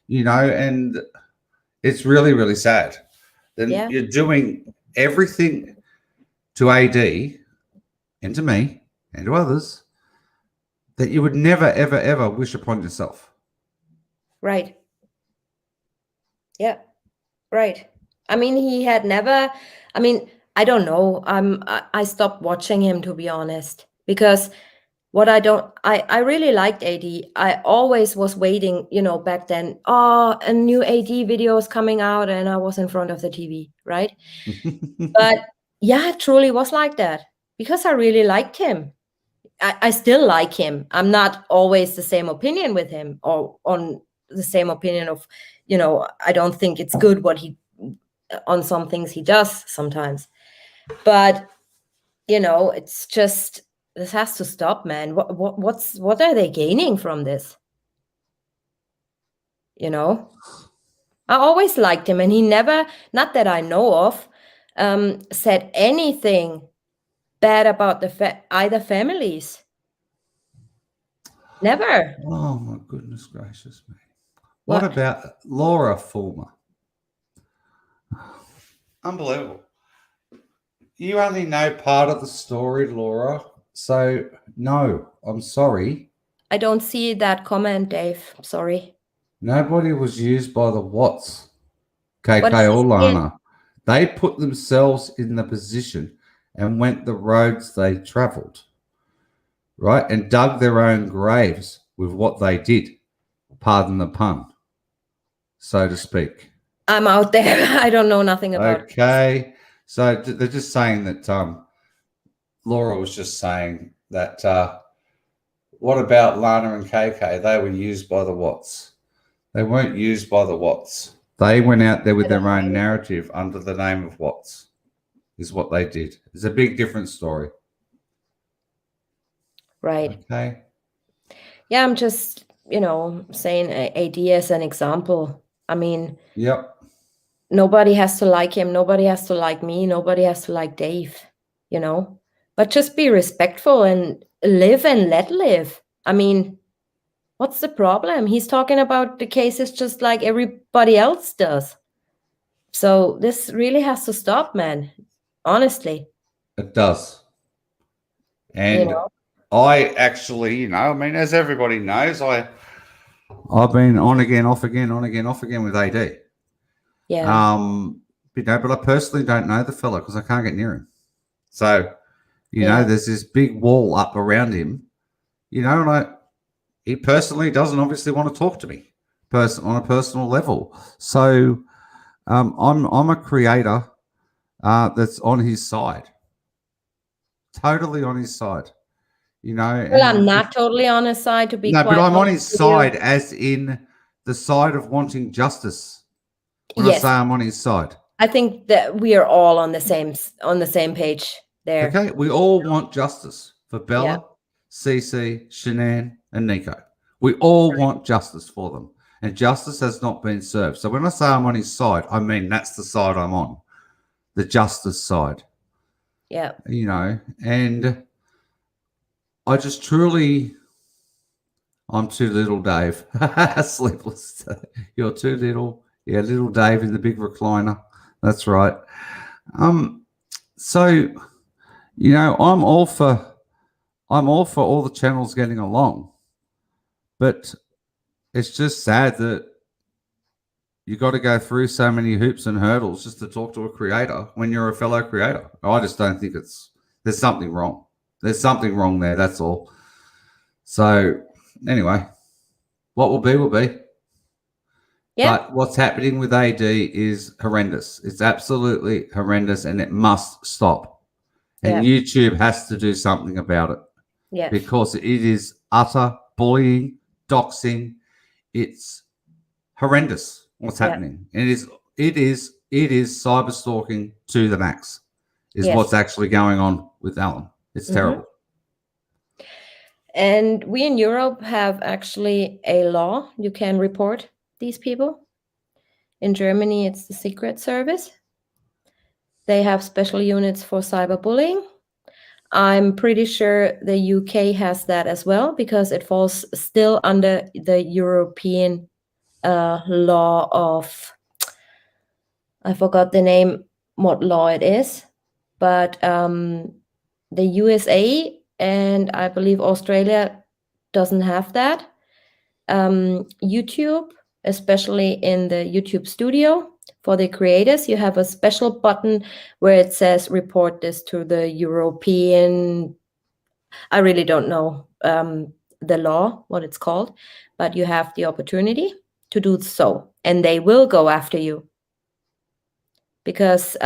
you know, and it's really, really sad. Then you're doing everything to AD and to me and to others that you would never, ever, ever wish upon yourself. Right. Yeah. Right. I mean, he had never, I mean, I don't know. I stopped watching him, to be honest, because I really liked AD. I always was waiting, you know, back then, a new AD video is coming out, and I was in front of the TV, right? But yeah, it truly was like that because I really liked him. I still like him. I'm not always the same opinion with him or on the same opinion of, you know, I don't think it's good what he, on some things he does sometimes. But, you know, it's just, this has to stop, man. What are they gaining from this? You know, I always liked him, and he never, not that I know of, said anything bad about either families. Never. Oh my goodness gracious me! What about Laura Fulmer? Unbelievable. You only know part of the story, Laura. So no, I'm sorry. I don't see that comment, Dave. Sorry. Nobody was used by the Watts, KK or Lana. They put themselves in the position and went the roads they travelled, right? And dug their own graves with what they did. Pardon the pun, so to speak. I'm out there. I don't know nothing about it. Okay. So they're just saying that Laura was just saying that what about Lana and KK? They were used by the Watts. They weren't used by the Watts. They went out there with their own narrative under the name of Watts, is what they did. It's a big different story. Right. Okay. Yeah, I'm just, you know, saying AD as an example. I mean, yep. Nobody has to like him. Nobody has to like me. Nobody has to like Dave, you know, but just be respectful and live and let live. I mean, what's the problem? He's talking about the cases just like everybody else does. So this really has to stop, man. Honestly. It does. And, you know, I actually, you know, I mean, as everybody knows, I've been on again, off again, on again, off again with AD. Yeah. You know, but I personally don't know the fella because I can't get near him. So, you know, there's this big wall up around him, you know, and he personally doesn't obviously want to talk to me. on a personal level. So I'm a creator that's on his side, totally on his side. Well, I'm And not totally on his side, to be no, but quite I'm on honest his with you. side as in the side of wanting justice. When I say Yes, I'm on his side, I think that we are all on the same page there. okay, we all want justice for Yeah, Bella, Cece, Shanann, and Nico. We all want justice for them, and justice has not been served. So when I say I'm on his side, I mean that's the side I'm on, the justice side. yeah, And I just truly, I'm too little, Dave. Sleepless. You're too little. Yeah, little Dave in the big recliner. That's right. So I'm all for all the channels getting along, but it's just sad that you got to go through so many hoops and hurdles just to talk to a creator when you're a fellow creator. I just don't think there's something wrong. There's something wrong there. That's all. So anyway, what will be will be. yeah, But what's happening with AD is horrendous. It's absolutely horrendous, and it must stop. And yeah, YouTube has to do something about it yeah, because it is utter bullying, doxing. It's horrendous what's yeah. happening. And it is cyber stalking to the max is Yes. what's actually going on with Alan. It's Hmm. terrible. And we in Europe have actually a law. You can report these people. In Germany, it's the Secret Service. They have special units for cyberbullying. I'm pretty sure the UK has that as well because it falls still under the European law of, I forgot the name, what law it is, but the USA and I believe Australia doesn't have that. YouTube, especially in the YouTube studio for the creators, you have a special button where it says report this to the European. I really don't know the law, what it's called, but you have the opportunity to do so, and they will go after you because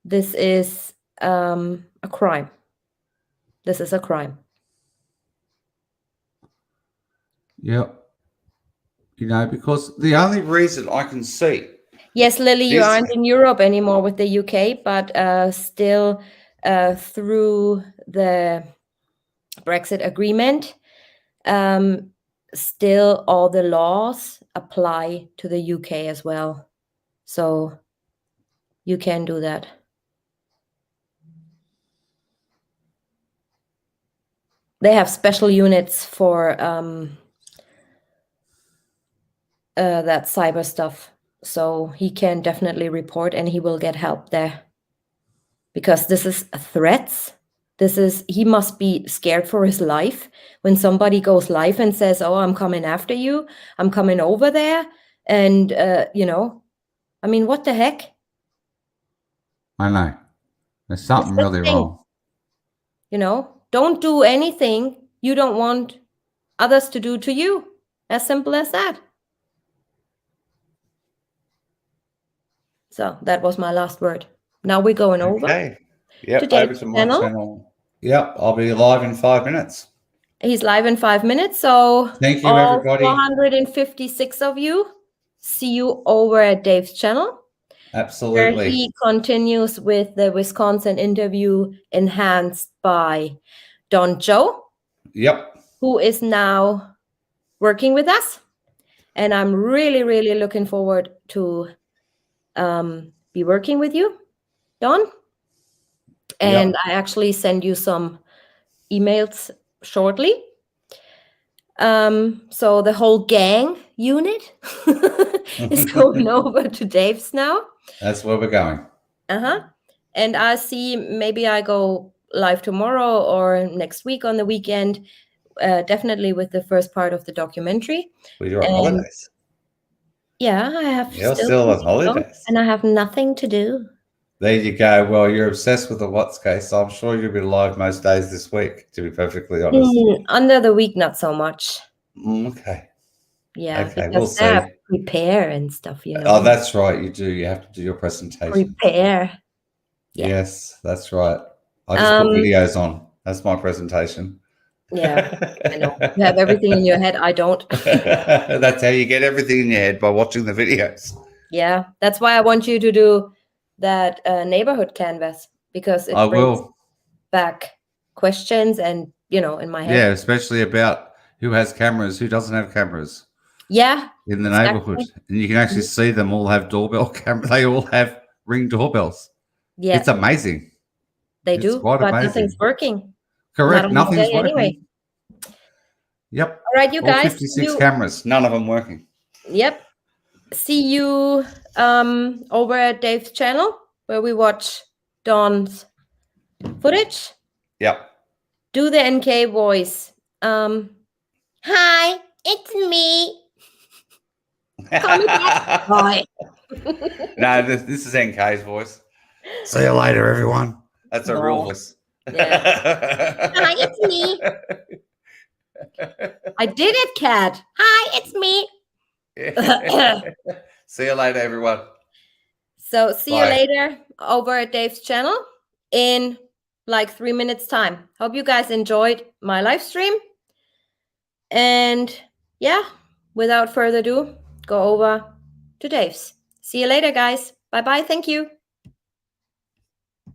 this is a crime. This is a crime. Yep. Because the only reason I can see Yes, Lily, you this. aren't in Europe anymore with the UK, but still through the Brexit agreement, still all the laws apply to the UK as well. So you can do that. They have special units for that cyber stuff. So he can definitely report and he will get help there. Because this is threats. He must be scared for his life when somebody goes live and says, oh, I'm coming after you. I'm coming over there. And, I mean, what the heck? I know. There's It's something the really thing. wrong. Don't do anything you don't want others to do to you. As simple as that. So that was my last word. Now we're going over Okay. to Yep. Over Dave's to my channel. channel. Yep. I'll be live in 5 minutes. He's live in 5 minutes. So Thank you, all everybody. 456 of you, see you over at Dave's channel, where Absolutely. he continues with the Wisconsin interview enhanced by Don Joe, Yep. who is now working with us. And I'm really, really looking forward to be working with you, Don. And Yep. I actually send you some emails shortly. So the whole gang unit is going over to Dave's now. That's where we're going. And I see maybe I go live tomorrow or next week on the weekend, definitely with the first part of the documentary. Well, you're on And holidays. yeah, I have You're still still to on do, holidays. and I have nothing to do. There you go. Well, you're obsessed with the what's case, so I'm sure you'll be live most days this week, to be perfectly honest. Under the week, not so much. Okay. Yeah, Okay, we'll because they have see. prepare and stuff, you know. Oh, that's right. You do. You have to do your presentation. Prepare. Yeah. Yes, that's right. I just put Um, videos on. That's my presentation. yeah, I know. You have everything in your head. I don't. That's how you get everything in your head, by watching the videos. Yeah, that's why I want you to do that neighborhood canvas, because it I brings will. back questions and, you know, in my head. Yeah, especially about who has cameras, who doesn't have cameras Yeah, in the exactly. neighborhood. And you can actually see them all have doorbell cameras. They all have Ring doorbells. Yeah, It's amazing. they It's do, quite but amazing. nothing's working. Correct. Not on the Nothing's day anyway. working. Yep. All right, you All guys. 56 cameras, none of them working. Yep. See you over at Dave's channel, where we watch Dawn's footage. Yep. Do the NK voice. Hi, it's me. Call me back. Hi. No, this is NK's voice. See you later, everyone. That's a real voice. Yeah. Hi, it's me. I did it, Cat. Hi, it's me. See you later, everyone. So see Bye. you later over at Dave's channel in like 3 minutes time. Hope you guys enjoyed my live stream. And yeah, without further ado, go over to Dave's. See you later, guys. Bye-bye. Thank you.